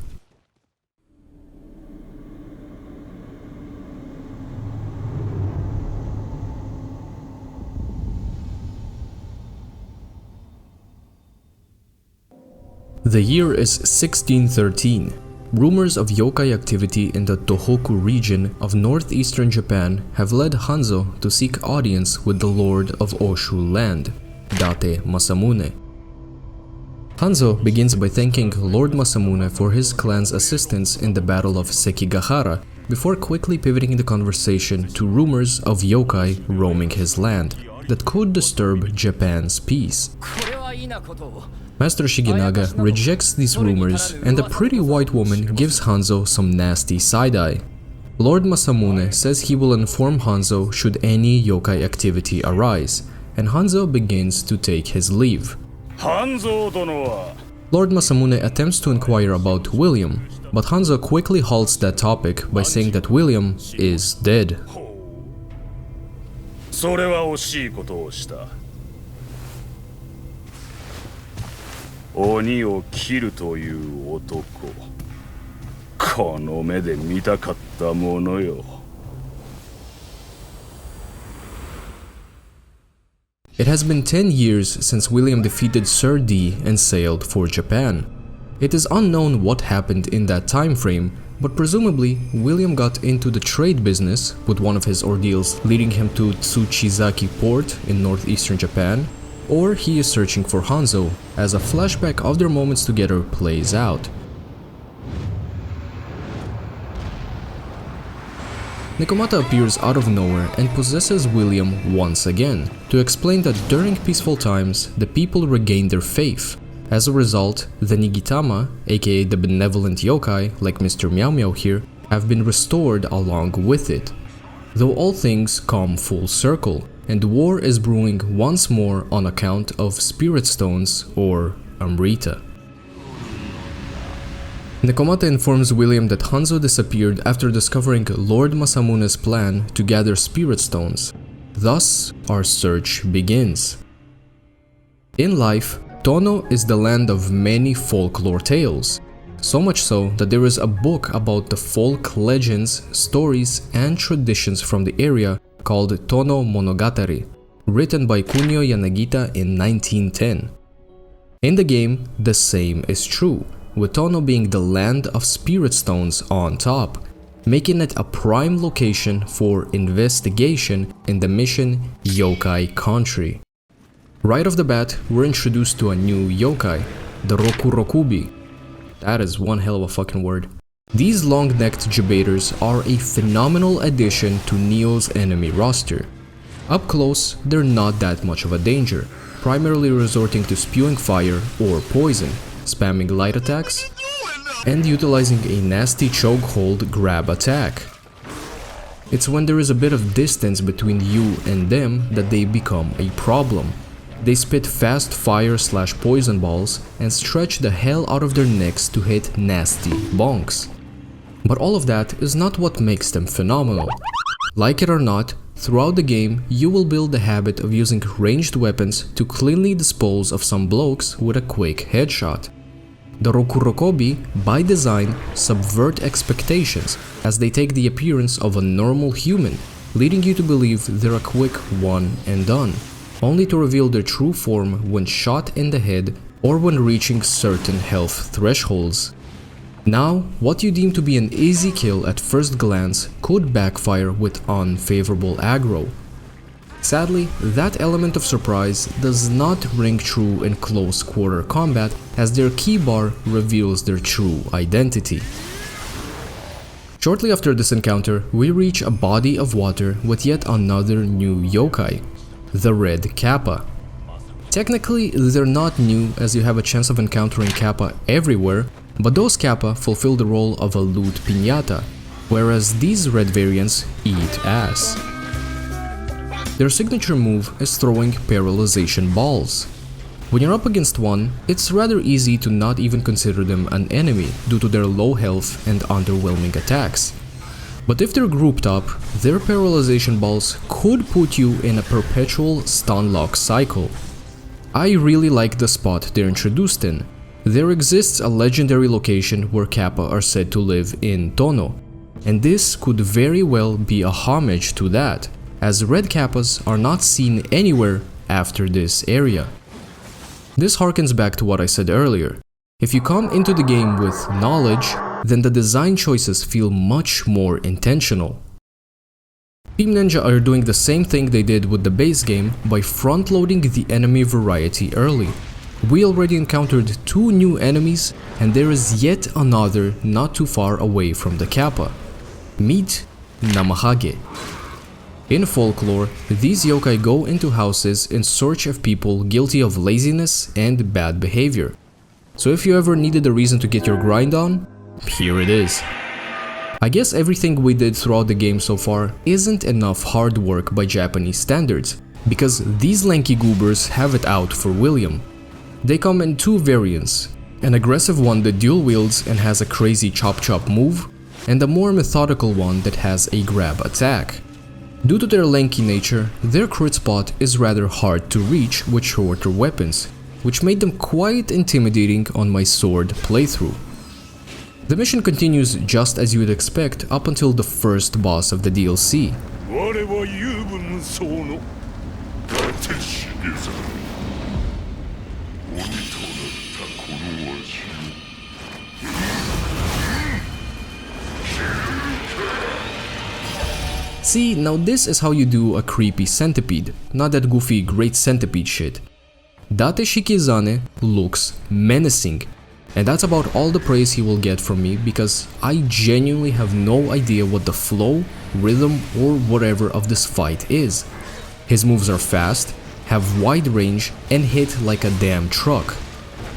The year is 1613. Rumors of yokai activity in the Tohoku region of northeastern Japan have led Hanzo to seek audience with the Lord of Oshu land, Date Masamune. Hanzo begins by thanking Lord Masamune for his clan's assistance in the Battle of Sekigahara before quickly pivoting the conversation to rumors of yokai roaming his land that could disturb Japan's peace. Master Shiginaga rejects these rumors, and a pretty white woman gives Hanzo some nasty side-eye. Lord Masamune says he will inform Hanzo should any yokai activity arise, and Hanzo begins to take his leave. Lord Masamune attempts to inquire about William, but Hanzo quickly halts that topic by saying that William is dead. それは惜しいことをした。鬼を切るという男、この目で見たかったものよ。It has been 10 years since William defeated Sir D and sailed for Japan. It is unknown what happened in that time frame, but presumably William got into the trade business, with one of his ordeals leading him to Tsuchizaki port in northeastern Japan, or he is searching for Hanzo, as a flashback of their moments together plays out. Nekomata appears out of nowhere and possesses William once again, to explain that during peaceful times the people regain their faith. As a result, the Nigitama, aka the benevolent yokai, like Mr. Meow Meow here, have been restored along with it. Though all things come full circle, and war is brewing once more on account of Spirit Stones or Amrita. Nekomata informs William that Hanzo disappeared after discovering Lord Masamune's plan to gather Spirit Stones. Thus, our search begins. In life, Tono is the land of many folklore tales, so much so that there is a book about the folk legends, stories, and traditions from the area called Tono Monogatari, written by Kunio Yanagita in 1910. In the game, the same is true, with Tono being the land of Spirit Stones on top, making it a prime location for investigation in the mission Yokai Country. Right off the bat, we're introduced to a new yokai, the Rokurokubi. That is one hell of a fucking word. These long-necked Jibaters are a phenomenal addition to Nioh's enemy roster. Up close, they're not that much of a danger, primarily resorting to spewing fire or poison, spamming light attacks, and utilizing a nasty chokehold grab attack. It's when there is a bit of distance between you and them that they become a problem. They spit fast fire/poison balls and stretch the hell out of their necks to hit nasty bonks. But all of that is not what makes them phenomenal. Like it or not, throughout the game you will build the habit of using ranged weapons to cleanly dispose of some blokes with a quick headshot. The Rokurokubi, by design, subvert expectations as they take the appearance of a normal human, leading you to believe they're a quick one and done, only to reveal their true form when shot in the head or when reaching certain health thresholds. Now, what you deem to be an easy kill at first glance could backfire with unfavorable aggro. Sadly, that element of surprise does not ring true in close quarter combat, as their key bar reveals their true identity. Shortly after this encounter, we reach a body of water with yet another new yokai, the Red Kappa. Technically, they're not new, as you have a chance of encountering Kappa everywhere, but those Kappa fulfill the role of a loot piñata, whereas these red variants eat ass. Their signature move is throwing paralyzation balls. When you're up against one, it's rather easy to not even consider them an enemy due to their low health and underwhelming attacks. But if they're grouped up, their paralyzation balls could put you in a perpetual stun lock cycle. I really like the spot they're introduced in. There exists a legendary location where Kappa are said to live in Tono, and this could very well be a homage to that, as red Kappas are not seen anywhere after this area. This harkens back to what I said earlier. If you come into the game with knowledge, then the design choices feel much more intentional. Team Ninja are doing the same thing they did with the base game by front-loading the enemy variety early. We already encountered 2 new enemies, and there is yet another not too far away from the Kappa. Meet Namahage. In folklore, these yokai go into houses in search of people guilty of laziness and bad behavior. So if you ever needed a reason to get your grind on, here it is. I guess everything we did throughout the game so far isn't enough hard work by Japanese standards, because these lanky goobers have it out for William. They come in two variants, an aggressive one that dual wields and has a crazy chop-chop move, and a more methodical one that has a grab attack. Due to their lanky nature, their crit spot is rather hard to reach with shorter weapons, which made them quite intimidating on my sword playthrough. The mission continues just as you would expect up until the first boss of the DLC. See, now this is how you do a creepy centipede, not that goofy great centipede shit. Date Shikizane looks menacing, and that's about all the praise he will get from me because I genuinely have no idea what the flow, rhythm or whatever of this fight is. His moves are fast, have wide range and hit like a damn truck.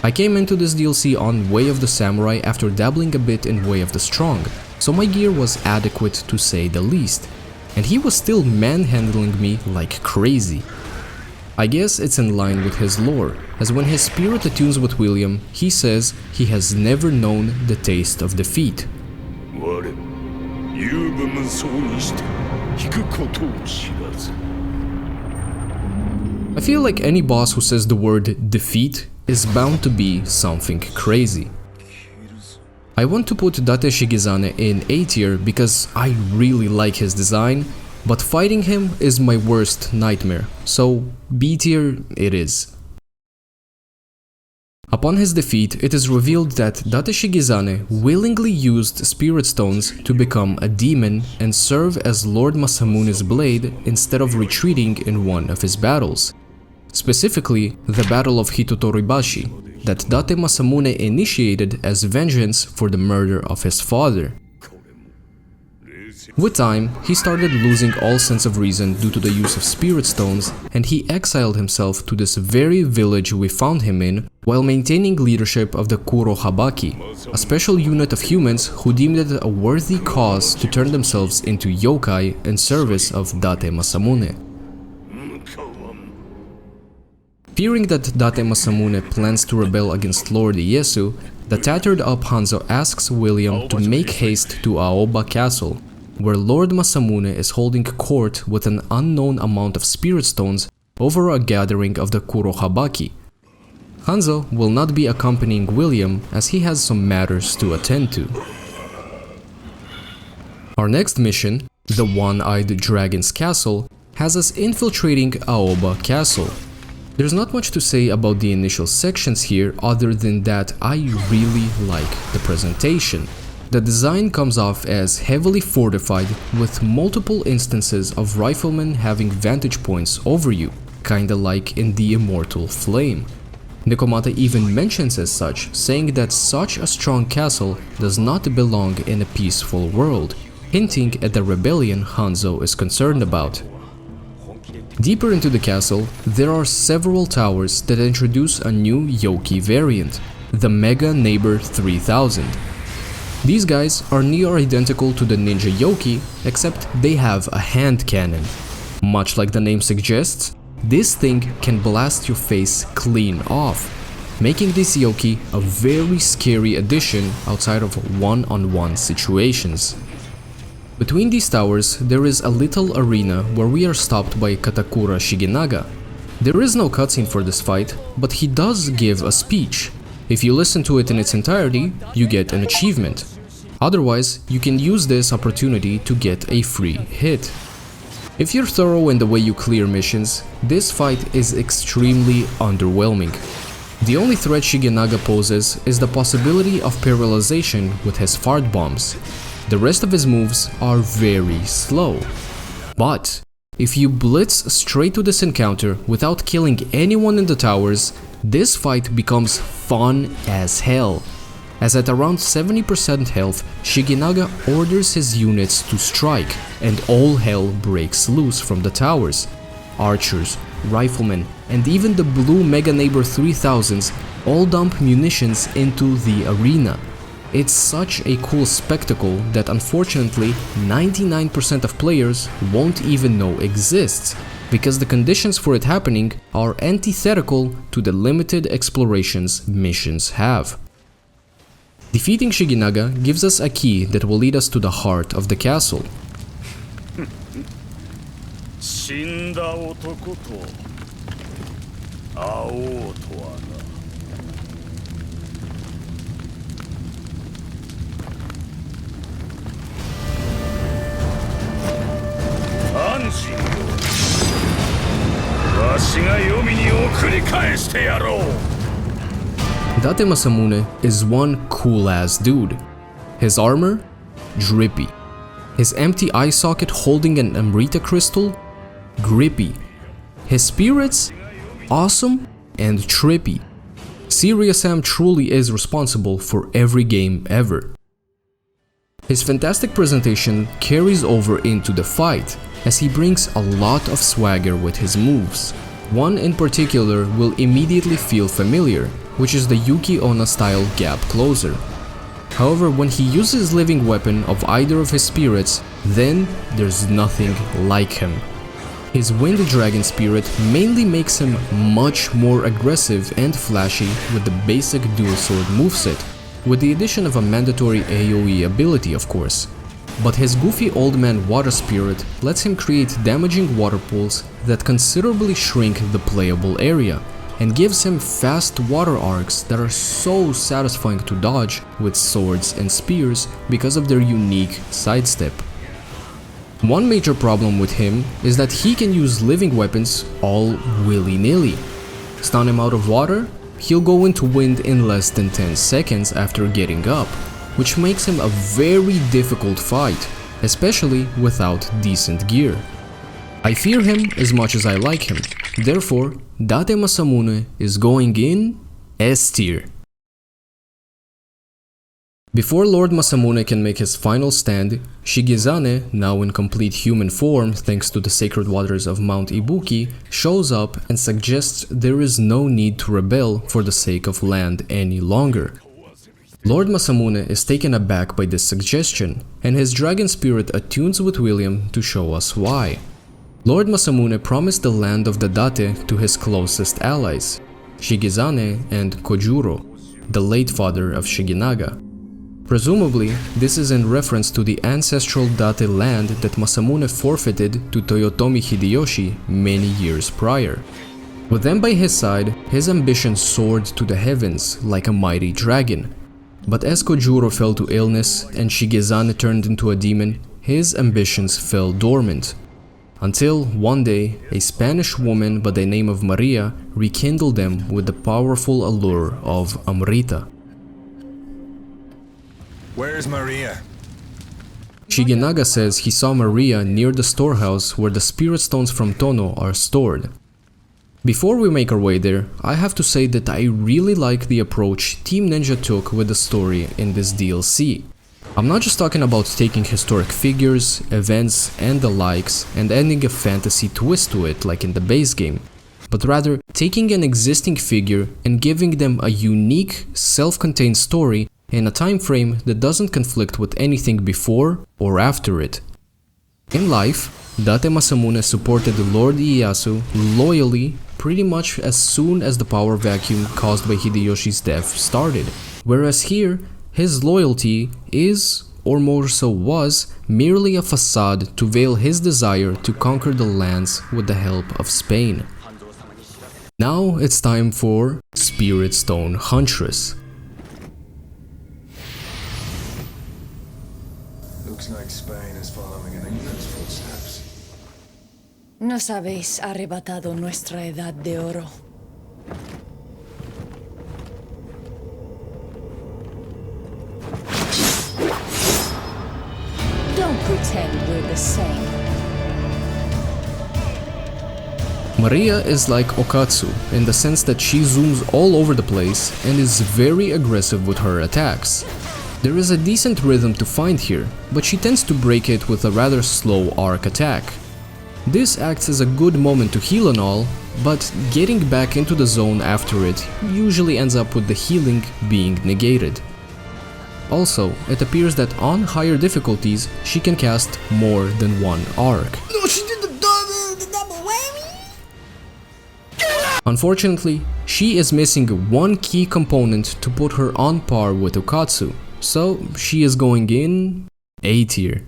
I came into this DLC on Way of the Samurai after dabbling a bit in Way of the Strong, so my gear was adequate to say the least. And he was still manhandling me like crazy. I guess it's in line with his lore, as when his spirit attunes with William, he says he has never known the taste of defeat. I feel like any boss who says the word defeat is bound to be something crazy. I want to put Date Shikizane in A tier because I really like his design, but fighting him is my worst nightmare, so B tier it is. Upon his defeat, it is revealed that Date Shikizane willingly used spirit stones to become a demon and serve as Lord Masamune's blade instead of retreating in one of his battles. Specifically, the Battle of Hitotoribashi, that Date Masamune initiated as vengeance for the murder of his father. With time, he started losing all sense of reason due to the use of spirit stones, and he exiled himself to this very village we found him in, while maintaining leadership of the Kurohabaki, a special unit of humans who deemed it a worthy cause to turn themselves into yokai in service of Date Masamune. Fearing that Date Masamune plans to rebel against Lord Ieyasu, the tattered up Hanzo asks William to make haste to Aoba Castle, where Lord Masamune is holding court with an unknown amount of spirit stones over a gathering of the Kurohabaki. Hanzo will not be accompanying William as he has some matters to attend to. Our next mission, the One-Eyed Dragon's Castle, has us infiltrating Aoba Castle. There's not much to say about the initial sections here other than that I really like the presentation. The design comes off as heavily fortified with multiple instances of riflemen having vantage points over you, kinda like in the Immortal Flame. Nekomata even mentions as such, saying that such a strong castle does not belong in a peaceful world, hinting at the rebellion Hanzo is concerned about. Deeper into the castle, there are several towers that introduce a new Yoki variant, the Mega Neighbor 3000. These guys are near identical to the Ninja Yoki, except they have a hand cannon. Much like the name suggests, this thing can blast your face clean off, making this Yoki a very scary addition outside of one-on-one situations. Between these towers, there is a little arena where we are stopped by Katakura Shigenaga. There is no cutscene for this fight, but he does give a speech. If you listen to it in its entirety, you get an achievement. Otherwise, you can use this opportunity to get a free hit. If you're thorough in the way you clear missions, this fight is extremely underwhelming. The only threat Shigenaga poses is the possibility of paralyzation with his fart bombs. The rest of his moves are very slow. But if you blitz straight to this encounter without killing anyone in the towers, this fight becomes fun as hell. as at around 70% health, Sekigahara orders his units to strike, and all hell breaks loose from the towers. Archers, riflemen, and even the blue Mega Neighbor 3000s all dump munitions into the arena. It's such a cool spectacle that unfortunately 99% of players won't even know exists, because the conditions for it happening are antithetical to the limited explorations missions have. Defeating Sekigahara gives us a key that will lead us to the heart of the castle. 死んだ男と会おうとはな。安心よ。わしが黄泉に送り返してやろう。Date Masamune is one cool-ass dude. His armor? Drippy. His empty eye socket holding an Amrita crystal? Grippy. His spirits? Awesome and trippy. Serious Sam truly is responsible for every game ever. His fantastic presentation carries over into the fight, as he brings a lot of swagger with his moves. One in particular will immediately feel familiar, which is the Yuki Onna style gap closer. However, when he uses living weapon of either of his spirits, then there's nothing like him. His Wind Dragon spirit mainly makes him much more aggressive and flashy with the basic dual sword moveset, with the addition of a mandatory AoE ability of course. But his goofy old man water spirit lets him create damaging water pools that considerably shrink the playable area, and gives him fast water arcs that are so satisfying to dodge with swords and spears because of their unique sidestep. One major problem with him is that he can use living weapons all willy-nilly. Stun him out of water, he'll go into wind in less than 10 seconds after getting up, which makes him a very difficult fight, especially without decent gear. I fear him as much as I like him, therefore Date Masamune is going in S tier. Before Lord Masamune can make his final stand, Shigezane, now in complete human form thanks to the sacred waters of Mount Ibuki, shows up and suggests there is no need to rebel for the sake of land any longer. Lord Masamune is taken aback by this suggestion, and his dragon spirit attunes with William to show us why. Lord Masamune promised the land of the Date to his closest allies, Shigezane and Kojuro, the late father of Shiginaga. Presumably, this is in reference to the ancestral Date land that Masamune forfeited to Toyotomi Hideyoshi many years prior. With them by his side, his ambition soared to the heavens like a mighty dragon. But as Kojuro fell to illness and Shigezane turned into a demon, his ambitions fell dormant. Until one day, a Spanish woman by the name of Maria rekindled them with the powerful allure of Amrita. Where's Maria? Shiginaga says he saw Maria near the storehouse where the spirit stones from Tono are stored. Before we make our way there, I have to say that I really like the approach Team Ninja took with the story in this DLC. I'm not just talking about taking historic figures, events and the likes and adding a fantasy twist to it like in the base game, but rather taking an existing figure and giving them a unique, self-contained story in a time frame that doesn't conflict with anything before or after it. In life, Date Masamune supported Lord Ieyasu loyally pretty much as soon as the power vacuum caused by Hideyoshi's death started, whereas here, his loyalty is, or more so was, merely a facade to veil his desire to conquer the lands with the help of Spain. Now it's time for Spirit Stone Huntress. Looks like Spain is following in England's footsteps. Nos habéis arrebatado nuestra edad de oro. Don't pretend we're the same. Maria is like Okatsu in the sense that she zooms all over the place and is very aggressive with her attacks. There is a decent rhythm to find here, but she tends to break it with a rather slow arc attack. This acts as a good moment to heal and all, but getting back into the zone after it usually ends up with the healing being negated. Also, it appears that on higher difficulties, she can cast more than one arc. No, she did the double whammy! Unfortunately, she is missing one key component to put her on par with Okatsu, so she is going in A tier.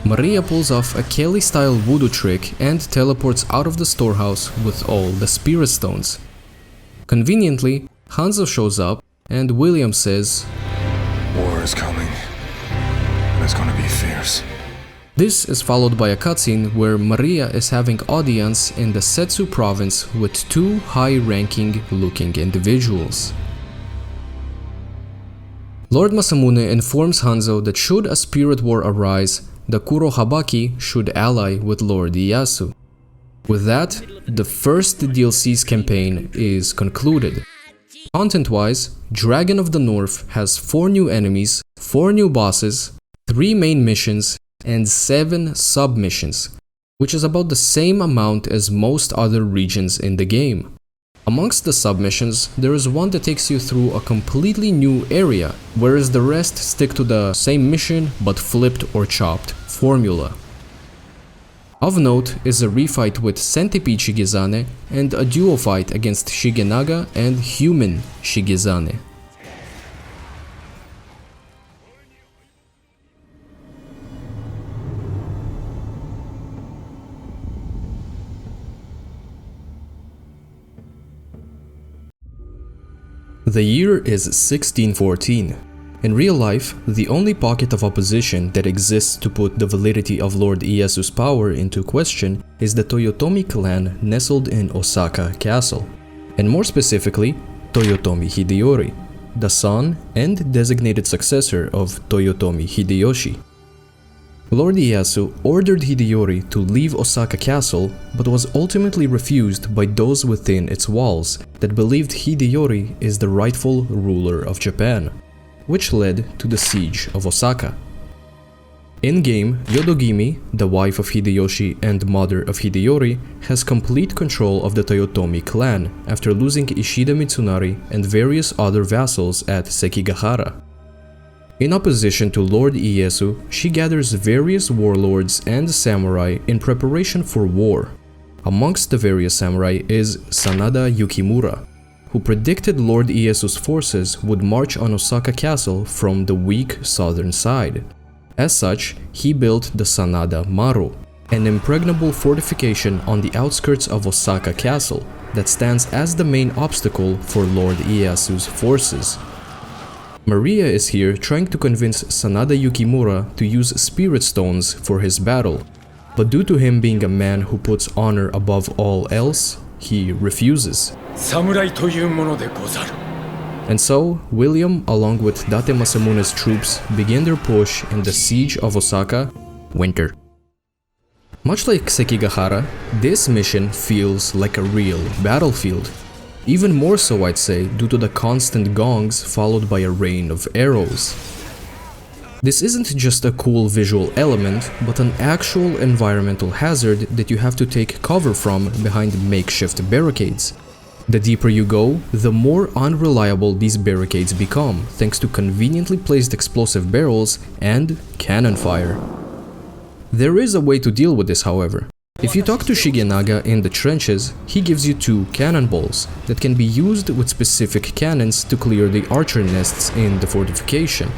Maria pulls off a Kelly-style voodoo trick and teleports out of the storehouse with all the spirit stones. Conveniently, Hanzo shows up and William says, War is coming, and it's gonna be fierce. This is followed by a cutscene where Maria is having audience in the Setsu province with two high-ranking looking individuals. Lord Masamune informs Hanzo that should a spirit war arise, the Kurohabaki should ally with Lord Ieyasu. With that, the first DLC's campaign is concluded. Content-wise, Dragon of the North has 4 new enemies, 4 new bosses, 3 main missions, and 7 sub-missions, which is about the same amount as most other regions in the game. Amongst the sub-missions, there is one that takes you through a completely new area, whereas the rest stick to the same mission but flipped or chopped formula. Of note is a refight with Centipede Shigezane and a duo fight against Shigenaga and Human Shigezane. The year is 1614. In real life, the only pocket of opposition that exists to put the validity of Lord Ieyasu's power into question is the Toyotomi clan nestled in Osaka Castle, and more specifically, Toyotomi Hideyori, the son and designated successor of Toyotomi Hideyoshi. Lord Ieyasu ordered Hideyori to leave Osaka Castle, but was ultimately refused by those within its walls that believed Hideyori is the rightful ruler of Japan, which led to the siege of Osaka. In-game, Yodogimi, the wife of Hideyoshi and mother of Hideyori, has complete control of the Toyotomi clan after losing Ishida Mitsunari and various other vassals at Sekigahara. In opposition to Lord Ieyasu, she gathers various warlords and samurai in preparation for war. Amongst the various samurai is Sanada Yukimura, who predicted Lord Ieyasu's forces would march on Osaka Castle from the weak southern side. As such, he built the Sanada Maru, an impregnable fortification on the outskirts of Osaka Castle that stands as the main obstacle for Lord Ieyasu's forces. Maria is here trying to convince Sanada Yukimura to use spirit stones for his battle, but due to him being a man who puts honor above all else, he refuses. And so, William, along with Date Masamune's troops, begin their push in the siege of Osaka, winter. Much like Sekigahara, this mission feels like a real battlefield. Even more so, I'd say, due to the constant gongs followed by a rain of arrows. This isn't just a cool visual element, but an actual environmental hazard that you have to take cover from behind makeshift barricades. The deeper you go, the more unreliable these barricades become, thanks to conveniently placed explosive barrels and cannon fire. There is a way to deal with this, however. If you talk to Shigenaga in the trenches, he gives you 2 cannonballs that can be used with specific cannons to clear the archer nests in the fortification.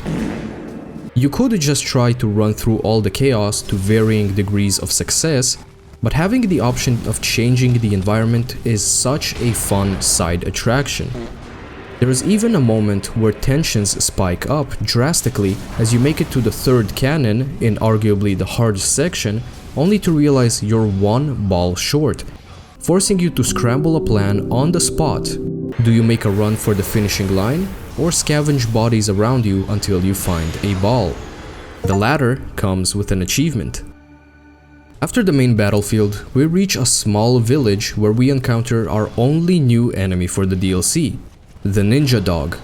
You could just try to run through all the chaos to varying degrees of success, but having the option of changing the environment is such a fun side attraction. There is even a moment where tensions spike up drastically as you make it to the 3rd cannon in arguably the hardest section, only to realize you're 1 ball short, forcing you to scramble a plan on the spot. Do you make a run for the finishing line, or scavenge bodies around you until you find a ball? The latter comes with an achievement. After the main battlefield, we reach a small village where we encounter our only new enemy for the DLC, the Ninja Dog.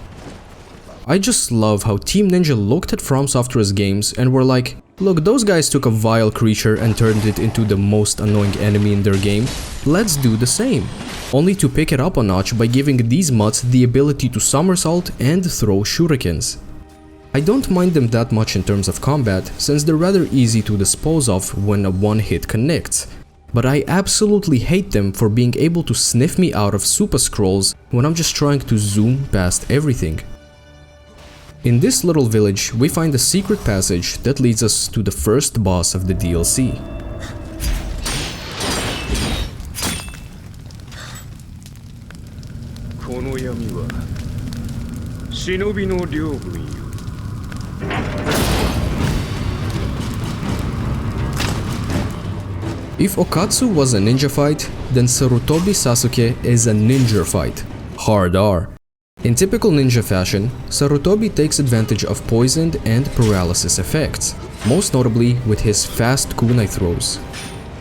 I just love how Team Ninja looked at From Software's games and were like, look, those guys took a vile creature and turned it into the most annoying enemy in their game, let's do the same. Only to pick it up a notch by giving these mutts the ability to somersault and throw shurikens. I don't mind them that much in terms of combat, since they're rather easy to dispose of when a one-hit connects, but I absolutely hate them for being able to sniff me out of super scrolls when I'm just trying to zoom past everything. In this little village, we find a secret passage that leads us to the first boss of the DLC. If Okatsu was a ninja fight, then Sarutobi Sasuke is a ninja fight. Hard R. In typical ninja fashion, Sarutobi takes advantage of poisoned and paralysis effects, most notably with his fast kunai throws.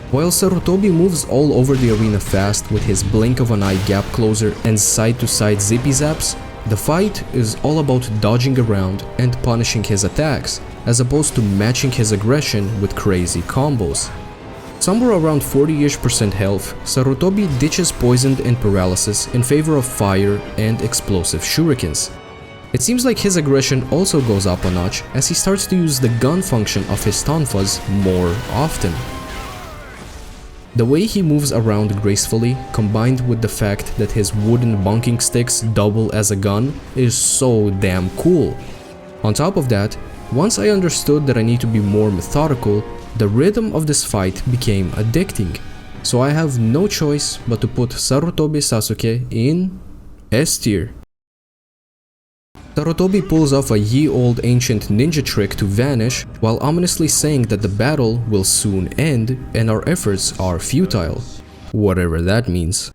While Sarutobi moves all over the arena fast with his blink of an eye gap closer and side-to-side zippy zaps, the fight is all about dodging around and punishing his attacks, as opposed to matching his aggression with crazy combos. Somewhere around 40-ish% health, Sarutobi ditches poisoned and paralysis in favor of fire and explosive shurikens. It seems like his aggression also goes up a notch as he starts to use the gun function of his tonfas more often. The way he moves around gracefully, combined with the fact that his wooden bunking sticks double as a gun, is so damn cool. On top of that, once I understood that I need to be more methodical, the rhythm of this fight became addicting, so I have no choice but to put Sarutobi Sasuke in S tier. Sarutobi pulls off a ye-old ancient ninja trick to vanish, while ominously saying that the battle will soon end and our efforts are futile, whatever that means.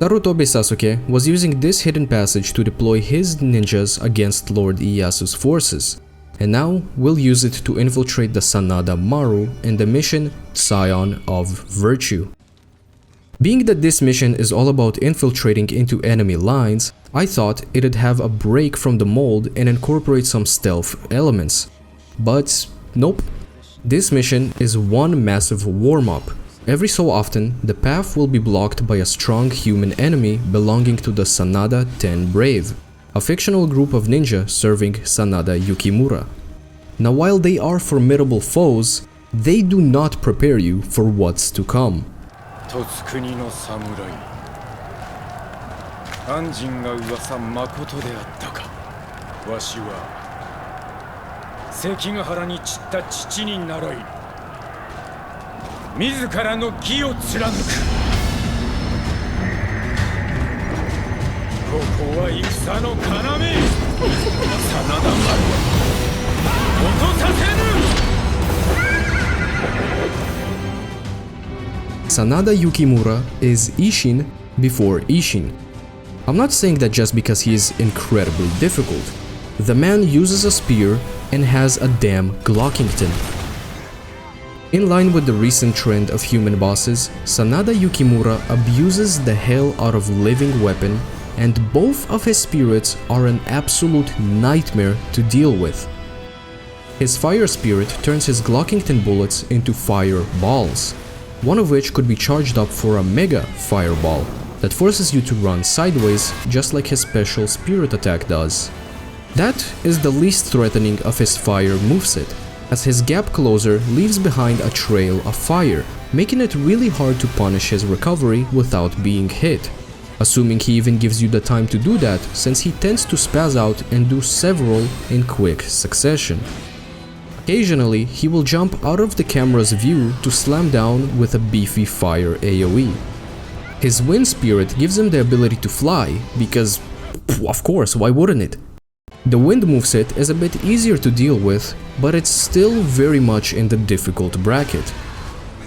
Sarutobi Sasuke was using this hidden passage to deploy his ninjas against Lord Ieyasu's forces, and now we'll use it to infiltrate the Sanada Maru in the mission Scion of Virtue. Being that this mission is all about infiltrating into enemy lines, I thought it'd have a break from the mold and incorporate some stealth elements. But nope. This mission is one massive warm-up. Every so often, the path will be blocked by a strong human enemy belonging to the Sanada 10 Brave, a fictional group of ninja serving Sanada Yukimura. Now while they are formidable foes, they do not prepare you for what's to come. Sekigaharaに散った父に習い、自らの義を貫く。ここは戦の要、真田丸落とさせぬ。Sanada Yukimura is Isshin before Isshin. I'm not saying that just because he is incredibly difficult. The man uses a spear and has a damn Glockington. In line with the recent trend of human bosses, Sanada Yukimura abuses the hell out of living weapon, and both of his spirits are an absolute nightmare to deal with. His fire spirit turns his Glockington bullets into fire balls, one of which could be charged up for a mega fireball that forces you to run sideways just like his special spirit attack does. That is the least threatening of his fire moveset, as his gap closer leaves behind a trail of fire, making it really hard to punish his recovery without being hit, assuming he even gives you the time to do that, since he tends to spaz out and do several in quick succession. Occasionally, he will jump out of the camera's view to slam down with a beefy fire AoE. His wind spirit gives him the ability to fly, because, of course, why wouldn't it? The wind moveset is a bit easier to deal with, but it's still very much in the difficult bracket.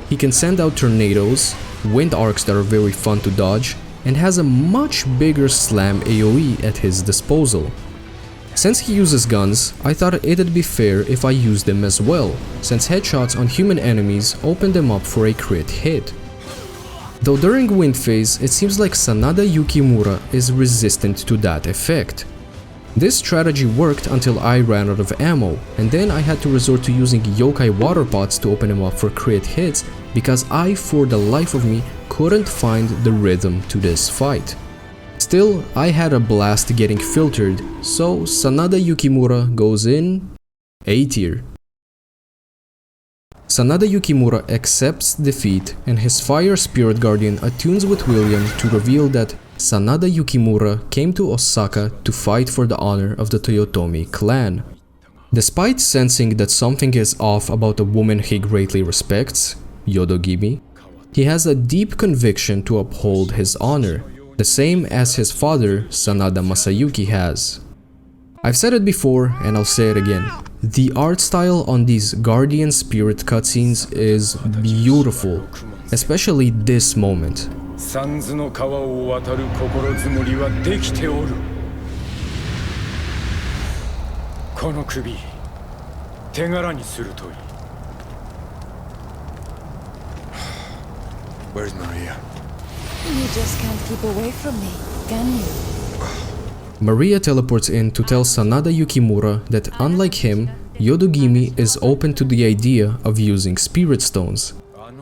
He can send out tornadoes, wind arcs that are very fun to dodge, and has a much bigger slam AoE at his disposal. Since he uses guns, I thought it'd be fair if I used them as well, since headshots on human enemies open them up for a crit hit. Though during Wind Phase, it seems like Sanada Yukimura is resistant to that effect. This strategy worked until I ran out of ammo, and then I had to resort to using yokai water pots to open him up for crit hits because I, for the life of me, couldn't find the rhythm to this fight. Still, I had a blast getting filtered, so Sanada Yukimura goes in A tier. Sanada Yukimura accepts defeat, and his Fire Spirit Guardian attunes with William to reveal that Sanada Yukimura came to Osaka to fight for the honor of the Toyotomi clan. Despite sensing that something is off about a woman he greatly respects, Yodogimi, he has a deep conviction to uphold his honor, the same as his father, Sanada Masayuki, has. I've said it before and I'll say it again. The art style on these Guardian Spirit cutscenes is beautiful, especially this moment. Where's Maria? You just can't keep away from me, can you? Maria teleports in to tell Sanada Yukimura that unlike him, Yodogimi is open to the idea of using spirit stones.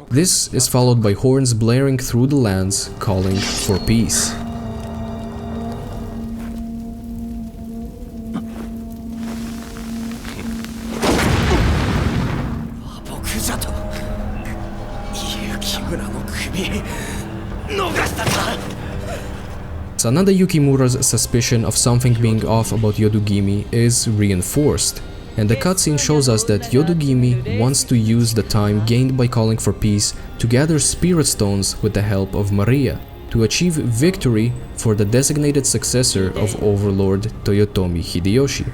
This is followed by horns blaring through the lands, calling for peace. Sanada Yukimura's suspicion of something being off about Yodogimi is reinforced, and the cutscene shows us that Yodogimi wants to use the time gained by calling for peace to gather spirit stones with the help of Maria, to achieve victory for the designated successor of Overlord Toyotomi Hideyoshi,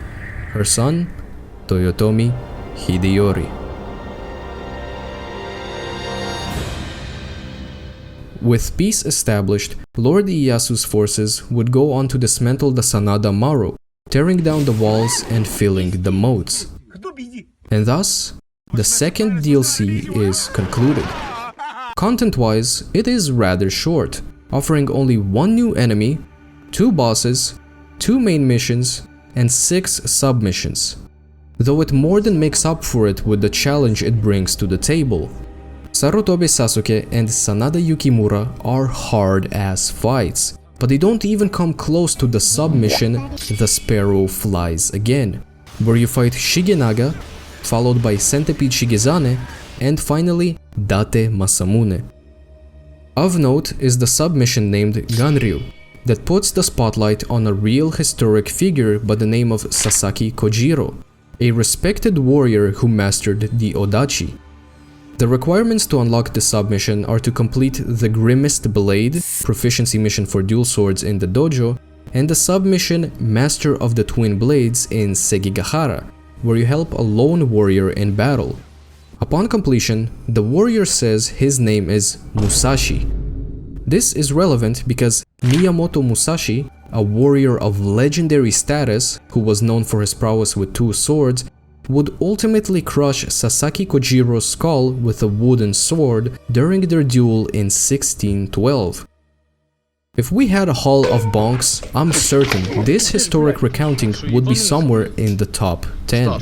her son, Toyotomi Hideyori. With peace established, Lord Ieyasu's forces would go on to dismantle the Sanada Maru, tearing down the walls and filling the moats. And thus, the second DLC is concluded. Content-wise, it is rather short, offering only one new enemy, 2 bosses, 2 main missions, and 6 sub-missions. Though it more than makes up for it with the challenge it brings to the table. Sarutobi Sasuke and Sanada Yukimura are hard-ass fights, but they don't even come close to the sub-mission The Sparrow Flies Again, where you fight Shigenaga, followed by Centipede Shigezane, and finally Date Masamune. Of note is the sub-mission named Ganryu, that puts the spotlight on a real historic figure by the name of Sasaki Kojiro, a respected warrior who mastered the Odachi. The requirements to unlock the submission are to complete the Grimmest Blade, proficiency mission for dual swords in the dojo, and the submission Master of the Twin Blades in Sekigahara, where you help a lone warrior in battle. Upon completion, the warrior says his name is Musashi. This is relevant because Miyamoto Musashi, a warrior of legendary status who was known for his prowess with 2 swords, would ultimately crush Sasaki Kojiro's skull with a wooden sword during their duel in 1612. If we had a hall of bonks, I'm certain this historic recounting would be somewhere in the top 10.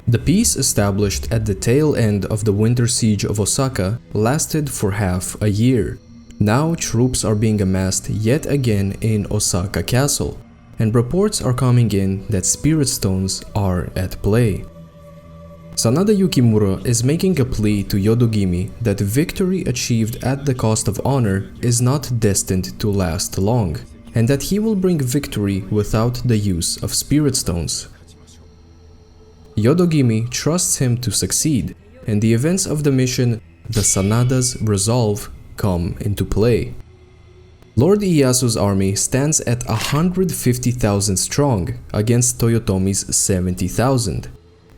The peace established at the tail end of the winter siege of Osaka lasted for half a year. Now troops are being amassed yet again in Osaka Castle, and reports are coming in that spirit stones are at play. Sanada Yukimura is making a plea to Yodogimi that victory achieved at the cost of honor is not destined to last long, and that he will bring victory without the use of spirit stones. Yodogimi trusts him to succeed, and the events of the mission, the Sanada's Resolve, come into play. Lord Ieyasu's army stands at 150,000 strong against Toyotomi's 70,000.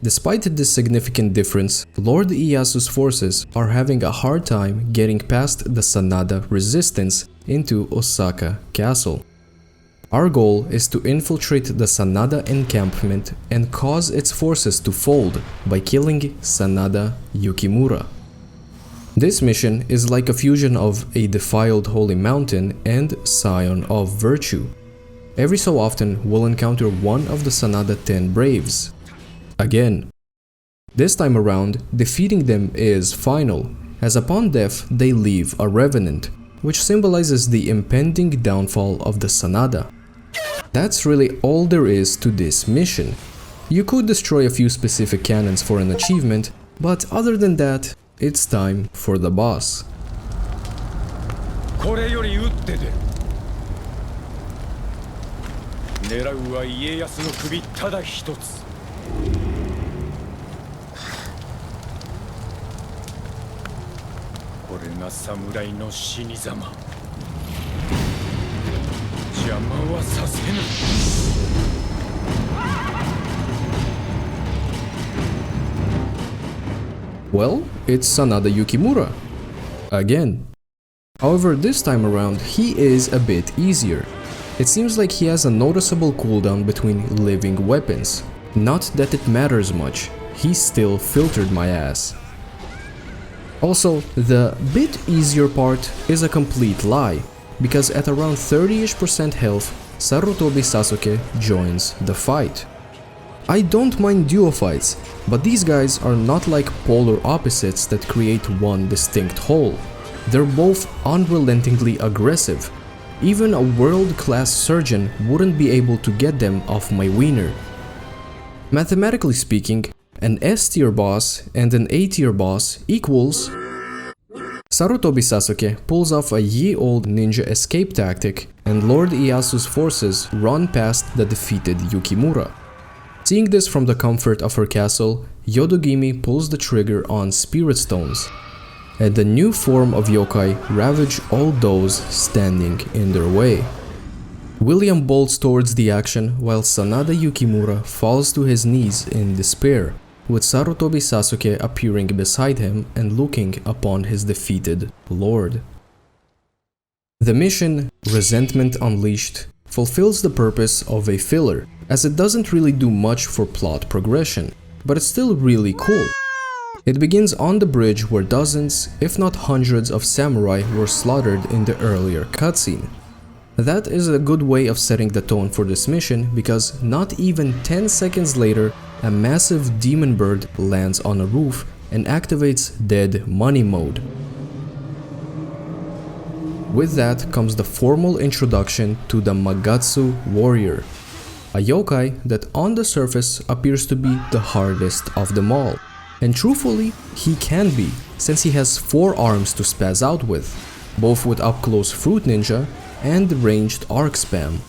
Despite this significant difference, Lord Ieyasu's forces are having a hard time getting past the Sanada resistance into Osaka Castle. Our goal is to infiltrate the Sanada encampment and cause its forces to fold by killing Sanada Yukimura. This mission is like a fusion of a defiled holy mountain and scion of virtue. Every so often we'll encounter one of the Sanada 10 Braves. Again. This time around, defeating them is final, as upon death they leave a revenant, which symbolizes the impending downfall of the Sanada. That's really all there is to this mission. You could destroy a few specific cannons for an achievement, but other than that, it's time for the boss. これより撃って出る。狙うは家康の首ただ一つ。これが侍の死に様。邪魔はさせぬ。Well, it's Sanada Yukimura. Again. However, this time around, he is a bit easier. It seems like he has a noticeable cooldown between living weapons. Not that it matters much, he still filtered my ass. Also, the bit easier part is a complete lie, because at around 30% health, Sarutobi Sasuke joins the fight. I don't mind duo fights, but these guys are not like polar opposites that create one distinct whole. They're both unrelentingly aggressive. Even a world-class surgeon wouldn't be able to get them off my wiener. Mathematically speaking, an S-tier boss and an A-tier boss equals... Sarutobi Sasuke pulls off a ye-old ninja escape tactic, and Lord Ieyasu's forces run past the defeated Yukimura. Seeing this from the comfort of her castle, Yodogimi pulls the trigger on Spirit Stones, and the new form of yokai ravage all those standing in their way. William bolts towards the action while Sanada Yukimura falls to his knees in despair, with Sarutobi Sasuke appearing beside him and looking upon his defeated lord. The mission, Resentment Unleashed, fulfills the purpose of a filler, as it doesn't really do much for plot progression, but it's still really cool. It begins on the bridge where dozens, if not hundreds of samurai were slaughtered in the earlier cutscene. That is a good way of setting the tone for this mission, because not even 10 seconds later, a massive demon bird lands on a roof and activates Dead Money mode. With that comes the formal introduction to the Magatsu Warrior, a yokai that on the surface appears to be the hardest of them all. And truthfully, he can be, since he has 4 arms to spaz out with, both with up-close Fruit Ninja and ranged arc spam.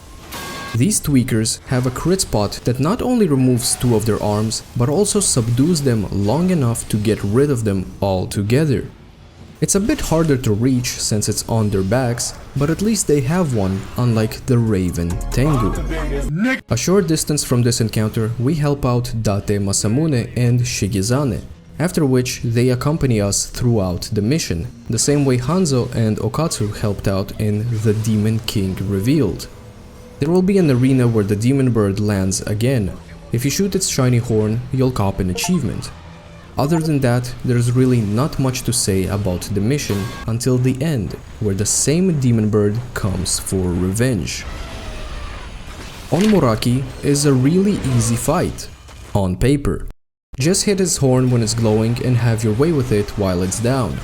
These tweakers have a crit spot that not only removes 2 of their arms, but also subdues them long enough to get rid of them altogether. It's a bit harder to reach since it's on their backs, but at least they have one, unlike the Raven Tengu. A short distance from this encounter, we help out Date Masamune and Shigizane, after which they accompany us throughout the mission, the same way Hanzo and Okatsu helped out in The Demon King Revealed. There will be an arena where the demon bird lands again. If you shoot its shiny horn, you'll cop an achievement. Other than that, there's really not much to say about the mission until the end, where the same demon bird comes for revenge. Onmoraki is a really easy fight, on paper. Just hit its horn when it's glowing and have your way with it while it's down.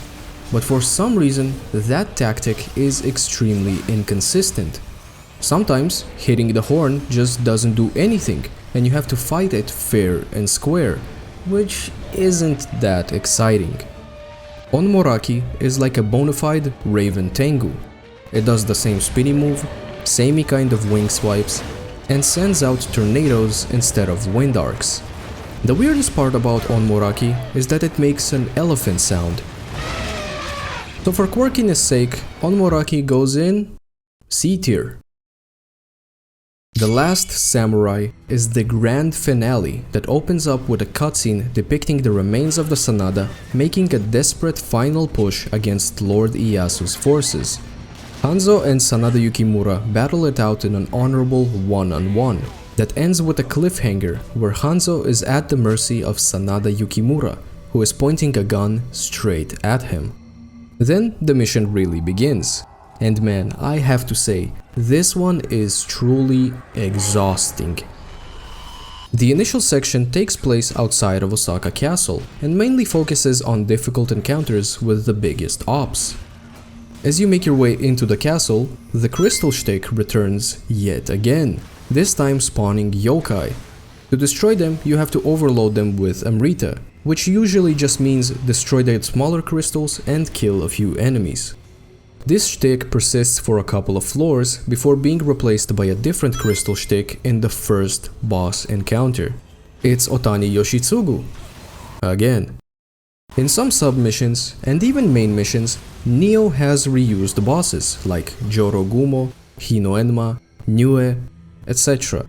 But for some reason, that tactic is extremely inconsistent. Sometimes, hitting the horn just doesn't do anything, and you have to fight it fair and square, which isn't that exciting. Onmoraki is like a bona fide Raven Tengu. It does the same spinny move, samey kind of wing swipes, and sends out tornadoes instead of wind arcs. The weirdest part about Onmoraki is that it makes an elephant sound. So for quirkiness sake, Onmoraki goes in C tier. The Last Samurai is the grand finale that opens up with a cutscene depicting the remains of the Sanada making a desperate final push against Lord Ieyasu's forces. Hanzo and Sanada Yukimura battle it out in an honorable one-on-one that ends with a cliffhanger where Hanzo is at the mercy of Sanada Yukimura, who is pointing a gun straight at him. Then the mission really begins. And man, I have to say, this one is truly exhausting. The initial section takes place outside of Osaka Castle and mainly focuses on difficult encounters with the biggest ops. As you make your way into the castle, the crystal stick returns yet again, this time spawning yokai. To destroy them, you have to overload them with Amrita, which usually just means destroy the smaller crystals and kill a few enemies. This shtick persists for a couple of floors before being replaced by a different crystal shtick in the first boss encounter. It's Otani Yoshitsugu. Again. In some sub-missions, and even main missions, Nioh has reused bosses like Jorogumo, Hinoenma, Nioh, etc.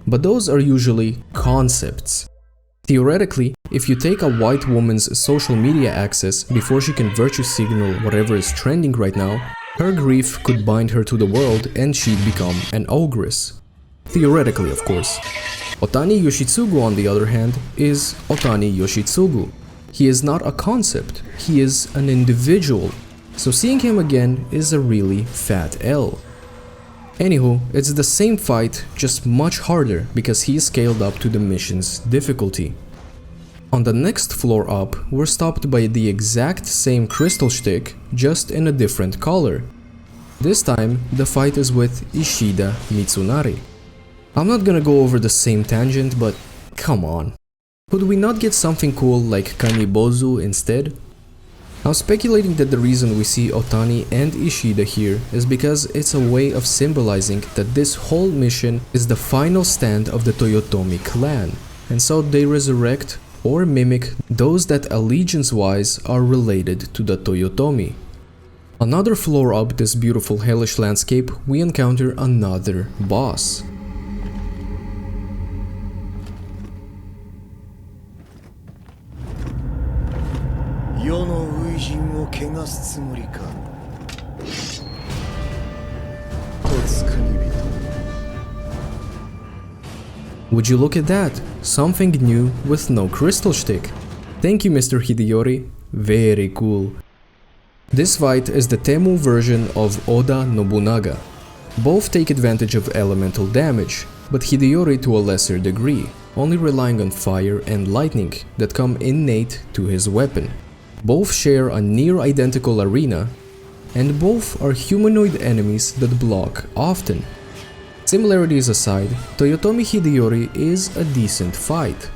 But those are usually concepts. Theoretically, if you take a white woman's social media access before she can virtue signal whatever is trending right now, her grief could bind her to the world and she'd become an ogress. Theoretically, of course. Otani Yoshitsugu, on the other hand, is Otani Yoshitsugu. He is not a concept, he is an individual, so seeing him again is a really fat L. Anywho, it's the same fight, just much harder because he is scaled up to the mission's difficulty. On the next floor up, we're stopped by the exact same crystal stick, just in a different color. This time, the fight is with Ishida Mitsunari. I'm not gonna go over the same tangent, but come on. Could we not get something cool like Kanibozu instead? I'm speculating that the reason we see Otani and Ishida here is because it's a way of symbolizing that this whole mission is the final stand of the Toyotomi clan, and so they resurrect or mimic those that allegiance-wise are related to the Toyotomi. Another floor up this beautiful hellish landscape, we encounter another boss. Would you look at that? Something new with no crystal stick. Thank you, Mr. Hideyori. Very cool. This fight is the Temu version of Oda Nobunaga. Both take advantage of elemental damage, but Hideyori to a lesser degree, only relying on fire and lightning that come innate to his weapon. Both share a near identical arena, and both are humanoid enemies that block often. Similarities aside, Toyotomi Hideyori is a decent fight.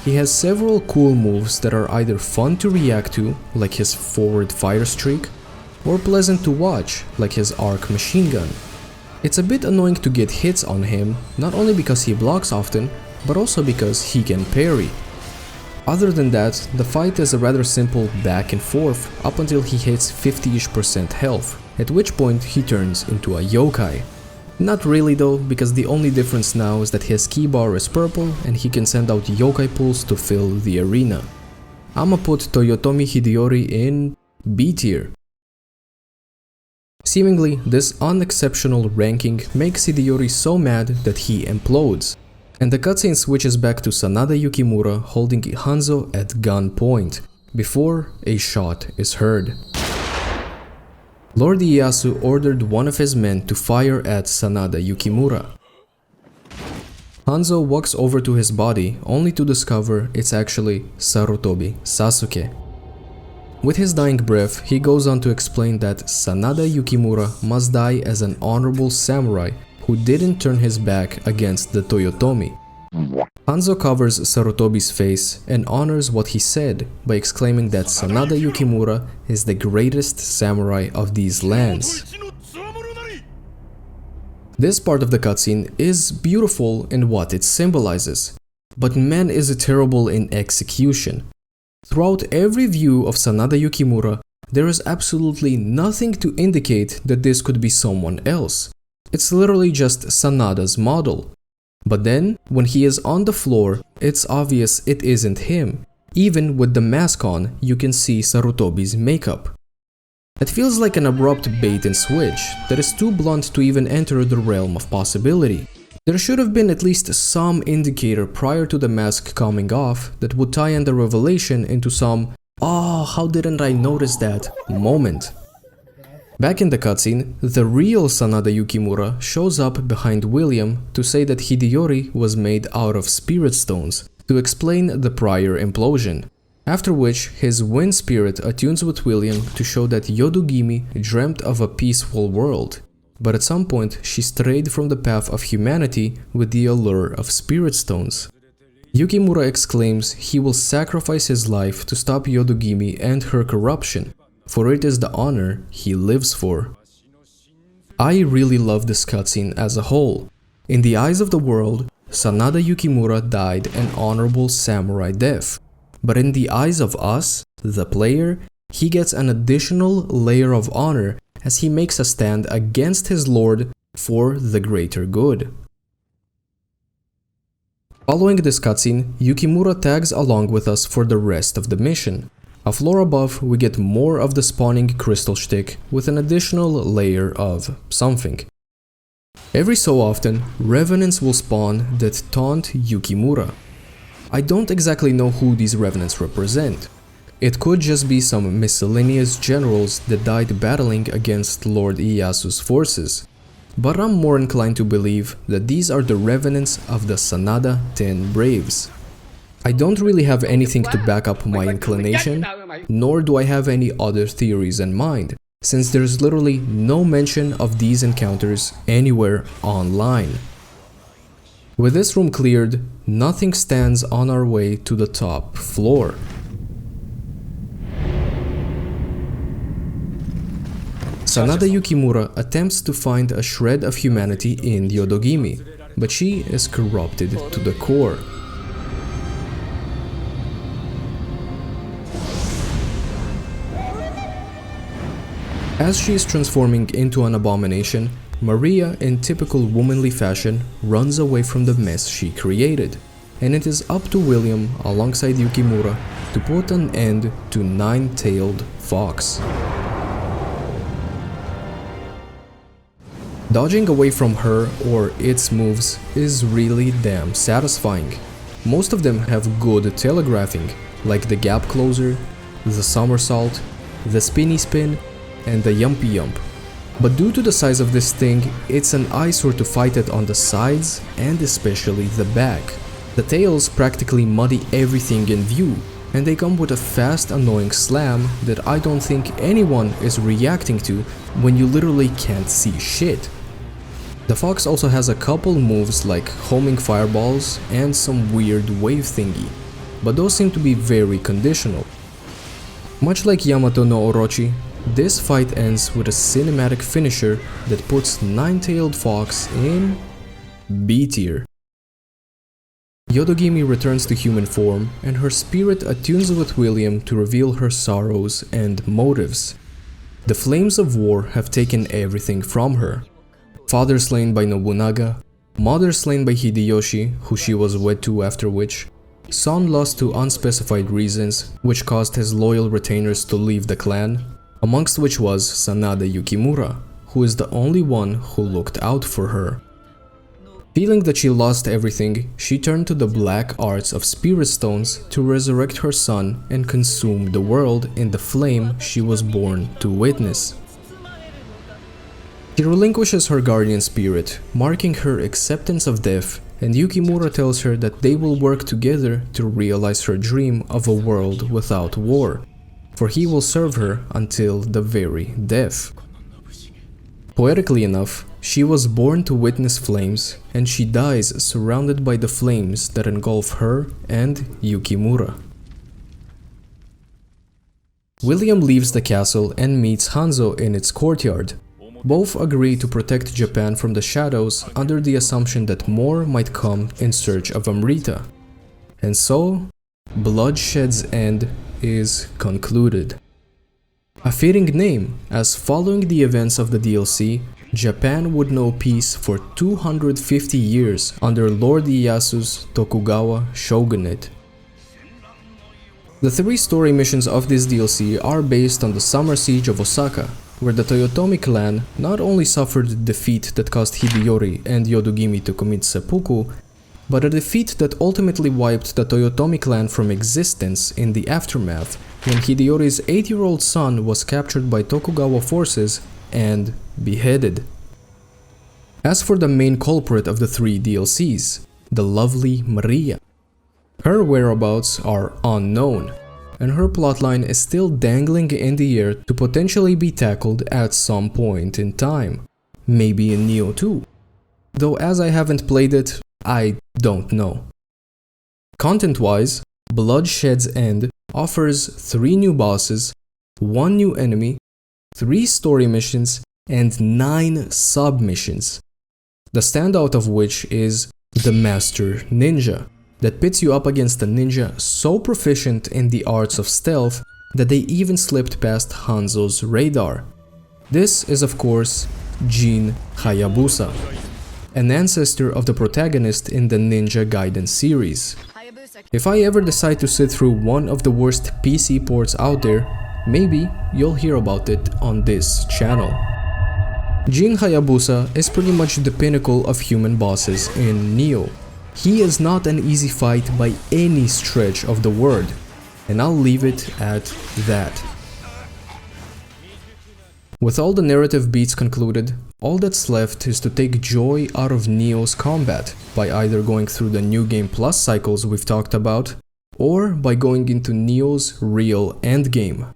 He has several cool moves that are either fun to react to, like his forward fire streak, or pleasant to watch, like his arc machine gun. It's a bit annoying to get hits on him, not only because he blocks often, but also because he can parry. Other than that, the fight is a rather simple back and forth up until he hits 50-ish% health, at which point he turns into a yokai. Not really though, because the only difference now is that his key bar is purple and he can send out yokai pools to fill the arena. I'ma put Toyotomi Hideyori in B tier. Seemingly, this unexceptional ranking makes Hideyori so mad that he implodes, and the cutscene switches back to Sanada Yukimura holding Hanzo at gunpoint, before a shot is heard. Lord Ieyasu ordered one of his men to fire at Sanada Yukimura. Hanzo walks over to his body only to discover it's actually Sarutobi Sasuke. With his dying breath, he goes on to explain that Sanada Yukimura must die as an honorable samurai who didn't turn his back against the Toyotomi. Hanzo covers Sarutobi's face and honors what he said by exclaiming that Sanada Yukimura is the greatest samurai of these lands. This part of the cutscene is beautiful in what it symbolizes, but man is it terrible in execution. Throughout every view of Sanada Yukimura, there is absolutely nothing to indicate that this could be someone else. It's literally just Sanada's model. But then, when he is on the floor, it's obvious it isn't him. Even with the mask on, you can see Sarutobi's makeup. It feels like an abrupt bait and switch that is too blunt to even enter the realm of possibility. There should have been at least some indicator prior to the mask coming off that would tie in the revelation into some "oh, how didn't I notice that" moment. Back in the cutscene, the real Sanada Yukimura shows up behind William to say that Hideyori was made out of spirit stones to explain the prior implosion, after which his wind spirit attunes with William to show that Yodogimi dreamt of a peaceful world, but at some point she strayed from the path of humanity with the allure of spirit stones. Yukimura exclaims he will sacrifice his life to stop Yodogimi and her corruption, for it is the honor he lives for. I really love this cutscene as a whole. In the eyes of the world, Sanada Yukimura died an honorable samurai death, but in the eyes of us, the player, he gets an additional layer of honor as he makes a stand against his lord for the greater good. Following this cutscene, Yukimura tags along with us for the rest of the mission. A floor above, we get more of the spawning crystal shtick with an additional layer of something. Every so often, revenants will spawn that taunt Yukimura. I don't exactly know who these revenants represent. It could just be some miscellaneous generals that died battling against Lord Ieyasu's forces, but I'm more inclined to believe that these are the revenants of the Sanada 10 Braves. I don't really have anything to back up my inclination, nor do I have any other theories in mind, since there's literally no mention of these encounters anywhere online. With this room cleared, nothing stands on our way to the top floor. Sanada Yukimura attempts to find a shred of humanity in Yodogimi, but she is corrupted to the core. As she is transforming into an abomination, Maria, in typical womanly fashion, runs away from the mess she created, and it is up to William, alongside Yukimura, to put an end to Nine-Tailed Fox. Dodging away from her or its moves is really damn satisfying. Most of them have good telegraphing, like the gap closer, the somersault, the spinny spin, and the yumpy yump. But due to the size of this thing, it's an eyesore to fight it on the sides and especially the back. The tails practically muddy everything in view, and they come with a fast, annoying slam that I don't think anyone is reacting to when you literally can't see shit. The fox also has a couple moves like homing fireballs and some weird wave thingy, but those seem to be very conditional. Much like Yamato no Orochi, this fight ends with a cinematic finisher that puts Nine-Tailed Fox in B tier. Yodogimi returns to human form, and her spirit attunes with William to reveal her sorrows and motives. The flames of war have taken everything from her. Father slain by Nobunaga, mother slain by Hideyoshi, who she was wed to after which, son lost to unspecified reasons, which caused his loyal retainers to leave the clan, amongst which was Sanada Yukimura, who is the only one who looked out for her. Feeling that she lost everything, she turned to the black arts of spirit stones to resurrect her son and consume the world in the flame she was born to witness. She relinquishes her guardian spirit, marking her acceptance of death, and Yukimura tells her that they will work together to realize her dream of a world without war, for he will serve her until the very death. Poetically enough, she was born to witness flames, and she dies surrounded by the flames that engulf her and Yukimura. William leaves the castle and meets Hanzo in its courtyard. Both agree to protect Japan from the shadows under the assumption that more might come in search of Amrita. And so, Bloodshed's end is concluded. A fitting name, as following the events of the DLC, Japan would know peace for 250 years under Lord Ieyasu's Tokugawa shogunate. The 3 story missions of this DLC are based on the Summer Siege of Osaka, where the Toyotomi clan not only suffered the defeat that caused Hideyori and Yodogimi to commit seppuku, but a defeat that ultimately wiped the Toyotomi clan from existence in the aftermath, when Hideyori's 8-year-old son was captured by Tokugawa forces and beheaded. As for the main culprit of the 3 DLCs, the lovely Maria, her whereabouts are unknown, and her plotline is still dangling in the air to potentially be tackled at some point in time, maybe in Nioh 2, though as I haven't played it, I don't know. Content-wise, Bloodshed's End offers 3 new bosses, 1 new enemy, 3 story missions, and 9 sub-missions, the standout of which is the Master Ninja, that pits you up against a ninja so proficient in the arts of stealth that they even slipped past Hanzo's radar. This is of course Jin Hayabusa, an ancestor of the protagonist in the Ninja Gaiden series. If I ever decide to sit through one of the worst PC ports out there, maybe you'll hear about it on this channel. Jin Hayabusa is pretty much the pinnacle of human bosses in Nioh. He is not an easy fight by any stretch of the word, and I'll leave it at that. With all the narrative beats concluded, all that's left is to take joy out of Nioh's combat by either going through the New Game Plus cycles we've talked about, or by going into Nioh's real endgame.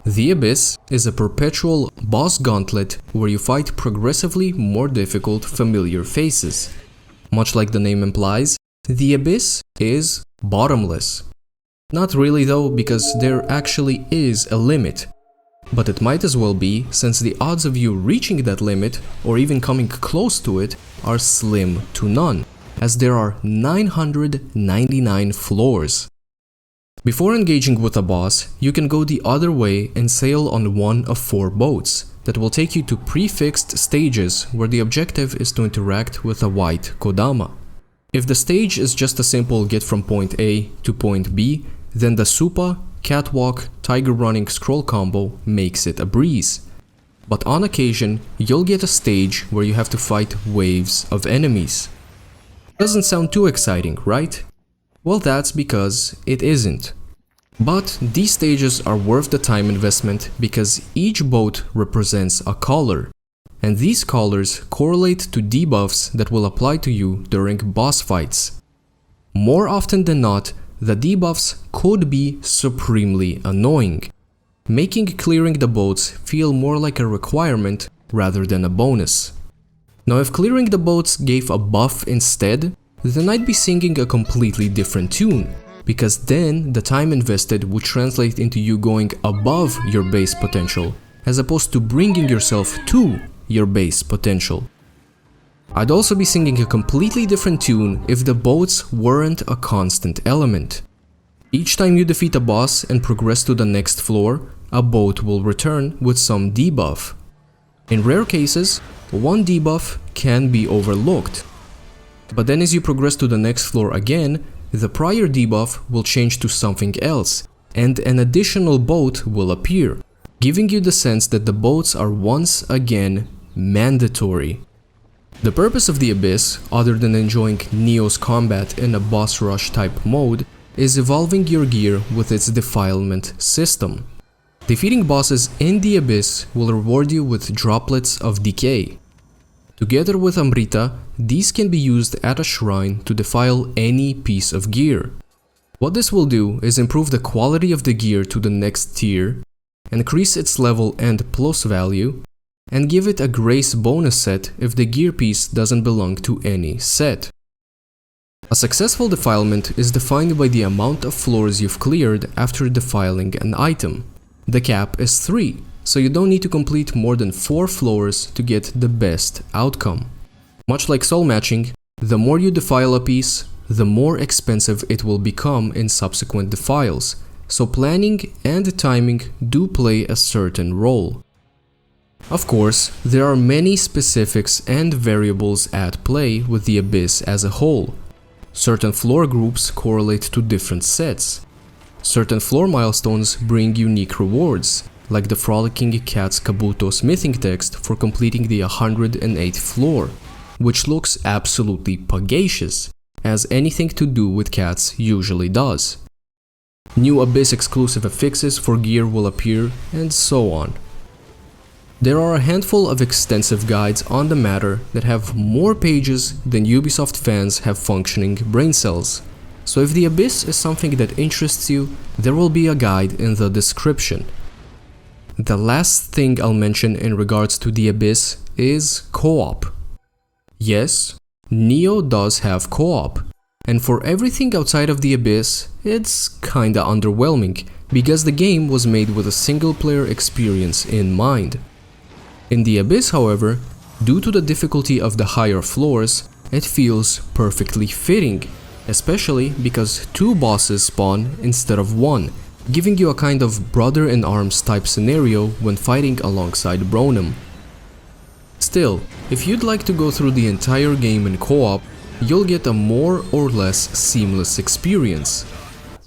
The Abyss is a perpetual boss gauntlet where you fight progressively more difficult familiar faces. Much like the name implies, the Abyss is bottomless. Not really though, because there actually is a limit. But it might as well be, since the odds of you reaching that limit, or even coming close to it, are slim to none, as there are 999 floors. Before engaging with a boss, you can go the other way and sail on one of 4 boats that will take you to prefixed stages where the objective is to interact with a white Kodama. If the stage is just a simple get from point A to point B, then the Supa, Catwalk, Tiger Running scroll combo makes it a breeze. But on occasion, you'll get a stage where you have to fight waves of enemies. Doesn't sound too exciting, right? Well, that's because it isn't. But these stages are worth the time investment because each boat represents a color, and these colors correlate to debuffs that will apply to you during boss fights. More often than not, the debuffs could be supremely annoying, making clearing the boats feel more like a requirement rather than a bonus. Now, if clearing the boats gave a buff instead, then I'd be singing a completely different tune, because then the time invested would translate into you going above your base potential, as opposed to bringing yourself to your base potential. I'd also be singing a completely different tune if the boats weren't a constant element. Each time you defeat a boss and progress to the next floor, a boat will return with some debuff. In rare cases, one debuff can be overlooked. But then as you progress to the next floor again, the prior debuff will change to something else, and an additional boat will appear, giving you the sense that the boats are once again mandatory. The purpose of the Abyss, other than enjoying Nioh's combat in a boss rush type mode, is evolving your gear with its defilement system. Defeating bosses in the Abyss will reward you with droplets of decay. Together with Amrita, these can be used at a shrine to defile any piece of gear. What this will do is improve the quality of the gear to the next tier, increase its level and plus value, and give it a grace bonus set if the gear piece doesn't belong to any set. A successful defilement is defined by the amount of floors you've cleared after defiling an item. The cap is 3. So you don't need to complete more than 4 floors to get the best outcome. Much like soul matching, the more you defile a piece, the more expensive it will become in subsequent defiles, so planning and timing do play a certain role. Of course, there are many specifics and variables at play with the Abyss as a whole. Certain floor groups correlate to different sets. Certain floor milestones bring unique rewards, like the Frolicking Cat's Kabuto smithing text for completing the 108th floor, which looks absolutely puggacious, as anything to do with cats usually does. New Abyss exclusive affixes for gear will appear, and so on. There are a handful of extensive guides on the matter that have more pages than Ubisoft fans have functioning brain cells. So if the Abyss is something that interests you, there will be a guide in the description. The last thing I'll mention in regards to the Abyss is co-op. Yes, Nioh does have co-op, and for everything outside of the Abyss, it's kinda underwhelming, because the game was made with a single player experience in mind. In the Abyss, however, due to the difficulty of the higher floors, it feels perfectly fitting, especially because 2 bosses spawn instead of 1, giving you a kind of brother-in-arms type scenario when fighting alongside Bronim. Still, if you'd like to go through the entire game in co-op, you'll get a more or less seamless experience.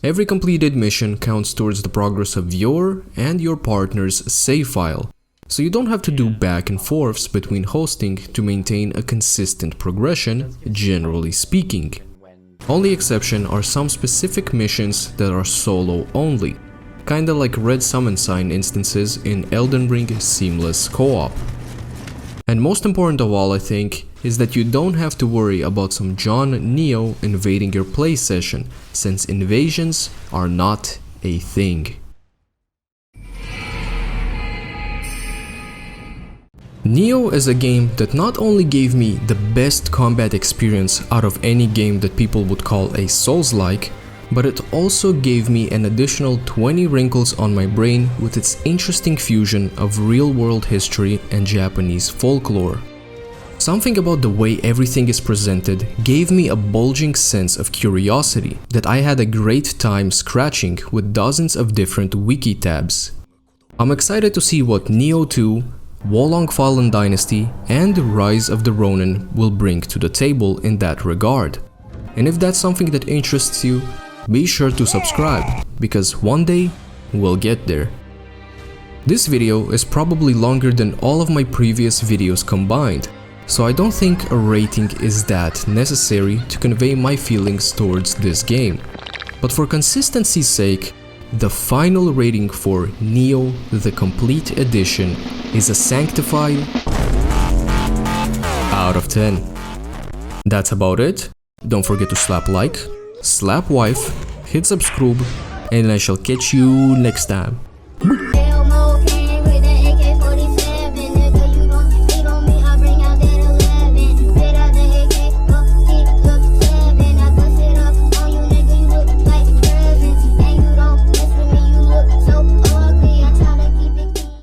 Every completed mission counts towards the progress of your and your partner's save file, so you don't have to do back and forths between hosting to maintain a consistent progression, generally speaking. Only exception are some specific missions that are solo only, kinda like red summon sign instances in Elden Ring seamless co-op. And most important of all, I think, is that you don't have to worry about some John Nioh invading your play session, since invasions are not a thing. Nioh is a game that not only gave me the best combat experience out of any game that people would call a Souls-like, but it also gave me an additional 20 wrinkles on my brain with its interesting fusion of real-world history and Japanese folklore. Something about the way everything is presented gave me a bulging sense of curiosity that I had a great time scratching with dozens of different wiki tabs. I'm excited to see what Nioh 2, Wolong Fallen Dynasty, and Rise of the Ronin will bring to the table in that regard. And if that's something that interests you, be sure to subscribe, because one day we'll get there. This video is probably longer than all of my previous videos combined, so I don't think a rating is that necessary to convey my feelings towards this game. But for consistency's sake, the final rating for Nioh the Complete Edition is a sanctified out of 10. That's about it. Don't forget to slap like, slap wife, hit subscribe, and I shall catch you next time.